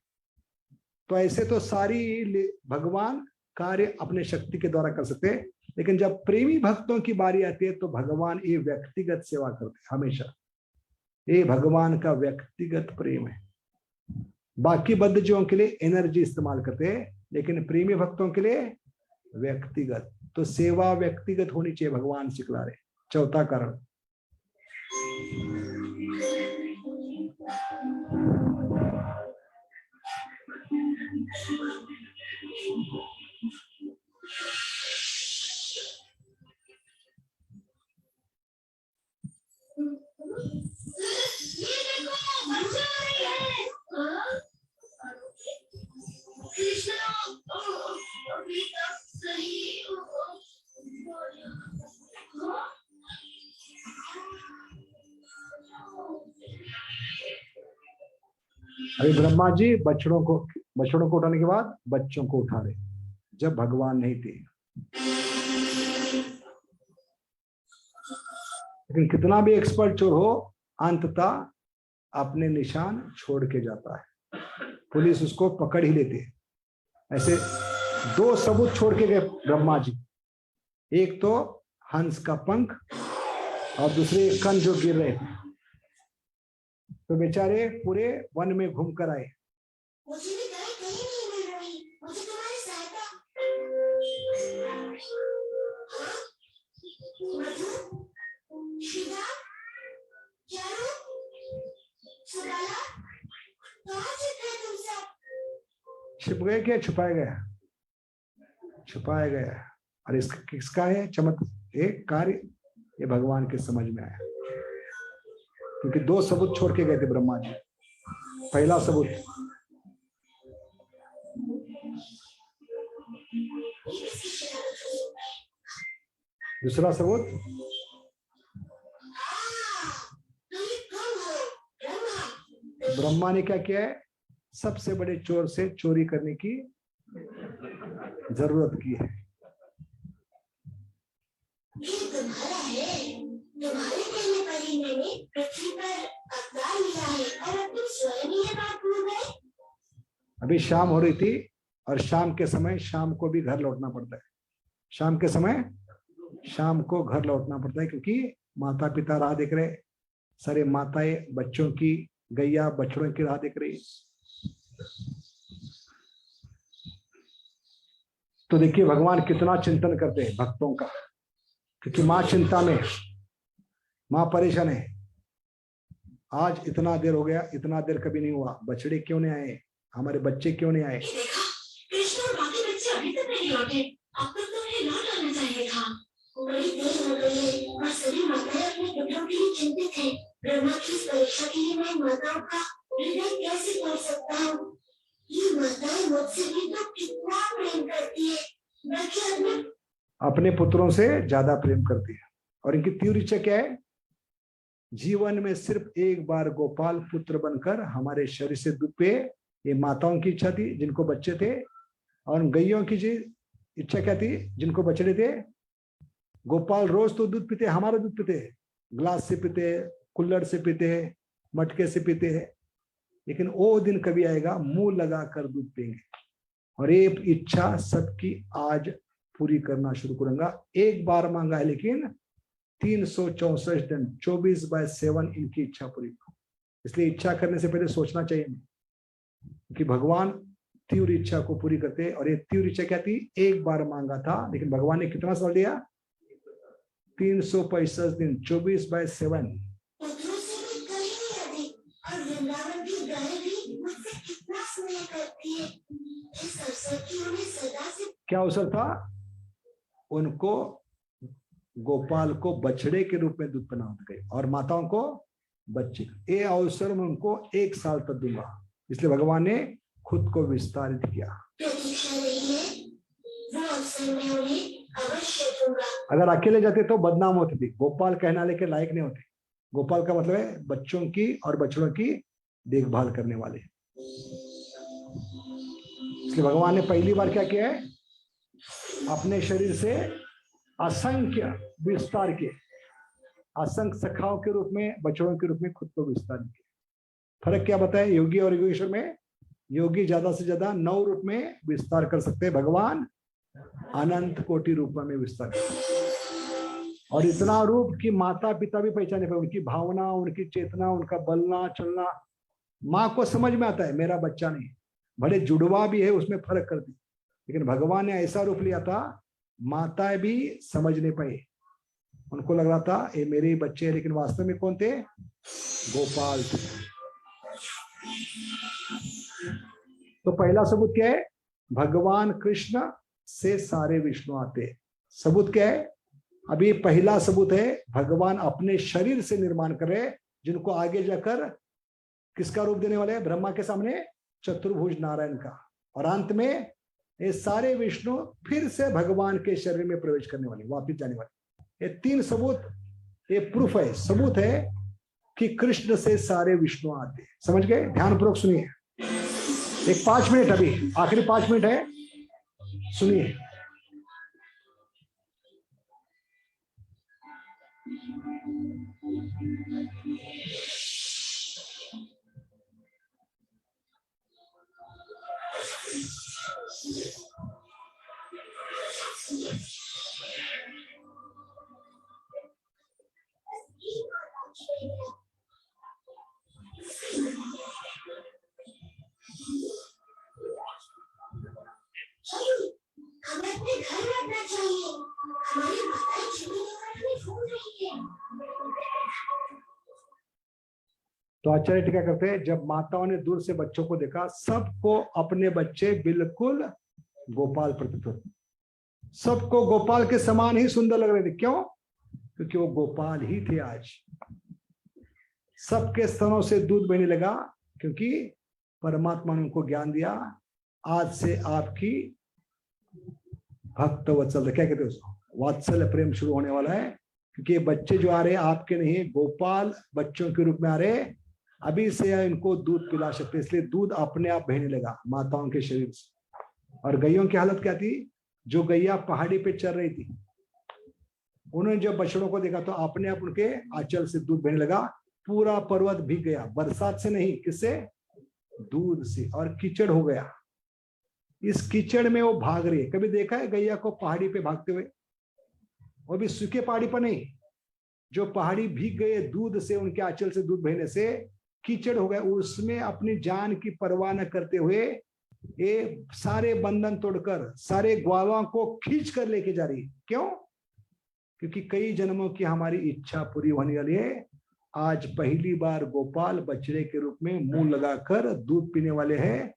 तो ऐसे तो सारी भगवान कार्य अपने शक्ति के द्वारा कर सकते हैं, लेकिन जब प्रेमी भक्तों की बारी आती है तो भगवान ये व्यक्तिगत सेवा करते हैं हमेशा। ये भगवान का व्यक्तिगत प्रेम है। बाकी बद्ध जीवों के लिए एनर्जी इस्तेमाल करते हैं, लेकिन प्रेमी भक्तों के लिए व्यक्तिगत। तो सेवा व्यक्तिगत होनी चाहिए, भगवान सिखला रहे। चौथा कारण, अभी ब्रह्मा जी बछड़ों को उठाने के बाद बच्चों को उठा रहे, जब भगवान नहीं थे। लेकिन कितना भी एक्सपर्ट चोर हो, अंततः अपने निशान छोड़ के जाता है, पुलिस उसको पकड़ ही लेती है। ऐसे 2 सबूत छोड़ के गए ब्रह्मा जी, एक तो हंस का पंख और दूसरे कण जो गिर रहे थे। तो बेचारे पूरे वन में घूम कर आए। मुझे भी गाय कहीं नहीं मिल रही, मुझे तुम्हारी सहायता। हाँ? मधु, श्रीधा, चारू, सुबाला, कहाँ छिप गए तुम सब? छिप गए क्या छुपाया गया? छुपाया गया। और इसका किसका है एक कार्य? ये भगवान के समझ में आया, क्योंकि दो सबूत छोड़ के गए थे ब्रह्मा जी। पहला सबूत, दूसरा सबूत, ब्रह्मा ने क्या किया है? सबसे बड़े चोर से चोरी करने की जरूरत की है। ये तुम्हारा है, तुम्हारे कहने पर ही मैंने पृथ्वी पर अवतार लिया है, और अब तुम स्वयं ये बात भूल गए। अभी शाम हो रही थी, और शाम के समय शाम को भी घर लौटना पड़ता है। शाम के समय शाम को घर लौटना पड़ता है, क्योंकि माता पिता राह देख रहे, सारे माताएं बच्चों की, गैया बछड़ों की राह देख रही। तो देखिए भगवान कितना चिंतन करते हैं भक्तों का, क्योंकि माँ चिंता में, माँ परेशान है। आज इतना देर हो गया, इतना देर कभी नहीं हुआ, बछड़े क्यों नहीं आए, हमारे बच्चे क्यों नहीं आए? देखा, कृष्ण और बाकी बच्चे अभी तक नहीं लौटे। अब तक तो उन्हें लौट आना चाहिए था। बड़ी देर हो गई है और सभी माताएं अपने पुत्रों के लिए चिंतित हैं। ब्रह्मा की इस परीक्षा के लिए मैं माताओं का हृदय कैसे पढ़ सकता हूँ? ये माताएं मुझसे भी तो कितना प्रेम करती है, बल्कि अपने पुत्रों से ज्यादा प्रेम करती है। और इनकी तीव्र इच्छा क्या है? जीवन में सिर्फ एक बार गोपाल पुत्र बनकर हमारे शरीर से दूध पे। ये माताओं की इच्छा थी जिनको बच्चे थे, और गैयों की इच्छा क्या थी जिनको बछड़े थे? गोपाल रोज तो दूध पीते, हमारा दूध पीते, ग्लास से पीते, कुल्हड़ से पीते, मटके से पीते हैं, लेकिन वो दिन कभी आएगा मुंह लगाकर दूध पिएंगे। और ये इच्छा सबकी आज पूरी करना शुरू करूंगा। एक बार मांगा है, लेकिन 364 दिन 24/7 इनकी इच्छा पूरी। इसलिए इच्छा करने से पहले सोचना चाहिए कि भगवान तीव्र इच्छा को पूरी करते। और ये तीव्र इच्छा क्या थी? एक बार मांगा था, लेकिन भगवान ने कितना साल दिया? 365 दिन 24/7। क्या अवसर था? उनको गोपाल को बछड़े के रूप में दूध पिलाना गए, और माताओं को बच्चे। ये अवसर में उनको 1 साल तक दूंगा। इसलिए भगवान ने खुद को विस्तारित किया। अगर अकेले जाते तो बदनाम होती थी, गोपाल कहनाले के लायक नहीं होते। गोपाल का मतलब है बच्चों की और बछड़ों की देखभाल करने वाले। इसलिए भगवान ने पहली बार क्या किया है? अपने शरीर से असंख्य विस्तार किए, असंख्य सखाओं के रूप में, बछड़ों के रूप में खुद को विस्तार किया। फर्क क्या बताए योगी और योगेश्वर में? योगी ज्यादा से ज्यादा 9 रूप में विस्तार कर सकते हैं, भगवान अनंत कोटि रूप में विस्तार कर। और इतना रूप कि माता पिता भी पहचाने पाए, उनकी भावना, उनकी चेतना, उनका बलना चलना माँ को समझ में आता है, मेरा बच्चा नहीं। बड़े जुड़वा भी है, उसमें फर्क करती, लेकिन भगवान ने ऐसा रूप लिया था माताएं भी समझ नहीं पाई। उनको लग रहा था ये मेरे ही बच्चे हैं, लेकिन वास्तव में कौन थे? गोपाल थे। तो पहला सबूत क्या है? भगवान कृष्ण से सारे विष्णु आते। सबूत क्या है? अभी पहला सबूत है भगवान अपने शरीर से निर्माण कर रहे, जिनको आगे जाकर किसका रूप देने वाले हैं? ब्रह्मा के सामने चतुर्भुज नारायण का। और अंत में ये सारे विष्णु फिर से भगवान के शरीर में प्रवेश करने वाले, वापिस जाने वाले। ये 3 सबूत, ये प्रूफ है, सबूत है कि कृष्ण से सारे विष्णु आते। समझ गए? ध्यानपूर्वक सुनिए। एक 5 मिनट, अभी आखिरी 5 मिनट है, सुनिए। तो आचार्य टीका करते हैं, जब माताओं ने दूर से बच्चों को देखा, सबको अपने बच्चे बिल्कुल गोपाल प्रतीत होते, सबको गोपाल के समान ही सुंदर लग रहे थे। क्यों? क्योंकि वो गोपाल ही थे। आज सबके स्तनों से दूध बहने लगा, क्योंकि परमात्मा ने उनको ज्ञान दिया, आज से आपकी भक्त वत्सल, क्या कहते हैं उसको, वात्सल्य प्रेम शुरू होने वाला है। क्योंकि ये बच्चे जो आ रहे हैं आपके नहीं, गोपाल बच्चों के रूप में आ रहे, अभी से इनको दूध पिला सकते, इसलिए दूध अपने आप बहने लगा माताओं के शरीर से। और गैयों की हालत क्या थी? जो गैया पहाड़ी पे चल रही थी, उन्होंने जब बछड़ों को देखा तो अपने आप उनके आंचल से दूध बहने लगा। पूरा पर्वत भीग गया, बरसात से नहीं, किससे? दूध से। और कीचड़ हो गया, इस कीचड़ में वो भाग रही है। कभी देखा है गैया को पहाड़ी पे भागते हुए? वो भी सूखे पहाड़ी पर नहीं, जो पहाड़ी भीग गए दूध से, उनके आंचल से दूध बहने से कीचड़ हो गया, उसमें अपनी जान की परवाह न करते हुए ये सारे बंधन तोड़कर सारे ग्वालों को खींच कर लेके जा रही। क्यों? क्योंकि कई जन्मों की हमारी इच्छा पूरी होने वाली है। आज पहली बार गोपाल बछड़े के रूप में मुंह लगाकर दूध पीने वाले हैं,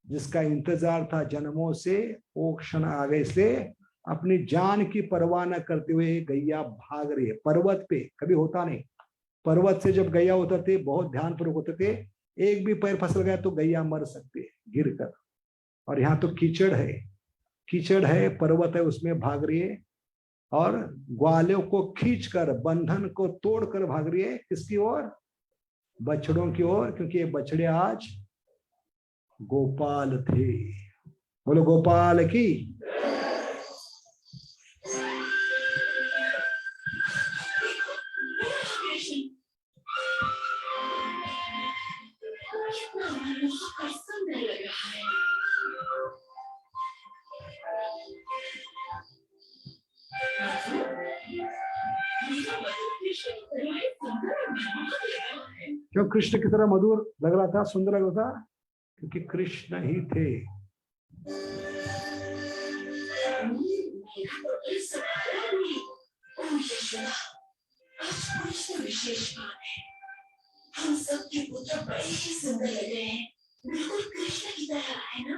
जिसका इंतजार था जन्मों से, वो क्षण आ गए। इसलिए अपनी जान की परवाह न करते हुए गैया भाग रही है पर्वत पे। कभी होता नहीं, पर्वत से जब गैया उतरते बहुत ध्यानपूर्वक होते थे, एक भी पैर फिसल गया तो गैया मर सकती है गिर कर। और यहाँ तो कीचड़ है, कीचड़ है, पर्वत है, उसमें भाग रही है और ग्वालों को खींचकर, बंधन को तोड़कर भाग रही है। किसकी ओर? बछड़ों की ओर, क्योंकि ये बछड़े आज गोपाल थे। बोलो गोपाल की। कितना मनमोहक और सुंदर लग रहा है। क्यों कृष्ण की तरह मधुर लग रहा था, सुंदर लग रहा था? क्योंकि कृष्ण ही थे। विशेष बात है, हम सबके पुत्र बड़े ही सुंदर लग रहे हैं, बिल्कुल कृष्ण की तरह, है ना?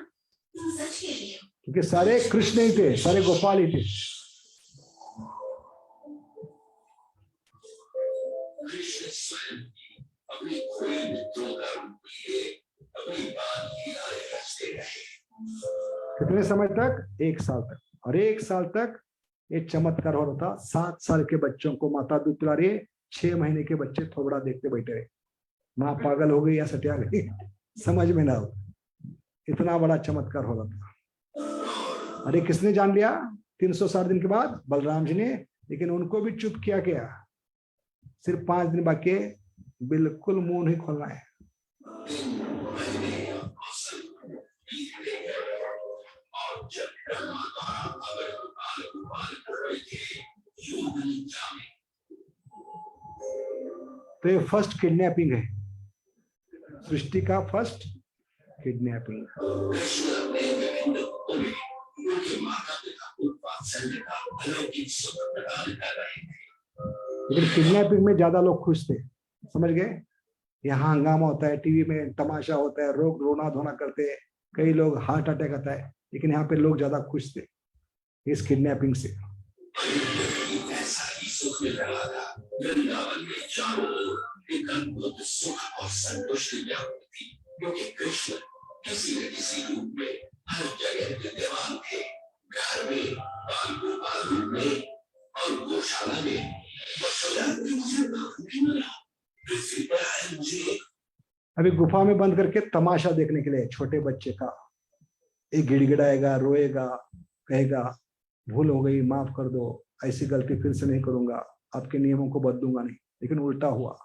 तुम सच कह रही हो। क्योंकि सारे कृष्ण ही थे, सारे गोपाल ही थे। कृष्ण स्वयं अपनी खोए मित्रों का रूप लिए अपनी बात की आगे रचते रहे। कितने समय तक? 1 साल तक। और 1 साल तक ये चमत्कार हो रहा था। 7 साल के बच्चों को माता दूध पिला रही है, 6 महीने के बच्चे थोबड़ा देखते बैठे रहे। माँ पागल हो गई या सटिया गई, समझ में ना हो, इतना बड़ा चमत्कार हो रहा था। अरे किसने जान लिया? 360 दिन के बाद बलराम जी ने, लेकिन उनको भी चुप किया गया। सिर्फ 5 दिन बाकी, बिल्कुल मुंह नहीं खोलना है। तो ये फर्स्ट किडनैपिंग है, सृष्टि का फर्स्ट किडनैपिंग। लेकिन किडनैपिंग में ज्यादा लोग खुश थे, समझ गए? यहाँ हंगामा होता है, टीवी में तमाशा होता है, लोग रोना धोना करते हैं, कई लोग हार्ट अटैक आता है, लेकिन यहाँ पे लोग ज्यादा खुश थे इस किडनैपिंग से। सुख और संतुष्टि व्याप्त थी, क्योंकि कृष्ण किसी न किसी रूप में हर जगह विद्यमान थे। घर में, बाल रूप में और गौशाला में। अभी गुफा में बंद करके तमाशा देखने के लिए छोटे बच्चे का, एक गिड़गिड़ाएगा, रोएगा, कहेगा भूल हो गई, माफ कर दो, ऐसी गलती फिर से नहीं करूंगा, आपके नियमों को बदलूंगा नहीं। लेकिन उल्टा हुआ,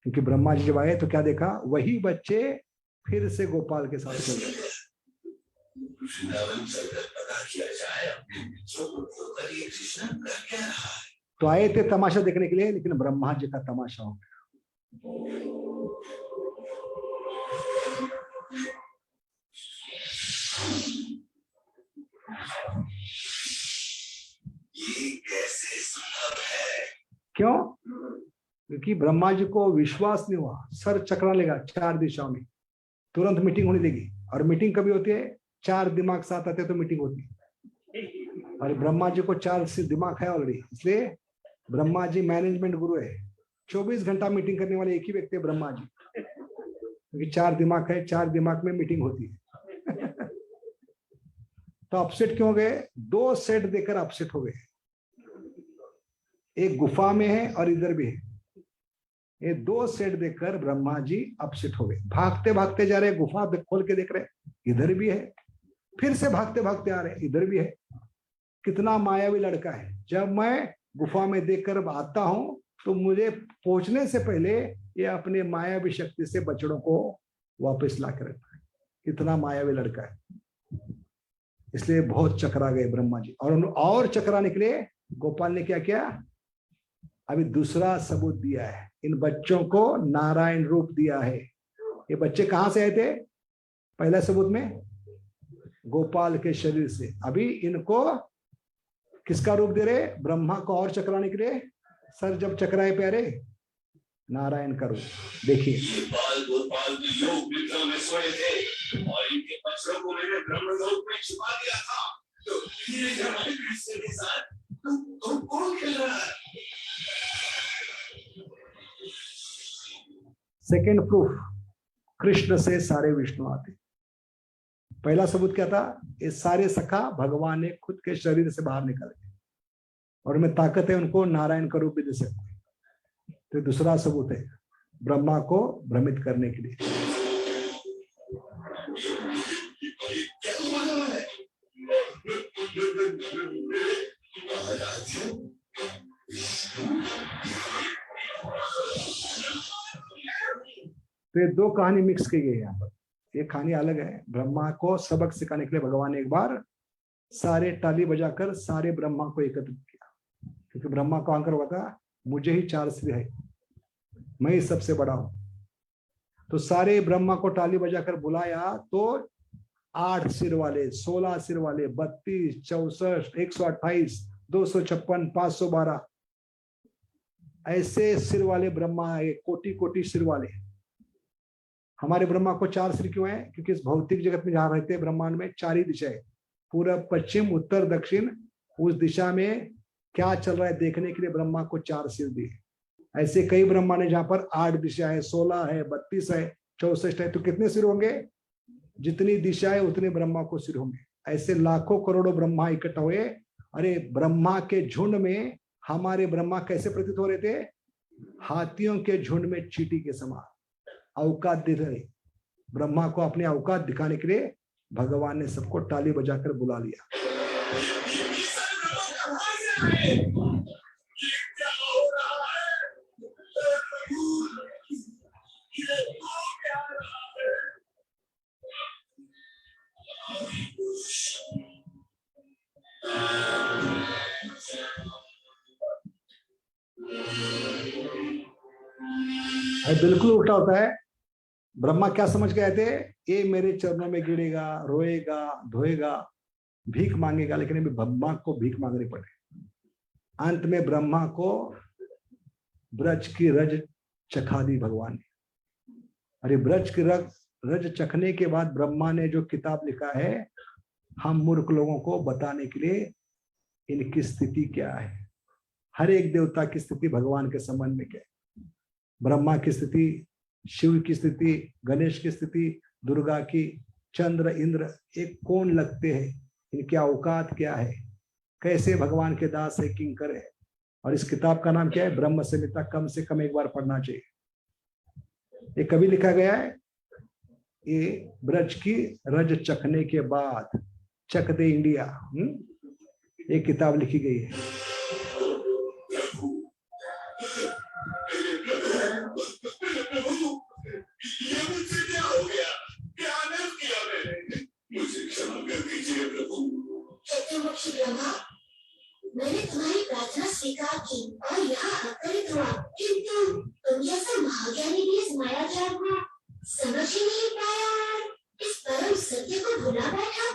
क्योंकि ब्रह्मा जी जब आए तो क्या देखा? वही बच्चे फिर से गोपाल के साथ चल रहे। तो आए थे तमाशा देखने के लिए, लेकिन ब्रह्मा जी का तमाशा हो गया। ये कैसे संभव है? क्यों? क्योंकि ब्रह्मा जी को विश्वास नहीं हुआ, सर चकरा लेगा 4 दिशाओं में, तुरंत मीटिंग होने लगी। और मीटिंग कभी होती है, 4 दिमाग साथ आते तो मीटिंग होती है। और ब्रह्मा जी को 4 दिमाग है ऑलरेडी, इसलिए ब्रह्मा जी मैनेजमेंट गुरु है। 24 घंटा मीटिंग करने वाले एक ही व्यक्ति है ब्रह्मा जी, क्योंकि 4 दिमाग है, 4 दिमाग में मीटिंग होती है। तो अपसेट क्यों गए? 2 सेट देकर अपसेट हो गए, एक गुफा में है और इधर भी है। ये 2 सेट देकर ब्रह्मा जी अपसेट हो गए। भागते भागते जा रहे, गुफा खोल के देख रहे, इधर भी है, फिर से भागते भागते आ रहे, इधर भी है। कितना मायावी लड़का है। जब मैं गुफा में देखकर आता हूं तो मुझे पहुंचने से पहले ये अपने मायावी शक्ति से बछड़ों को वापस ला कर रखता है। कितना मायावी लड़का है, इसलिए बहुत चकरा गए ब्रह्मा जी। और चकरा निकले। गोपाल ने क्या किया? अभी दूसरा सबूत दिया है, इन बच्चों को नारायण रूप दिया है। ये बच्चे कहां से आए थे? पहला सबूत में गोपाल के शरीर से। अभी इनको किसका रूप दे रहे? ब्रह्मा को और चकराने के लिए। सर जब चकराए प्यारे, नारायण का रूप देखिए। गोपाल योग निद्रा में सोए थे और इनके बच्चों को मैंने ब्रह्मलोक में छुपा दिया था। तो कृष्ण के साथ तुम कौन खेल रहा है? सेकेंड प्रूफ, कृष्ण से सारे विष्णु आते। पहला सबूत क्या था? ये सारे सखा भगवान ने खुद के शरीर से बाहर निकाले और उनमें ताकत है, उनको नारायण का रूप भी दे सकते। तो दूसरा सबूत है ब्रह्मा को भ्रमित करने के लिए। तो ये 2 कहानी मिक्स की गई है यहाँ पर। ये कहानी अलग है। ब्रह्मा को सबक सिखाने के लिए भगवान ने एक बार सारे ताली बजाकर सारे ब्रह्मा को एकत्रित किया, क्योंकि ब्रह्मा को आंकर हुआ था मुझे ही 4 सिर है, मैं ही सबसे बड़ा हूं। तो सारे ब्रह्मा को ताली बजाकर बुलाया तो 8 सिर वाले, 16 सिर वाले, 32, 64, 128, 256, 512 ऐसे सिर वाले ब्रह्मा है, कोटि कोटि सिर वाले। हमारे ब्रह्मा को 4 सिर क्यों है? क्योंकि इस भौतिक जगत में जहां रहते हैं ब्रह्मांड में 4 ही दिशा है, पूरब, पश्चिम, उत्तर, दक्षिण। उस दिशा में क्या चल रहा है देखने के लिए ब्रह्मा को 4 सिर दिए। ऐसे कई ब्रह्मा ने जहां पर 8 दिशा है, 16 है, 32 है, 64 है। तो कितने सिर होंगे? जितनी दिशा है उतने ब्रह्मा को सिर होंगे। ऐसे लाखों करोड़ों ब्रह्मा इकट्ठा हुए। अरे ब्रह्मा के झुंड में हमारे ब्रह्मा कैसे प्रतीत हो रहे थे? हाथियों के झुंड में चींटी के समान औकात दे रहे। ब्रह्मा को अपने औकात दिखाने के लिए भगवान ने सबको ताली बजाकर बुला लिया। बिल्कुल उल्टा होता है। ब्रह्मा क्या समझ के आए थे? ये मेरे चरणों में गिरेगा, रोएगा, धोएगा, भीख मांगेगा। लेकिन अभी ब्रह्मा को भीख मांगनी पड़े। अंत में ब्रह्मा को ब्रज की रज चखा दी भगवान ने। अरे ब्रज की रज चखने के बाद ब्रह्मा ने जो किताब लिखा है, हम मूर्ख लोगों को बताने के लिए इनकी स्थिति क्या है। हर एक देवता की स्थिति भगवान के संबंध में क्या है। ब्रह्मा की स्थिति, शिव की स्थिति, गणेश की स्थिति, दुर्गा की, चंद्र, इंद्र, एक कौन लगते हैं, इनकी औकात क्या है, कैसे भगवान के दास है, किंकर है। और इस किताब का नाम क्या है? ब्रह्म संहिता। कम से कम एक बार पढ़ना चाहिए। ये कभी लिखा गया है? ये ब्रज की रज चखने के बाद, चक दे इंडिया, ये किताब लिखी गई है। ये मुझसे क्या हो गया? क्या अनर्थ किया मैंने? मुझे क्षमा कर दीजिए प्रभु। चतुर्मुखी ब्रह्मा, मैंने तुम्हारी प्रार्थना स्वीकार की और यहाँ आकर हुआ, किंतु तुम जैसा महाज्ञानी भी इस मायाजाल को समझ ही नहीं पाया। इस परम सत्य को भुला बैठा।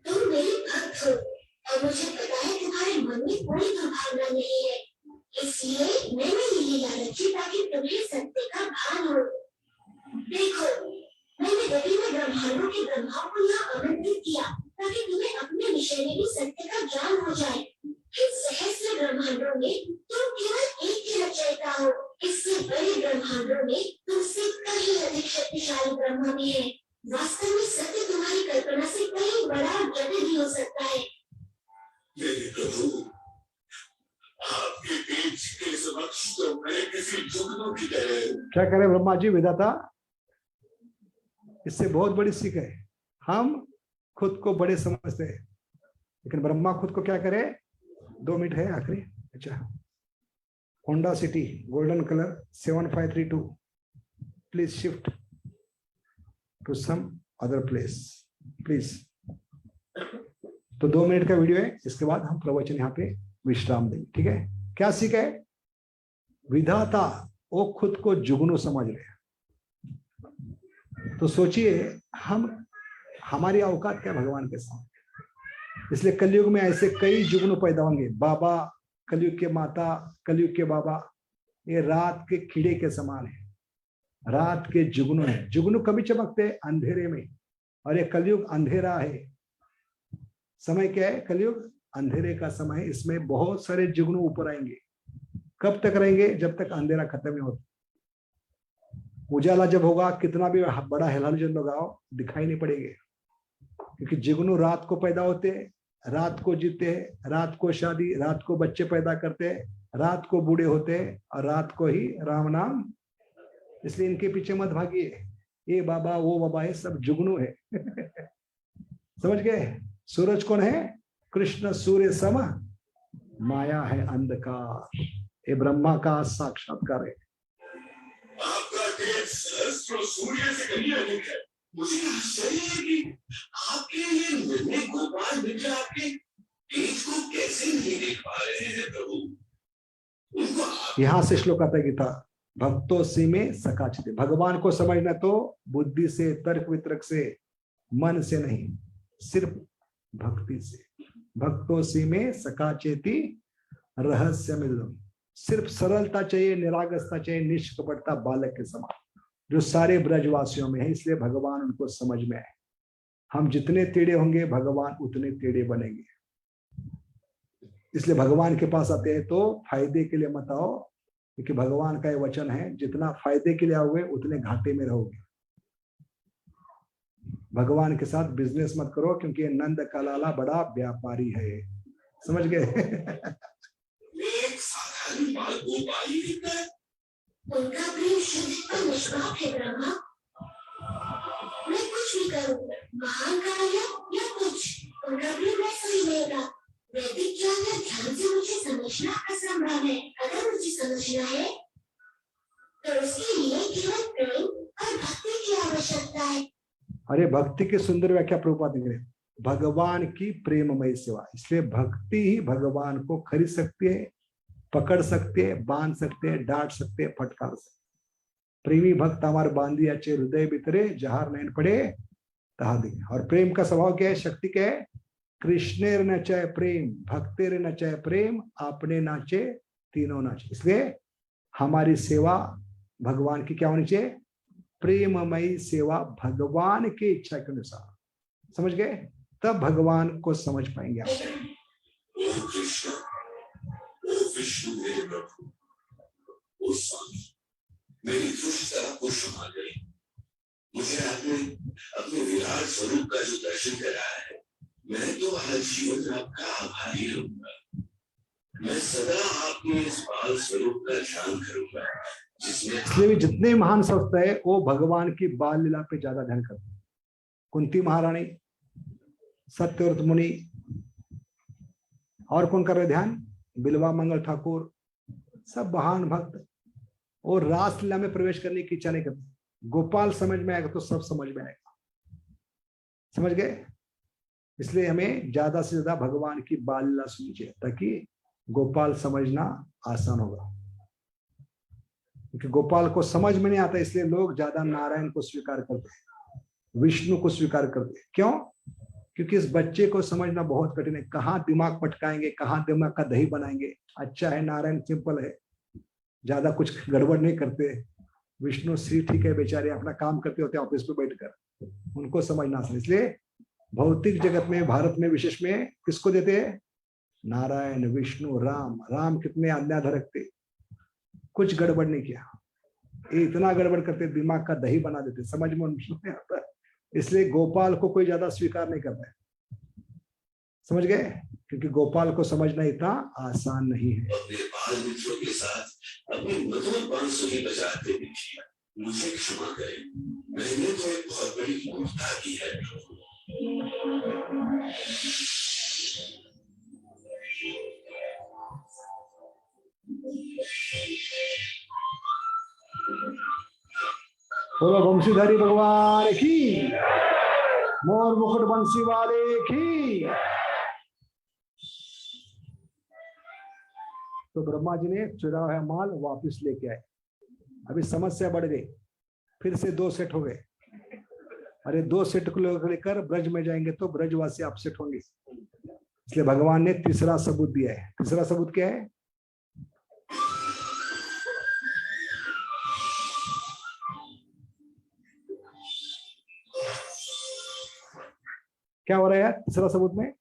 तुम मेरे भक्त हो और मुझे पता है तुम्हारे मन में कोई दुर्भावना नहीं है, इसलिए मैंने ये लीला रची ताकि तुम्हें सत्य का भान हो। देखो, मैंने विभिन्न ब्रह्मांडों के ब्रह्माओं को यहाँ आमंत्रित किया ताकि तुम्हें अपने विषय में भी सत्य का ज्ञान हो जाए। इन सहस्त्र ब्रह्मांडों में तुम केवल एक ही रचयिता हो। इससे बड़े ब्रह्मांडों में तुमसे कहीं अधिक शक्तिशाली ब्रह्मा भी है। वास्तव में सत्य तुम्हारी कल्पना से कहीं बड़ा और जटिल भी हो सकता है। मेरे प्रभु, आपके तेज के समक्ष तो मैं किसी जुगनू की तरह। क्या करे ब्रह्मा जी विधाता, इससे बहुत बड़ी सीख है। हम खुद को बड़े समझते हैं, लेकिन ब्रह्मा खुद को क्या करे। 2 मिनट है आखिरी। अच्छा, Honda City golden colour 7532, please shift to some other place please. तो 2 मिनट का वीडियो है, इसके बाद हम प्रवचन यहाँ पे विश्राम देंगे। ठीक है, क्या सीख है। विधाता वो खुद को जुगनू समझ रहे हैं। तो सोचिए हमारी औकात क्या भगवान के सामने। इसलिए कलयुग में ऐसे कई जुगनू पैदा होंगे। बाबा, कलयुग के माता, कलयुग के बाबा, ये रात के कीड़े के समान है। रात के जुगनू है। जुगनू कभी चमकते अंधेरे में, और ये कलयुग अंधेरा है। समय क्या है। कलयुग अंधेरे का समय है। इसमें बहुत सारे जुगनू ऊपर आएंगे। कब तक रहेंगे। जब तक अंधेरा खत्म नहीं होता। उजाला जब होगा, कितना भी बड़ा हेलोजन लगाओ, दिखाई नहीं पड़ेंगे, क्योंकि जुगनू रात को पैदा होते हैं, रात को जीते हैं, रात को शादी, रात को बच्चे पैदा करते हैं, रात को बूढ़े होते हैं, और रात को ही राम नाम। इसलिए इनके पीछे मत भागिए। ये बाबा वो बाबा, ये सब जुगनू है। समझ गए। सूरज कौन है। कृष्ण सूर्य सम, माया है अंधकार। ये ब्रह्मा का साक्षात्कार है। आपका तेज सहस्त्रों सूर्य से कहीं अधिक है। मुझे आश्चर्य है कि आपके ये निर्णय गोपाल मित्र आपके तेज को कैसे नहीं देख पा रहे हैं प्रभु। उनको यहां से श्लोक आता है गीता, भक्तों से में सकाचित। भगवान को समझना तो बुद्धि से, तर्क वितर्क से, मन से नहीं, सिर्फ भक्ति से। भक्तों से में सकाचेती रहस्य मिलम। सिर्फ सरलता चाहिए, निरागसता चाहिए, निष्कपटता बालक के समान, जो सारे ब्रजवासियों में है। इसलिए भगवान उनको समझ में आए। हम जितने टेढ़े होंगे, भगवान उतने टेढ़े बनेंगे। इसलिए भगवान के पास आते हैं तो फायदे के लिए मत आओ, क्योंकि भगवान का ये वचन है, जितना फायदे के लिए आओगे उतने घाटे में रहोगे। भगवान के साथ बिजनेस मत करो, क्योंकि ये नंद का लाला बड़ा व्यापारी है। समझ गए। एक साधारण बाल गोपाल ही दिखता है। उनका प्रेम शुद्ध और निष्पाप है ब्रह्मा। मैं कुछ भी करूं, महान कार्य या कुछ, उनका प्रेम वैसा ही रहेगा। वैदिक ज्ञान या ध्यान से मुझे समझना असंभव है। अगर मुझे समझना है तो उसके लिए केवल प्रेम और भक्ति की आवश्यकता है। अरे भक्ति की सुंदर व्याख्या प्रभुपाद ने करी। भगवान की प्रेममय सेवा। इसलिए भक्ति ही भगवान को खरीद सकती है, पकड़ सकते हैं, बांध सकते हैं, डांट सकते हैं, फटकार सकते। प्रेमी भक्त हमारे बांधिया चे हृदय भीतरे, जहार नैन पड़े तहा दिखे। और प्रेम का स्वभाव क्या है, शक्ति क्या है। कृष्णेर नचाए प्रेम, भक्तेर नचाए प्रेम, आपने नाचे तीनों नाचे। इसलिए हमारी सेवा भगवान की क्या होनी चाहिए, प्रेममयी सेवा, भगवान की इच्छा के अनुसार। समझ गए। तब भगवान को समझ पाएंगे आप। विष्णु मेरे प्रभु, ओ स्वामी, मेरी दुष्टता को क्षमा करें। मुझे आपने अपने विराट स्वरूप का जो दर्शन कराया है, मैं तो हर जीवन आपका आभारी रहूंगा। मैं सदा आपके इस बाल स्वरूप का ध्यान करूंगा, जिसमें इसलिए भी जितने महान संत है वो भगवान की बाल लीला पे ज्यादा ध्यान करते हैं। कुंती महारानी, सत्यव्रत मुनि, और कौन कर रहे ध्यान, बिल्वा मंगल ठाकुर, सब महान भक्त। और रासलीला में प्रवेश करने की इच्छा नहीं करते। गोपाल समझ में आएगा तो सब समझ में आएगा। समझ गए। इसलिए हमें ज्यादा से ज्यादा भगवान की बाल लीला सुननी चाहिए, ताकि गोपाल समझना आसान होगा। क्योंकि गोपाल को समझ में नहीं आता, इसलिए लोग ज्यादा नारायण को स्वीकार करते हैं, विष्णु को स्वीकार करते हैं। क्यों? क्योंकि इस बच्चे को समझना बहुत कठिन है, कहाँ दिमाग पटकाएंगे, कहाँ दिमाग का दही बनाएंगे। अच्छा है नारायण सिंपल है, ज्यादा कुछ गड़बड़ नहीं करते। विष्णु श्री ठीक है, बेचारे अपना काम करते होते ऑफिस पे बैठकर, उनको समझना आसान। इसलिए भौतिक जगत में, भारत में विशेष में किसको देते हैं? नारायण, विष्णु, राम। राम कितने आज्ञा रखते, कुछ गड़बड़ नहीं किया। ये इतना गड़बड़ करते दिमाग का दही बना देते, समझ में नहीं आता। इसलिए गोपाल को कोई ज्यादा स्वीकार नहीं करता है, समझ गए? क्योंकि गोपाल को समझना इतना आसान नहीं है। अपने बाल मित्रों के साथ अपनी मधुर बांसुरी बजाते देखिए, मुझे क्षमा करें, मैंने तो एक बहुत बड़ी मूर्खता की है। बोलो वंशीधारी भगवान की, मोर मुकुट बंसी वाले की। तो ब्रह्मा जी ने चुरा हुआ माल वापस लेके आए। अभी समस्या बढ़ गई, फिर से 2 सेट हो गए। अरे 2 सेट को लेकर ब्रज में जाएंगे तो ब्रजवासी अपसेट होंगे, इसलिए भगवान ने तीसरा सबूत दिया है। तीसरा सबूत क्या है? क्या हो रहा है यार तीसरा सबूत में?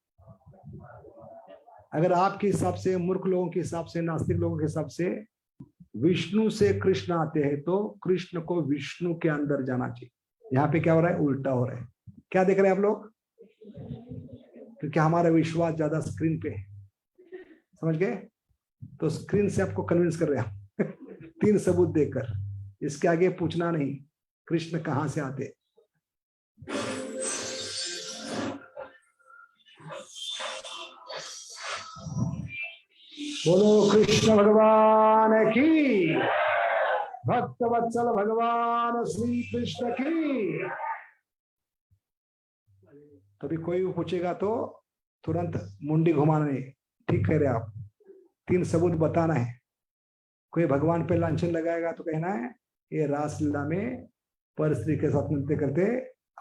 अगर आपके हिसाब से, मूर्ख लोगों के हिसाब से, नास्तिक लोगों के हिसाब से विष्णु से कृष्ण आते हैं तो कृष्ण को विष्णु के अंदर जाना चाहिए। यहाँ पे क्या हो रहा है? उल्टा हो रहा है। क्या देख रहे हैं आप लोग? क्योंकि हमारा विश्वास ज्यादा स्क्रीन पे है, समझ गए? तो स्क्रीन से आपको कन्विंस कर रहे हैं 3 सबूत देकर। इसके आगे पूछना नहीं कृष्ण कहाँ से आते। बोलो कृष्ण भगवान की, भक्त वत्सल भगवान श्री कृष्ण की। कभी कोई भी पूछेगा तो तुरंत मुंडी घुमाना नहीं, ठीक कह रहे आप। 3 सबूत बताना है। कोई भगवान पे लांछन लगाएगा तो कहना है ये रासलीला में पर स्त्री के साथ नृत्य करते,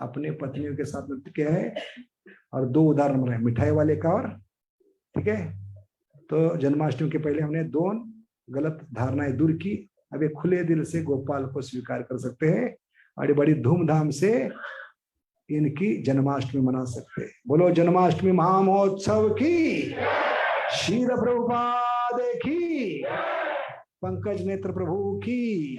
अपने पत्नियों के साथ नृत्य किया है। और 2 उदाहरण बनाए, मिठाई वाले का और, ठीक है। तो जन्माष्टमी के पहले हमने 2 गलत धारणाएं दूर की। अब ये खुले दिल से गोपाल को स्वीकार कर सकते हैं और बड़ी धूमधाम से इनकी जन्माष्टमी मना सकते हैं। बोलो जन्माष्टमी महामहोत्सव की, शील प्रभुपाद की, पंकज नेत्र प्रभु की।